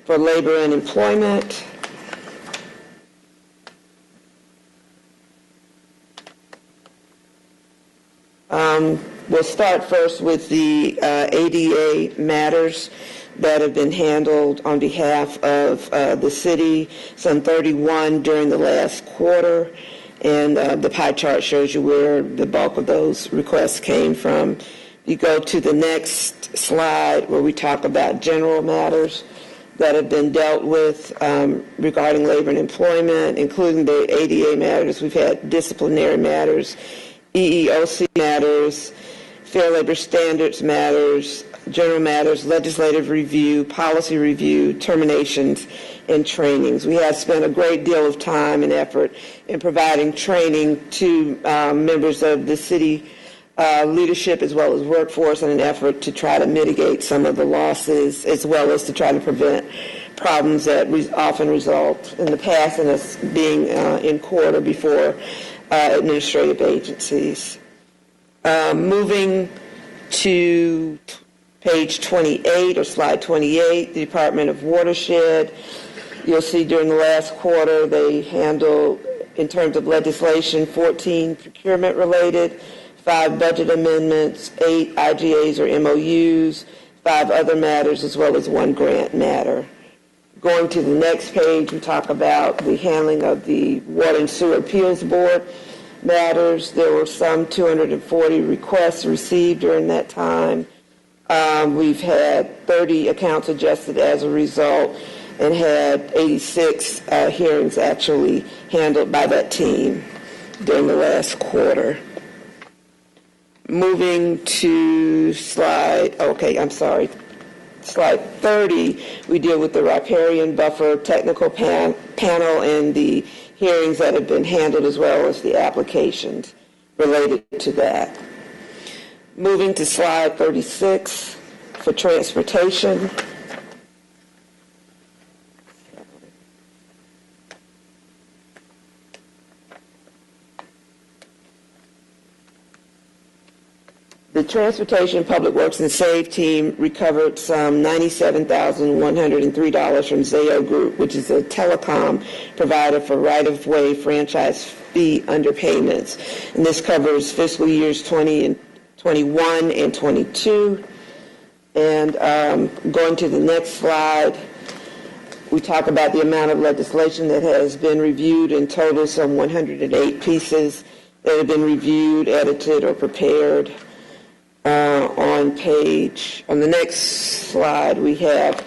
for labor and employment. We'll start first with the ADA matters that have been handled on behalf of the city, some 31 during the last quarter, and the pie chart shows you where the bulk of those requests came from. You go to the next slide where we talk about general matters that have been dealt with regarding labor and employment, including the ADA matters. We've had disciplinary matters, EEOC matters, Fair Labor Standards matters, general matters, legislative review, policy review, terminations, and trainings. We have spent a great deal of time and effort in providing training to members of the city leadership as well as workforce in an effort to try to mitigate some of the losses as well as to try to prevent problems that often result in the past in us being in court or before administrative agencies. Moving to page 28 or slide 28, the Department of Watershed. You'll see during the last quarter they handled, in terms of legislation, 14 procurement related, 5 budget amendments, 8 IGAs or MOUs, 5 other matters, as well as 1 grant matter. Going to the next page, we talk about the handling of the Water and Sewer Appeals Board matters. There were some 240 requests received during that time. We've had 30 accounts adjusted as a result and had 86 hearings actually handled by that team during the last quarter. Moving to slide 30, we deal with the riparian buffer technical panel and the hearings that have been handled as well as the applications related to that. Moving to slide 36 for transportation. The Transportation, Public Works, and Save team recovered some $97,103 from Zayo Group, which is a telecom provider for right-of-way franchise fee underpayments. And this covers fiscal years 2021 and 22. And going to the next slide, we talk about the amount of legislation that has been reviewed, in total some 108 pieces that have been reviewed, edited, or prepared. On the next slide, we have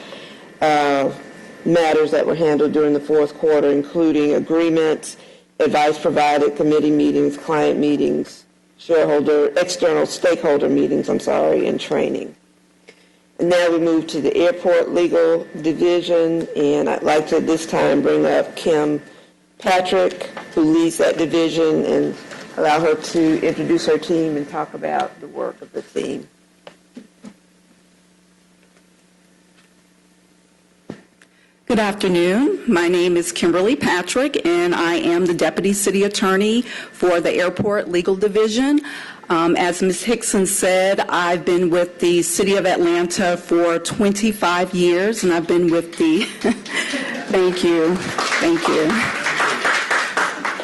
matters that were handled during the fourth quarter, including agreements, advice provided, committee meetings, client meetings, external stakeholder meetings, and training. And now we move to the Airport Legal Division, and I'd like to at this time bring up Kim Patrick, who leads that division, and allow her to introduce her team and talk about the work of the team. Good afternoon. My name is Kimberly Patrick, and I am the Deputy City Attorney for the Airport Legal Division. As Ms. Hickson said, I've been with the City of Atlanta for 25 years, and I've been with the, thank you.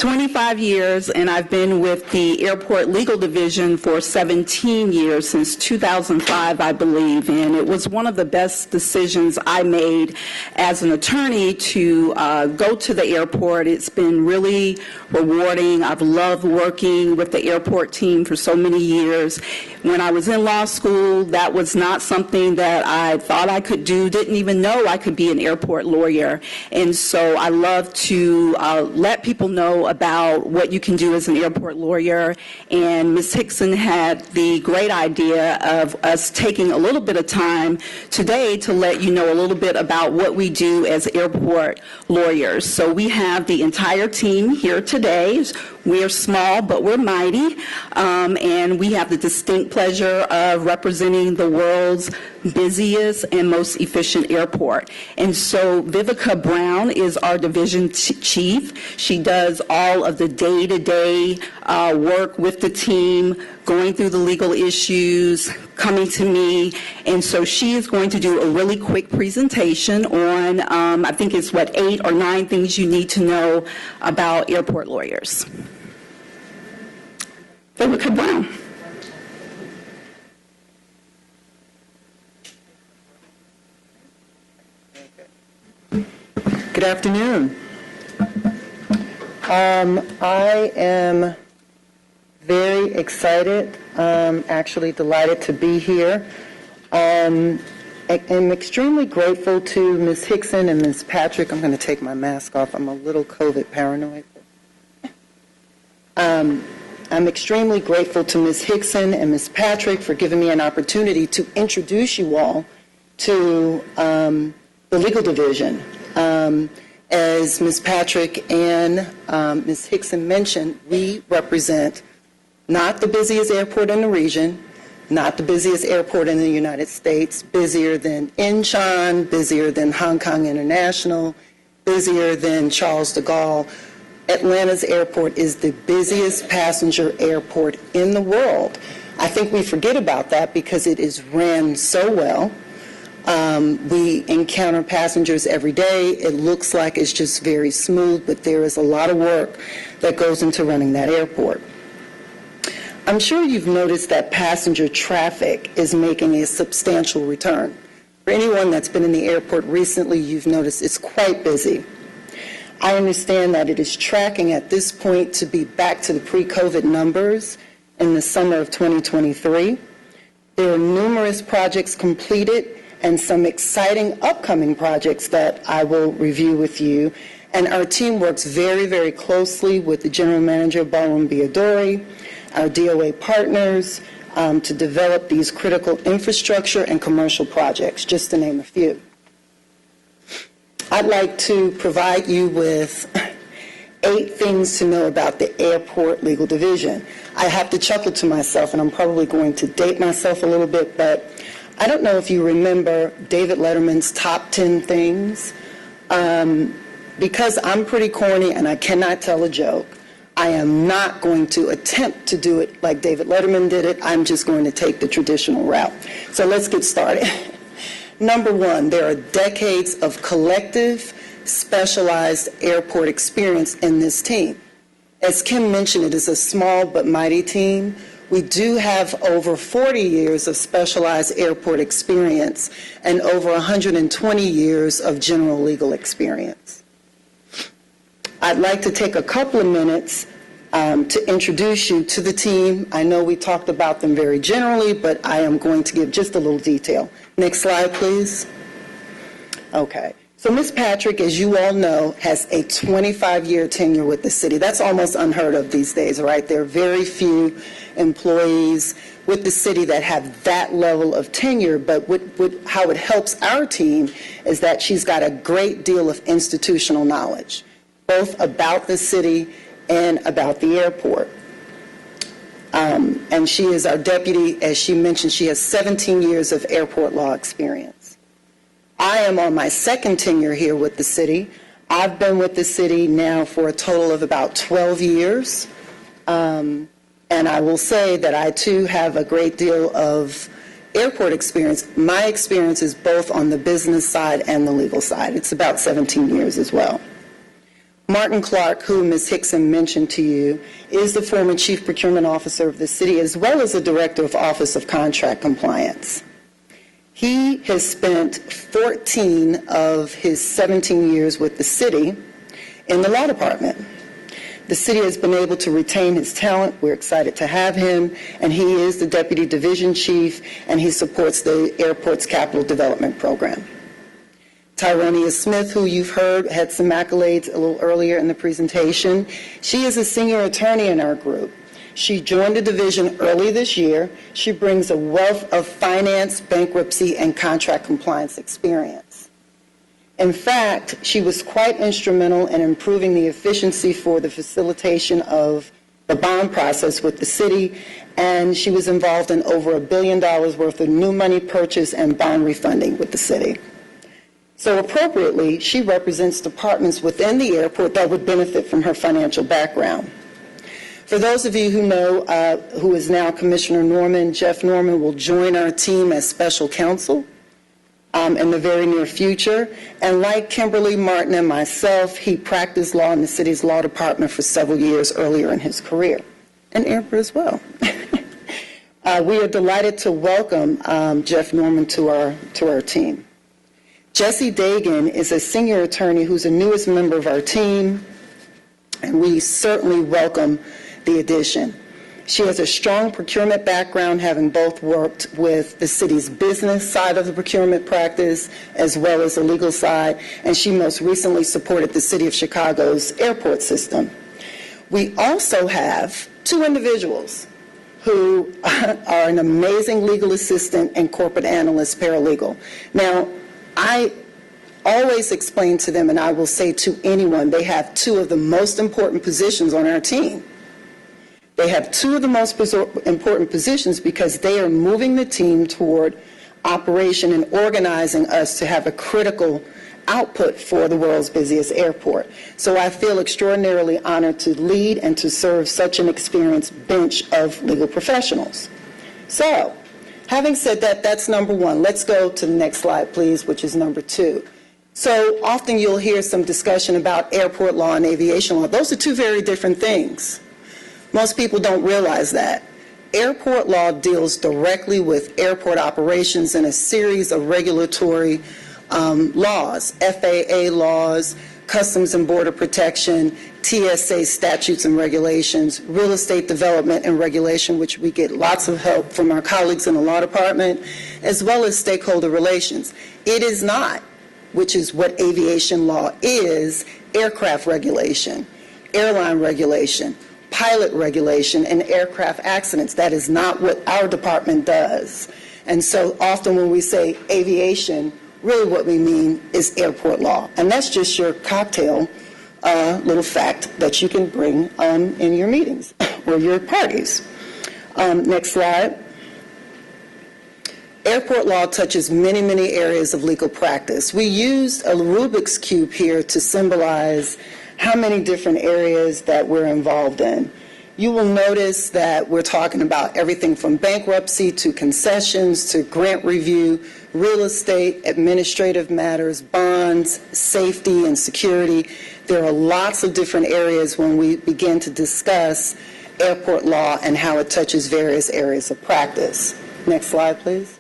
25 years, and I've been with the Airport Legal Division for 17 years, since 2005, I believe, and it was one of the best decisions I made as an attorney to go to the airport. It's been really rewarding. I've loved working with the airport team for so many years. When I was in law school, that was not something that I thought I could do, didn't even know I could be an airport lawyer. And so I love to let people know about what you can do as an airport lawyer. And Ms. Hickson had the great idea of us taking a little bit of time today to let you know a little bit about what we do as airport lawyers. So we have the entire team here today. We're small, but we're mighty, and we have the distinct pleasure of representing the world's busiest and most efficient airport. And so Vivica Brown is our division chief. She does all of the day-to-day work with the team, going through the legal issues, coming to me, and so she is going to do a really quick presentation on, I think it's 8 or 9 things you need to know about airport lawyers. Vivica Brown. Good afternoon. I am very excited, actually delighted to be here. I'm extremely grateful to Ms. Hickson and Ms. Patrick. I'm going to take my mask off. I'm a little COVID paranoid. I'm extremely grateful to Ms. Hickson and Ms. Patrick for giving me an opportunity to introduce you all to the legal division. As Ms. Patrick and Ms. Hickson mentioned, we represent not the busiest airport in the region, not the busiest airport in the United States, busier than Incheon, busier than Hong Kong International, busier than Charles de Gaulle. Atlanta's airport is the busiest passenger airport in the world. I think we forget about that because it is ran so well. We encounter passengers every day. It looks like it's just very smooth, but there is a lot of work that goes into running that airport. I'm sure you've noticed that passenger traffic is making a substantial return. For anyone that's been in the airport recently, you've noticed it's quite busy. I understand that it is tracking at this point to be back to the pre-COVID numbers in the summer of 2023. There are numerous projects completed and some exciting upcoming projects that I will review with you. And our team works very, very closely with the General Manager, Ballroom Biadori, our DOA partners, to develop these critical infrastructure and commercial projects, just to name a few. I'd like to provide you with 8 things to know about the Airport Legal Division. I have to chuckle to myself, and I'm probably going to date myself a little bit, but I don't know if you remember David Letterman's top 10 things. Because I'm pretty corny and I cannot tell a joke, I am not going to attempt to do it like David Letterman did it. I'm just going to take the traditional route. So let's get started. Number 1, there are decades of collective, specialized airport experience in this team. As Kim mentioned, it is a small but mighty team. We do have over 40 years of specialized airport experience and over 120 years of general legal experience. I'd like to take a couple of minutes to introduce you to the team. I know we talked about them very generally, but I am going to give just a little detail. Next slide, please. Okay. So Ms. Patrick, as you all know, has a 25-year tenure with the city. That's almost unheard of these days, right? There are very few employees with the city that have that level of tenure, but how it helps our team is that she's got a great deal of institutional knowledge, both about the city and about the airport. And she is our deputy. As she mentioned, she has 17 years of airport law experience. I am on my second tenure here with the city. I've been with the city now for a total of about 12 years. And I will say that I, too, have a great deal of airport experience. My experience is both on the business side and the legal side. It's about 17 years as well. Martin Clark, who Ms. Hickson mentioned to you, is the former Chief Procurement Officer of the city as well as the Director of Office of Contract Compliance. He has spent 14 of his 17 years with the city in the law department. The city has been able to retain his talent. We're excited to have him, and he is the Deputy Division Chief, and he supports the airport's capital development program. Tyronia Smith, who you've heard had some accolades a little earlier in the presentation, she is a senior attorney in our group. She joined the division early this year. She brings a wealth of finance, bankruptcy, and contract compliance experience. In fact, she was quite instrumental in improving the efficiency for the facilitation of the bond process with the city, and she was involved in over $1 billion worth of new money purchase and bond refunding with the city. So appropriately, she represents departments within the airport that would benefit from her financial background. For those of you who know who is now Commissioner Norman, Jeff Norman will join our team as special counsel in the very near future. And like Kimberly, Martin, and myself, he practiced law in the city's law department for several years earlier in his career, and airport as well. We are delighted to welcome Jeff Norman to our team. Jessie Dagan is a senior attorney who's the newest member of our team, and we certainly welcome the addition. She has a strong procurement background, having both worked with the city's business side of the procurement practice as well as the legal side, and she most recently supported the City of Chicago's airport system. We also have two individuals who are an amazing legal assistant and corporate analyst paralegal. Now, I always explain to them, and I will say to anyone, they have two of the most important positions on our team. They have two of the most important positions because they are moving the team toward operation and organizing us to have a critical output for the world's busiest airport. So I feel extraordinarily honored to lead and to serve such an experienced bench of legal professionals. So, having said that, that's number one. Let's go to the next slide, please, which is number two. So often you'll hear some discussion about airport law and aviation law. Those are two very different things. Most people don't realize that. Airport law deals directly with airport operations and a series of regulatory laws, FAA laws, Customs and Border Protection, TSA statutes and regulations, real estate development and regulation, which we get lots of help from our colleagues in the law department, as well as stakeholder relations. It is not, which is what aviation law is, aircraft regulation, airline regulation, pilot regulation, and aircraft accidents. That is not what our department does. And so often when we say aviation, really what we mean is airport law. And that's just your cocktail little fact that you can bring in your meetings or your parties. Next slide. Airport law touches many, many areas of legal practice. We used a Rubik's Cube here to symbolize how many different areas that we're involved in. You will notice that we're talking about everything from bankruptcy to concessions to grant review, real estate, administrative matters, bonds, safety and security. There are lots of different areas when we begin to discuss airport law and how it touches various areas of practice. Next slide, please.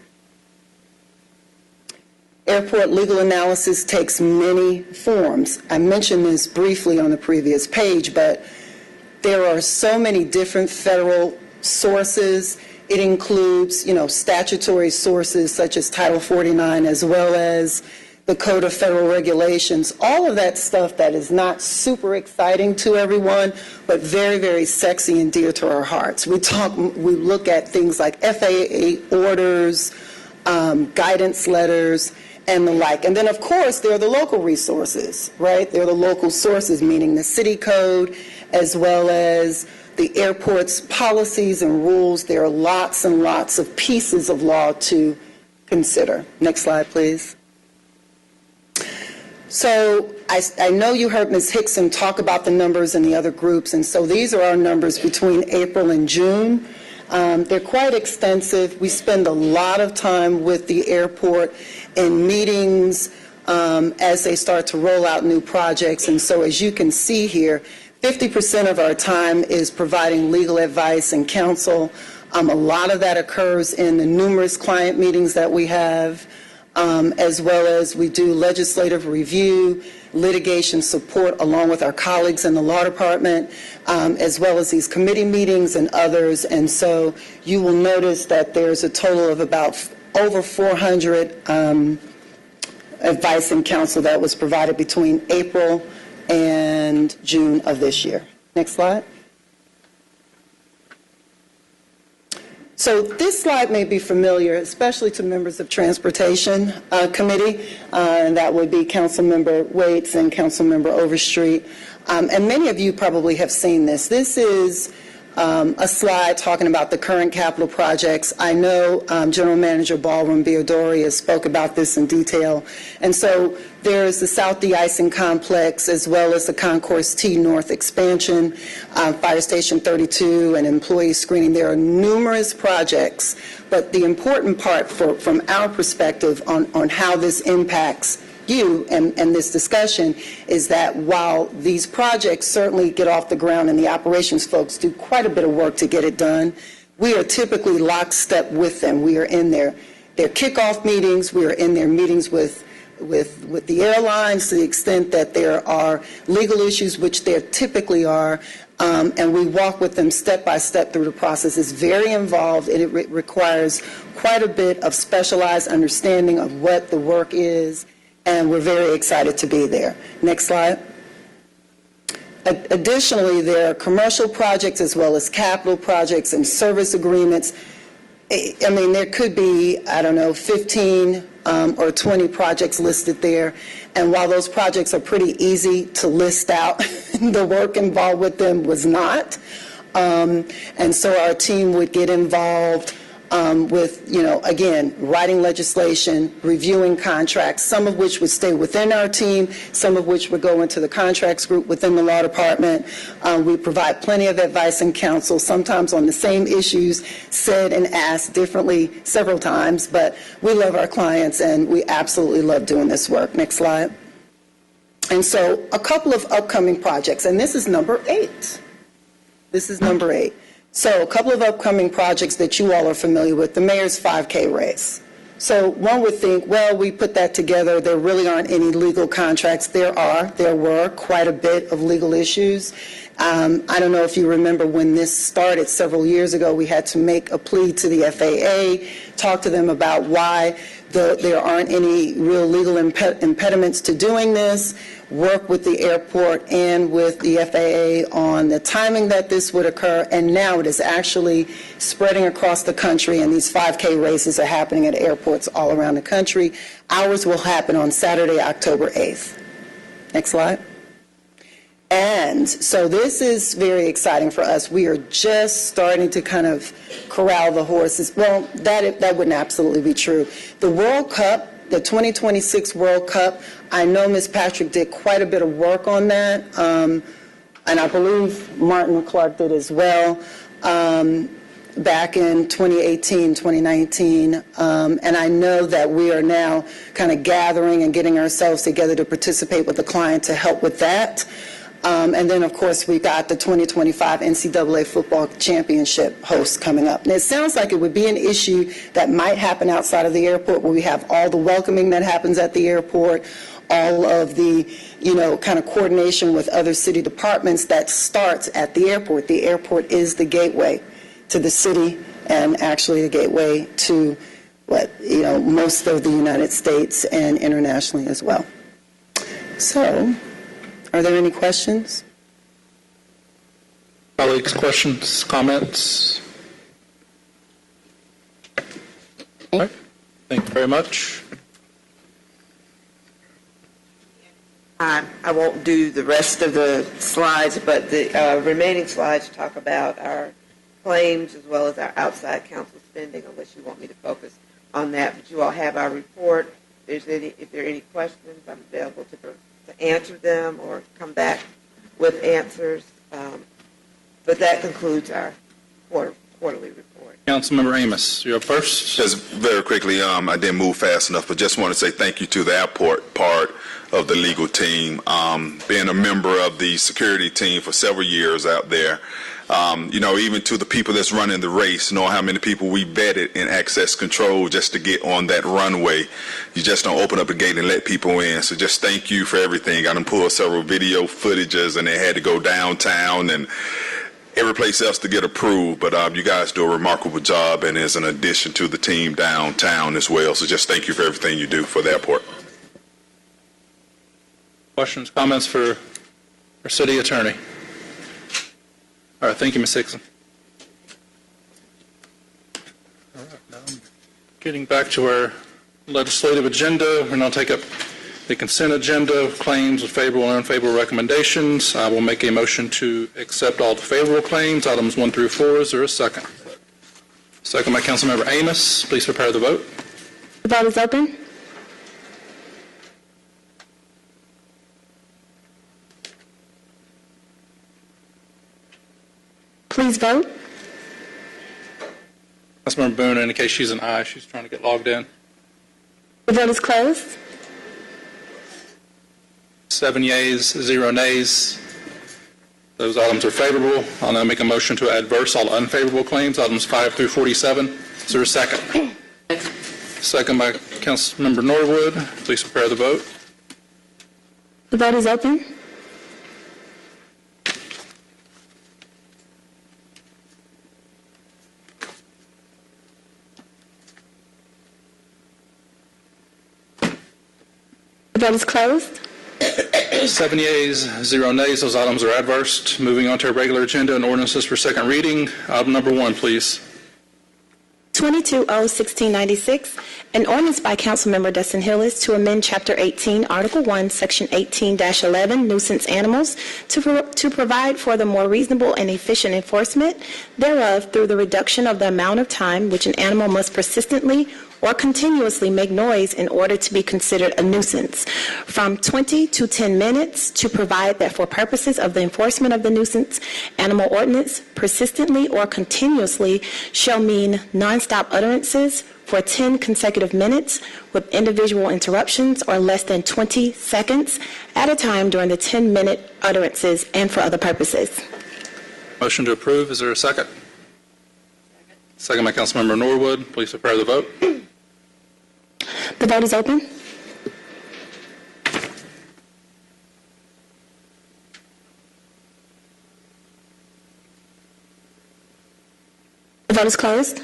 Airport legal analysis takes many forms. I mentioned this briefly on the previous page, but there are so many different federal sources. It includes, statutory sources such as Title 49, as well as the Code of Federal Regulations. All of that stuff that is not super exciting to everyone, but very, very sexy and dear to our hearts. We look at things like FAA orders, guidance letters, and the like. And then, of course, there are the local resources, right? There are the local sources, meaning the city code, as well as the airport's policies and rules. There are lots and lots of pieces of law to consider. Next slide, please. So I know you heard Ms. Hickson talk about the numbers in the other groups, and so these are our numbers between April and June. They're quite extensive. We spend a lot of time with the airport in meetings, as they start to roll out new projects. And so as you can see here, 50% of our time is providing legal advice and counsel. A lot of that occurs in the numerous client meetings that we have, as well as we do legislative review, litigation support along with our colleagues in the law department, as well as these committee meetings and others. And so you will notice that there's a total of about over 400 advice and counsel that was provided between April and June of this year. Next slide. So this slide may be familiar, especially to members of Transportation Committee, and that would be Councilmember Waits and Councilmember Overstreet. And many of you probably have seen this. This is a slide talking about the current capital projects. I know General Manager Ballroom Biodori spoke about this in detail. And so there's the South De-icing Complex, as well as the Concourse T North expansion, Fire Station 32, and employee screening. There are numerous projects, but the important part from our perspective on how this impacts you and this discussion is that while these projects certainly get off the ground and the operations folks do quite a bit of work to get it done, we are typically lockstep with them. We are in their kickoff meetings. We are in their meetings with the airlines to the extent that there are legal issues, which there typically are, and we walk with them step by step through the process. It's very involved, and it requires quite a bit of specialized understanding of what the work is, and we're very excited to be there. Next slide. Additionally, there are commercial projects as well as capital projects and service agreements. I mean, there could be, 15 or 20 projects listed there. And while those projects are pretty easy to list out, the work involved with them was not. And so our team would get involved with, again, writing legislation, reviewing contracts, some of which would stay within our team, some of which would go into the contracts group within the law department. We provide plenty of advice and counsel, sometimes on the same issues, said and asked differently several times, but we love our clients and we absolutely love doing this work. Next slide. And so a couple of upcoming projects, and this is number 8. This is number 8. So a couple of upcoming projects that you all are familiar with, the mayor's 5K race. So one would think, well, we put that together, there really aren't any legal contracts. There were quite a bit of legal issues. I don't know if you remember when this started several years ago, we had to make a plea to the FAA, talk to them about why there aren't any real legal impediments to doing this, work with the airport and with the FAA on the timing that this would occur, and now it is actually spreading across the country, and these 5K races are happening at airports all around the country. Ours will happen on Saturday, October 8th. Next slide. And so this is very exciting for us. We are just starting to kind of corral the horses. Well, that wouldn't absolutely be true. The World Cup, the 2026 World Cup, I know Ms. Patrick did quite a bit of work on that, and I believe Martin Clark did as well, back in 2018, 2019, and I know that we are now kind of gathering and getting ourselves together to participate with the client to help with that. And then, of course, we got the 2025 NCAA Football Championship host coming up. And it sounds like it would be an issue that might happen outside of the airport, where we have all the welcoming that happens at the airport, all of the, kind of coordination with other city departments that starts at the airport. The airport is the gateway to the city and actually the gateway to most of the United States and internationally as well. So, are there any questions? Colleagues, questions, comments? All right. Thank you very much. I won't do the rest of the slides, but the remaining slides talk about our claims as well as our outside counsel spending, unless you want me to focus on that. But you all have our report. If there are any questions, I'm available to answer them or come back with answers. But that concludes our quarter quarterly report. Councilmember Amos, you're up first. Just very quickly, I didn't move fast enough, but just want to say thank you to the airport part of the legal team. Being a member of the security team for several years out there, even to the people that's running the race, know how many people we vetted in access control just to get on that runway. You just don't open up the gate and let people in. So just thank you for everything. I done pulled several video footages, and they had to go downtown and every place else to get approved. But you guys do a remarkable job, and as an addition to the team downtown as well. So just thank you for everything you do for the airport. Questions, comments for our city attorney? All right, thank you, Ms. Hickson. All right, now getting back to our legislative agenda, we'll now take up the consent agenda, claims with favorable and unfavorable recommendations. I will make a motion to accept all the favorable claims, items 1 through 4. Is there a second? Second by Councilmember Amos. Please prepare the vote. The vote is open. Please vote. Councilmember Boone indicates she's an aye. She's trying to get logged in. The vote is closed. 7 yeas, 0 nays. Those items are favorable. I'll now make a motion to adverse all unfavorable claims, items 5 through 47. Is there a second? Second by Councilmember Norwood. Please prepare the vote. The vote is open. The vote is closed. 7 yeas, 0 nays. Those items are adversed. Moving on to our regular agenda and ordinances for second reading. Item number 1, please. 22-0-1696, an ordinance by Councilmember Dustin Hillis to amend Chapter 18, Article 1, Section 18-11, nuisance animals, to provide for the more reasonable and efficient enforcement thereof through the reduction of the amount of time which an animal must persistently or continuously make noise in order to be considered a nuisance, from 20 to 10 minutes, to provide that for purposes of the enforcement of the nuisance animal ordinance, persistently or continuously shall mean nonstop utterances for 10 consecutive minutes with individual interruptions or less than 20 seconds at a time during the 10-minute utterances and for other purposes. Motion to approve. Is there a second? Second by Councilmember Norwood. Please prepare the vote. The vote is open. The vote is closed.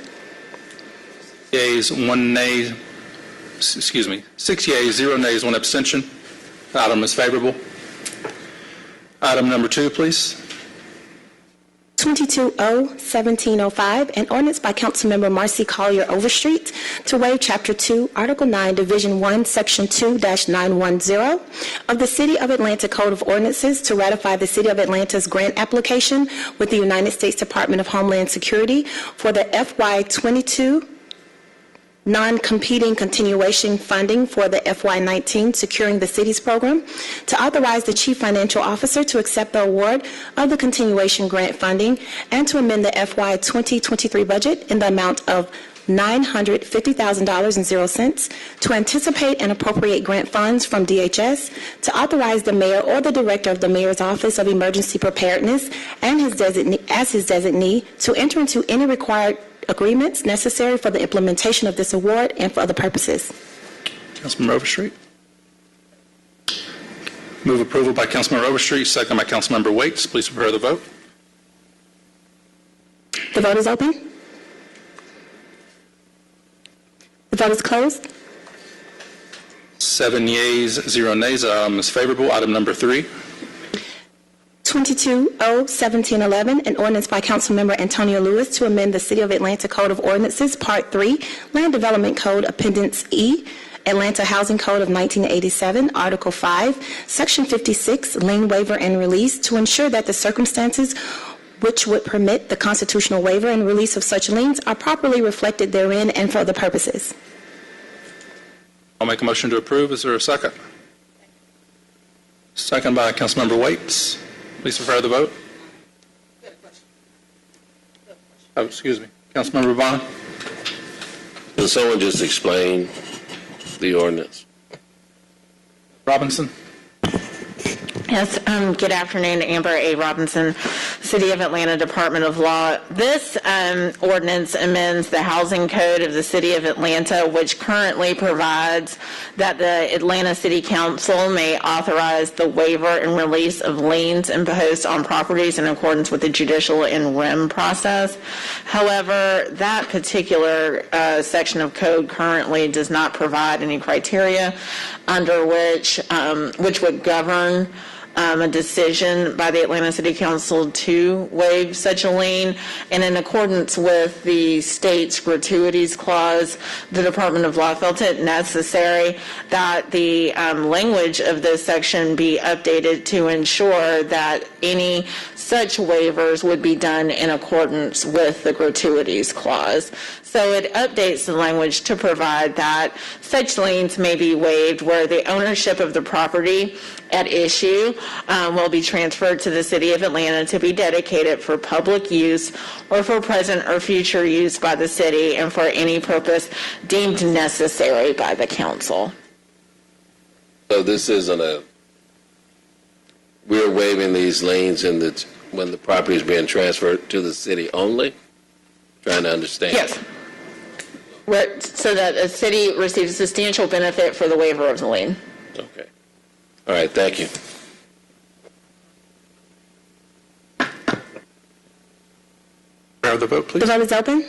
Yeas, 1 nay, 6 yeas, 0 nays, 1 abstention. The item is favorable. Item number 2, please. 22-0-1705, an ordinance by Councilmember Marcy Collier Overstreet to waive Chapter 2, Article 9, Division 1, Section 2-910 of the City of Atlanta Code of Ordinances to ratify the City of Atlanta's grant application with the United States Department of Homeland Security for the FY22 non-competing continuation funding for the FY19 Securing the Cities program, to authorize the Chief Financial Officer to accept the award of the continuation grant funding, and to amend the FY 2023 budget in the amount of $950,000.00 to anticipate and appropriate grant funds from DHS, to authorize the mayor or the director of the mayor's office of emergency preparedness and his designee to enter into any required agreements necessary for the implementation of this award and for other purposes. Councilmember Overstreet. Move approval by Councilmember Overstreet, second by Councilmember Waits. Please prepare the vote. The vote is open. The vote is closed. 7 yeas, 0 nays. The item is favorable. Item number 3. 22-0-1711, an ordinance by Councilmember Antonio Lewis to amend the City of Atlanta Code of Ordinances, Part 3, Land Development Code, Appendix E, Atlanta Housing Code of 1987, Article 5, Section 56, Lien Waiver and Release, to ensure that the circumstances which would permit the constitutional waiver and release of such liens are properly reflected therein and for other purposes. I'll make a motion to approve. Is there a second? Second by Councilmember Waits. Please prepare the vote. Oh, excuse me. Councilmember Vaughn? Can someone just explain the ordinance? Robinson? Yes, good afternoon, Amber A. Robinson, City of Atlanta Department of Law. This ordinance amends the housing code of the City of Atlanta, which currently provides that the Atlanta City Council may authorize the waiver and release of liens imposed on properties in accordance with the judicial and REM process. However, that particular section of code currently does not provide any criteria under which would govern a decision by the Atlanta City Council to waive such a lien. And in accordance with the state's gratuities clause, the Department of Law felt it necessary that the language of this section be updated to ensure that any such waivers would be done in accordance with the gratuities clause. So it updates the language to provide that such liens may be waived where the ownership of the property at issue will be transferred to the City of Atlanta to be dedicated for public use or for present or future use by the city and for any purpose deemed necessary by the council. So this isn't we're waiving these liens when the property is being transferred to the city only? Trying to understand. Yes. So that the city receives substantial benefit for the waiver of the lien. Okay. All right, thank you. Bear the vote, please. The vote is open.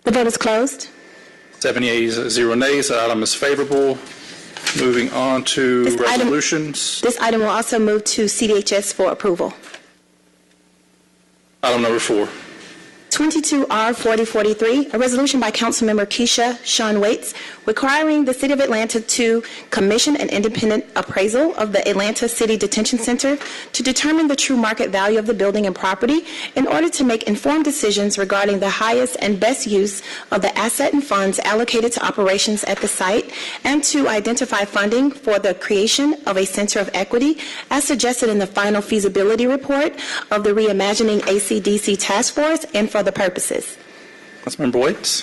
The vote is closed. 7 yeas, 0 nays. The item is favorable. Moving on to resolutions. This item will also move to CDHS for approval. Item number 4. 22R4043, a resolution by Councilmember Keisha Sean Waits requiring the City of Atlanta to commission an independent appraisal of the Atlanta City Detention Center to determine the true market value of the building and property in order to make informed decisions regarding the highest and best use of the asset and funds allocated to operations at the site and to identify funding for the creation of a center of equity as suggested in the final feasibility report of the Reimagining ACDC Task Force and for the purposes. Councilmember Waits.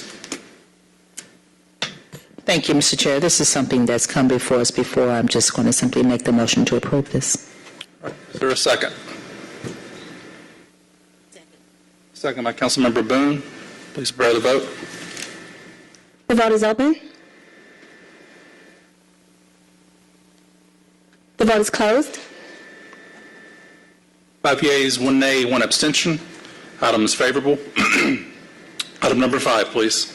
Thank you, Mr. Chair. This is something that's come before us before. I'm just going to simply make the motion to approve this. Is there a second? Second by Councilmember Boone. Please bear the vote. The vote is open. The vote is closed. 5 yeas, 1 nay, 1 abstention. Item is favorable. Item number 5, please.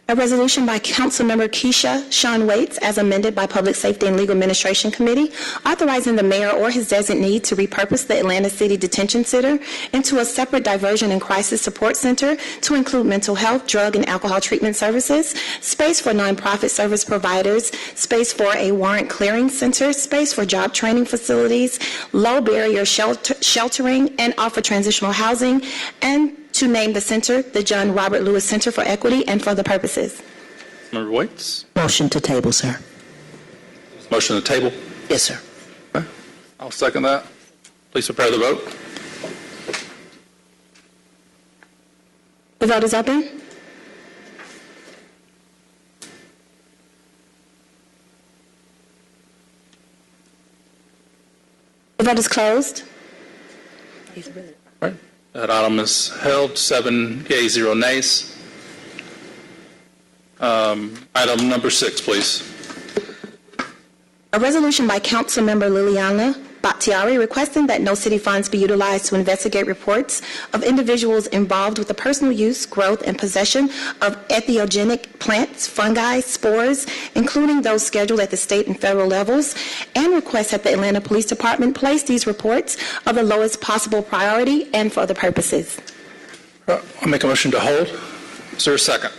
A resolution by Councilmember Keisha Sean Waits, as amended by Public Safety and Legal Administration Committee, authorizing the mayor or his designee to repurpose the Atlanta City Detention Center into a separate diversion and crisis support center to include mental health, drug, and alcohol treatment services, space for nonprofit service providers, space for a warrant clearing center, space for job training facilities, low barrier sheltering, and offer transitional housing, and to name the center the John Robert Lewis Center for Equity and for the purposes. Member Waits. Motion to table, sir. Motion to table. Yes, sir. Okay. I'll second that. Please prepare the vote. The vote is open. The vote is closed. All right. That item is held. 7 yeas, 0 nays. Item number 6, please. A resolution by Councilmember Liliana Bakhtiari requesting that no city funds be utilized to investigate reports of individuals involved with the personal use, growth, and possession of entheogenic plants, fungi, spores, including those scheduled at the state and federal levels, and requests that the Atlanta Police Department place these reports of the lowest possible priority and for other purposes. I'll make a motion to hold. Is there a second?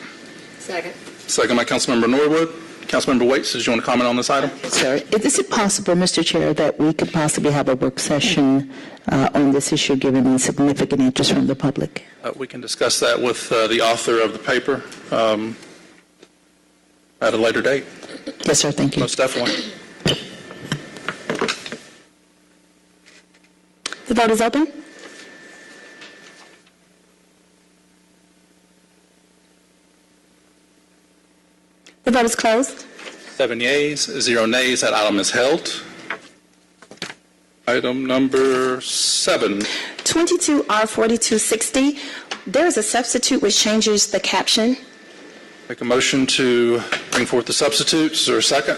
Second. Second by Councilmember Norwood. Councilmember Waits, did you want to comment on this item? Sir, is it possible, Mr. Chair, that we could possibly have a work session on this issue given the significant interest from the public? We can discuss that with the author of the paper. at a later date. Yes, sir. Thank you. Most definitely. The vote is open. The vote is closed. 7 yeas, 0 nays. That item is held. Item number 7. 22R4260. There is a substitute which changes the caption. Make a motion to bring forth the substitutes. Is there a second?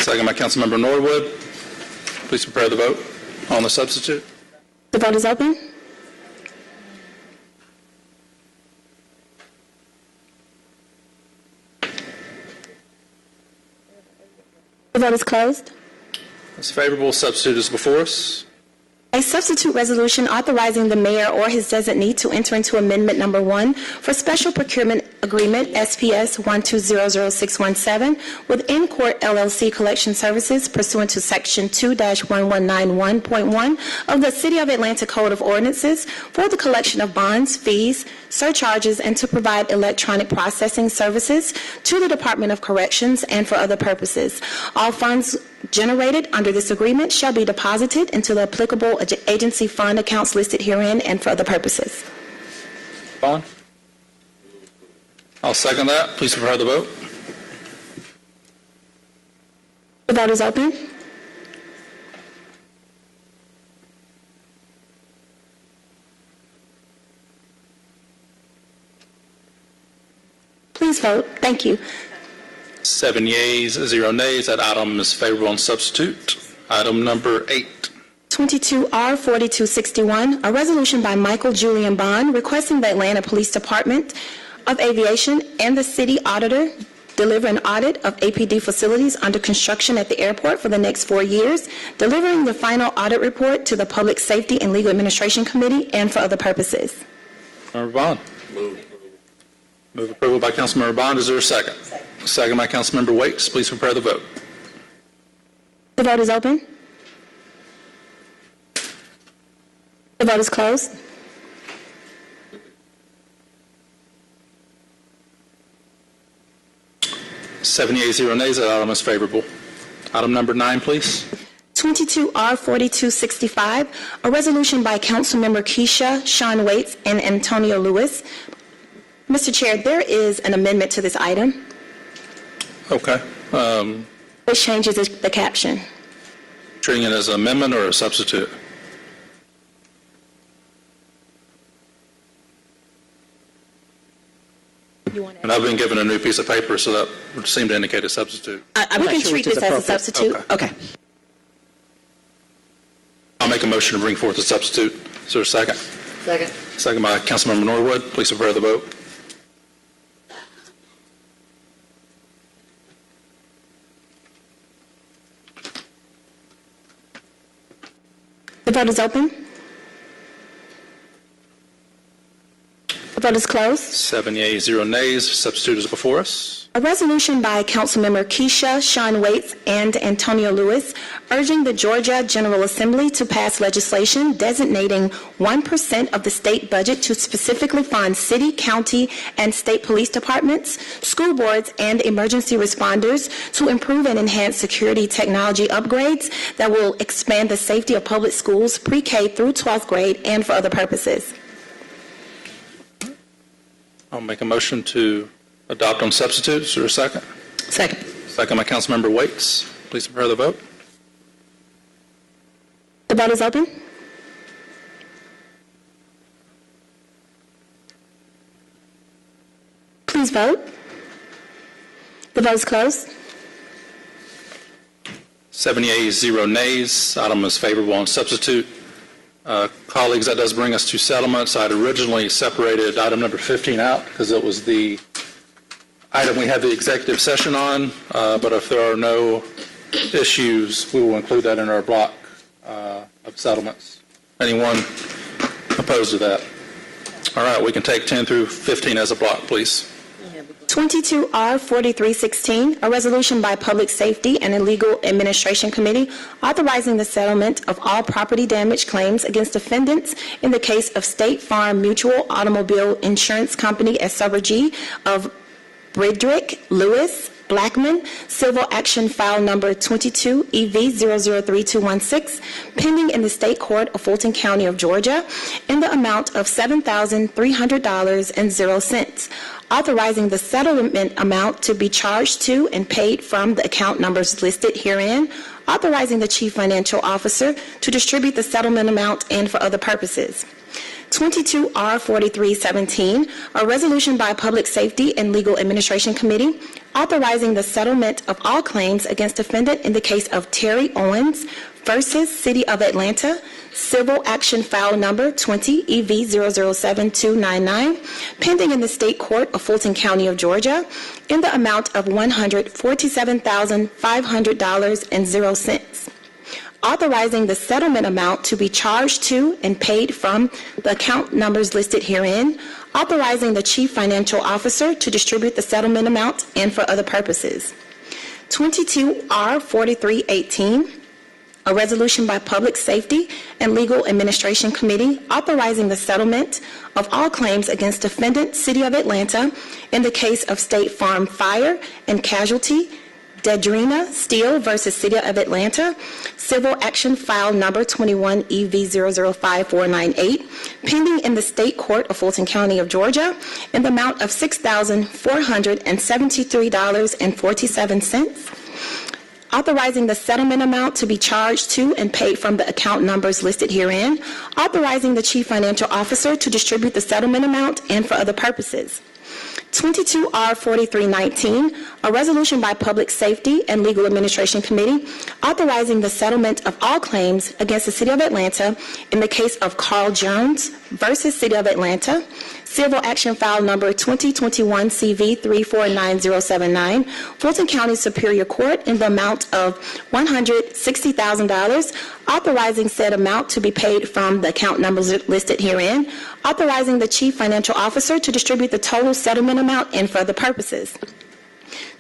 Second by Councilmember Norwood. Please prepare the vote on the substitute. The vote is open. The vote is closed. It's favorable. Substitute is before us. A substitute resolution authorizing the mayor or his designee to enter into Amendment Number 1 for Special Procurement Agreement SPS 1200617 with In-Court LLC Collection Services pursuant to Section 2-1191.1 of the City of Atlanta Code of Ordinances for the collection of bonds, fees, surcharges, and to provide electronic processing services to the Department of Corrections and for other purposes. All funds generated under this agreement shall be deposited into the applicable agency fund accounts listed herein and for other purposes. Vaughn? I'll second that. Please prepare the vote. The vote is open. Please vote. Thank you. 7 yeas, 0 nays. That item is favorable on substitute. Item number 8. 22R4261, a resolution by Michael Julian Bond requesting the Atlanta Police Department of Aviation and the city auditor deliver an audit of APD facilities under construction at the airport for the next 4 years, delivering the final audit report to the Public Safety and Legal Administration Committee and for other purposes. Member Bond. Move approval by Councilmember Bond. Is there a second? Second by Councilmember Waits. Please prepare the vote. The vote is open. The vote is closed. Seven yeas, 0 nays. That item is favorable. Item number 9, please. 22R4265, a resolution by Councilmember Keisha, Sean Waits, and Antonio Lewis. Mr. Chair, there is an amendment to this item. Okay. Which changes the caption. Treating it as an amendment or a substitute? And I've been given a new piece of paper, so that would seem to indicate a substitute. We can treat this as a substitute. Okay. I'll make a motion to bring forth a substitute. Is there a second? Second. Second by Councilmember Norwood. Please prepare the vote. The vote is open. The vote is closed. 7 yeas, 0 nays. Substitute is before us. A resolution by Councilmember Keisha, Sean Waits, and Antonio Lewis urging the Georgia General Assembly to pass legislation designating 1% of the state budget to specifically fund city, county, and state police departments, school boards, and emergency responders to improve and enhance security technology upgrades that will expand the safety of public schools pre-K through 12th grade and for other purposes. I'll make a motion to adopt on substitute. Is there a second? Second. Second by Councilmember Waits. Please prepare the vote. The vote is open. Please vote. The vote is closed. 7 yeas, 0 nays. Item is favorable on substitute. Colleagues, that does bring us to settlements. I'd originally separated item number 15 out because it was the item we had the executive session on, but if there are no issues, we will include that in our block of settlements. Anyone opposed to that? All right, we can take 10 through 15 as a block, please. 22R4316, a resolution by Public Safety and the Legal Administration Committee authorizing the settlement of all property damage claims against defendants in the case of State Farm Mutual Automobile Insurance Company as Subrogee of Bridrick, Lewis, Blackman, civil action file number 22 EV003216, pending in the State Court of Fulton County of Georgia, in the amount of $7,300.00, authorizing the settlement amount to be charged to and paid from the account numbers listed herein, authorizing the Chief Financial Officer to distribute the settlement amount and for other purposes. 22R4317, a resolution by Public Safety and Legal Administration Committee authorizing the settlement of all claims against defendant in the case of Terry Owens versus City of Atlanta, civil action file number 20 EV007299, pending in the State Court of Fulton County of Georgia, in the amount of $147,500.00. Authorizing the settlement amount to be charged to and paid from the account numbers listed herein, authorizing the Chief Financial Officer to distribute the settlement amount and for other purposes. 22R4318, a resolution by Public Safety and Legal Administration Committee authorizing the settlement of all claims against defendant City of Atlanta in the case of State Farm Fire and Casualty, Dedrina Steele versus City of Atlanta, civil action file number 21 EV005498, pending in the State Court of Fulton County of Georgia, in the amount of $6,473.47. Authorizing the settlement amount to be charged to and paid from the account numbers listed herein, authorizing the Chief Financial Officer to distribute the settlement amount and for other purposes. 22R4319, a resolution by Public Safety and Legal Administration Committee authorizing the settlement of all claims against the City of Atlanta in the case of Carl Jones versus City of Atlanta, civil action file number 2021 CV349079, Fulton County Superior Court, in the amount of $160,000, authorizing said amount to be paid from the account numbers listed herein, authorizing the Chief Financial Officer to distribute the total settlement amount and for other purposes.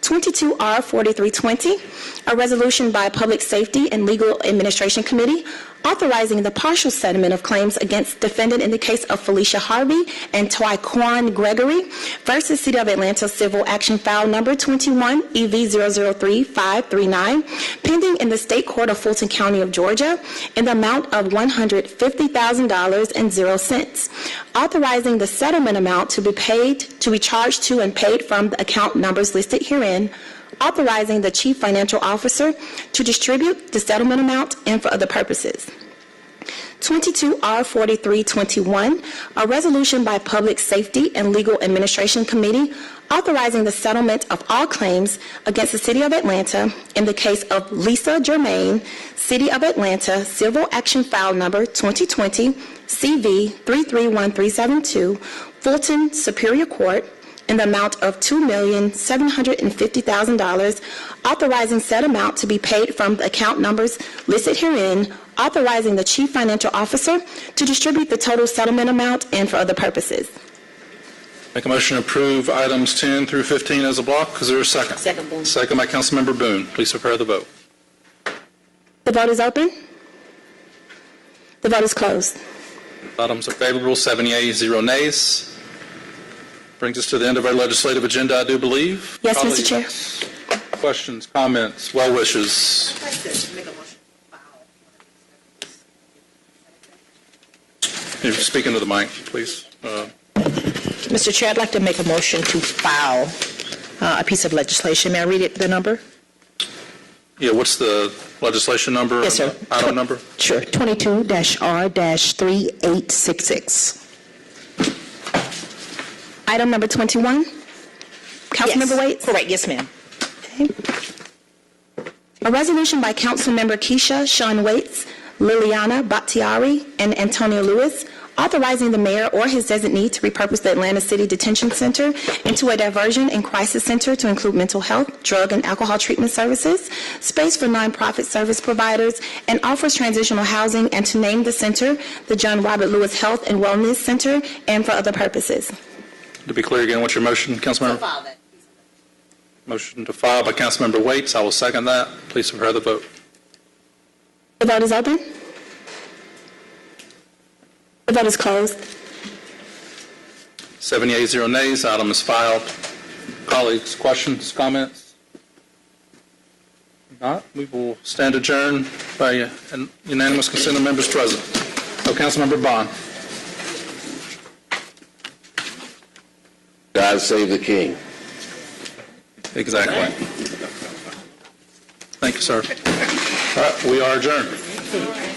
22R4320, a resolution by Public Safety and Legal Administration Committee authorizing the partial settlement of claims against defendant in the case of Felicia Harvey and Tyquan Gregory versus City of Atlanta, civil action file number 21 EV003539, pending in the State Court of Fulton County of Georgia, in the amount of $150,000.00, authorizing the settlement amount to be charged to and paid from the account numbers listed herein, authorizing the Chief Financial Officer to distribute the settlement amount and for other purposes. 22R4321, a resolution by Public Safety and Legal Administration Committee authorizing the settlement of all claims against the City of Atlanta in the case of Lisa Germain, City of Atlanta, civil action file number 2020 CV331372, Fulton Superior Court, in the amount of $2,750,000, authorizing said amount to be paid from the account numbers listed herein, authorizing the Chief Financial Officer to distribute the total settlement amount and for other purposes. Make a motion to approve items 10 through 15 as a block. Is there a second? Second, Boone. Second by Councilmember Boone. Please prepare the vote. The vote is open. The vote is closed. Items are favorable, 7 yeas, 0 nays. Brings us to the end of our legislative agenda, I do believe. Yes, Mr. Chair. Questions, comments, well wishes? You're speaking to the mic, please. Mr. Chair, I'd like to make a motion to file a piece of legislation. May I read the number? Yeah, what's the legislation number? Yes, sir. Item number? Sure, 22-R-3866. Item number 21. Councilmember Waits? Correct, yes, ma'am. Okay. A resolution by Councilmember Keisha Sean Waits, Liliana Battiari, and Antonio Lewis authorizing the mayor or his designee to repurpose the Atlanta City Detention Center into a diversion and crisis center to include mental health, drug, and alcohol treatment services, space for nonprofit service providers, and offers transitional housing, and to name the center the John Robert Lewis Health and Wellness Center, and for other purposes. To be clear again, what's your motion, Councilmember? To file that. Motion to file by Councilmember Waits. I will second that. Please prepare the vote. The vote is open. The vote is closed. 7 yeas, 0 nays. Item is filed. colleagues, questions, comments? If not, we will stand adjourned by unanimous consent of members present. Oh, Councilmember Bond. God save the king. Exactly. Thank you, sir. All right, we are adjourned.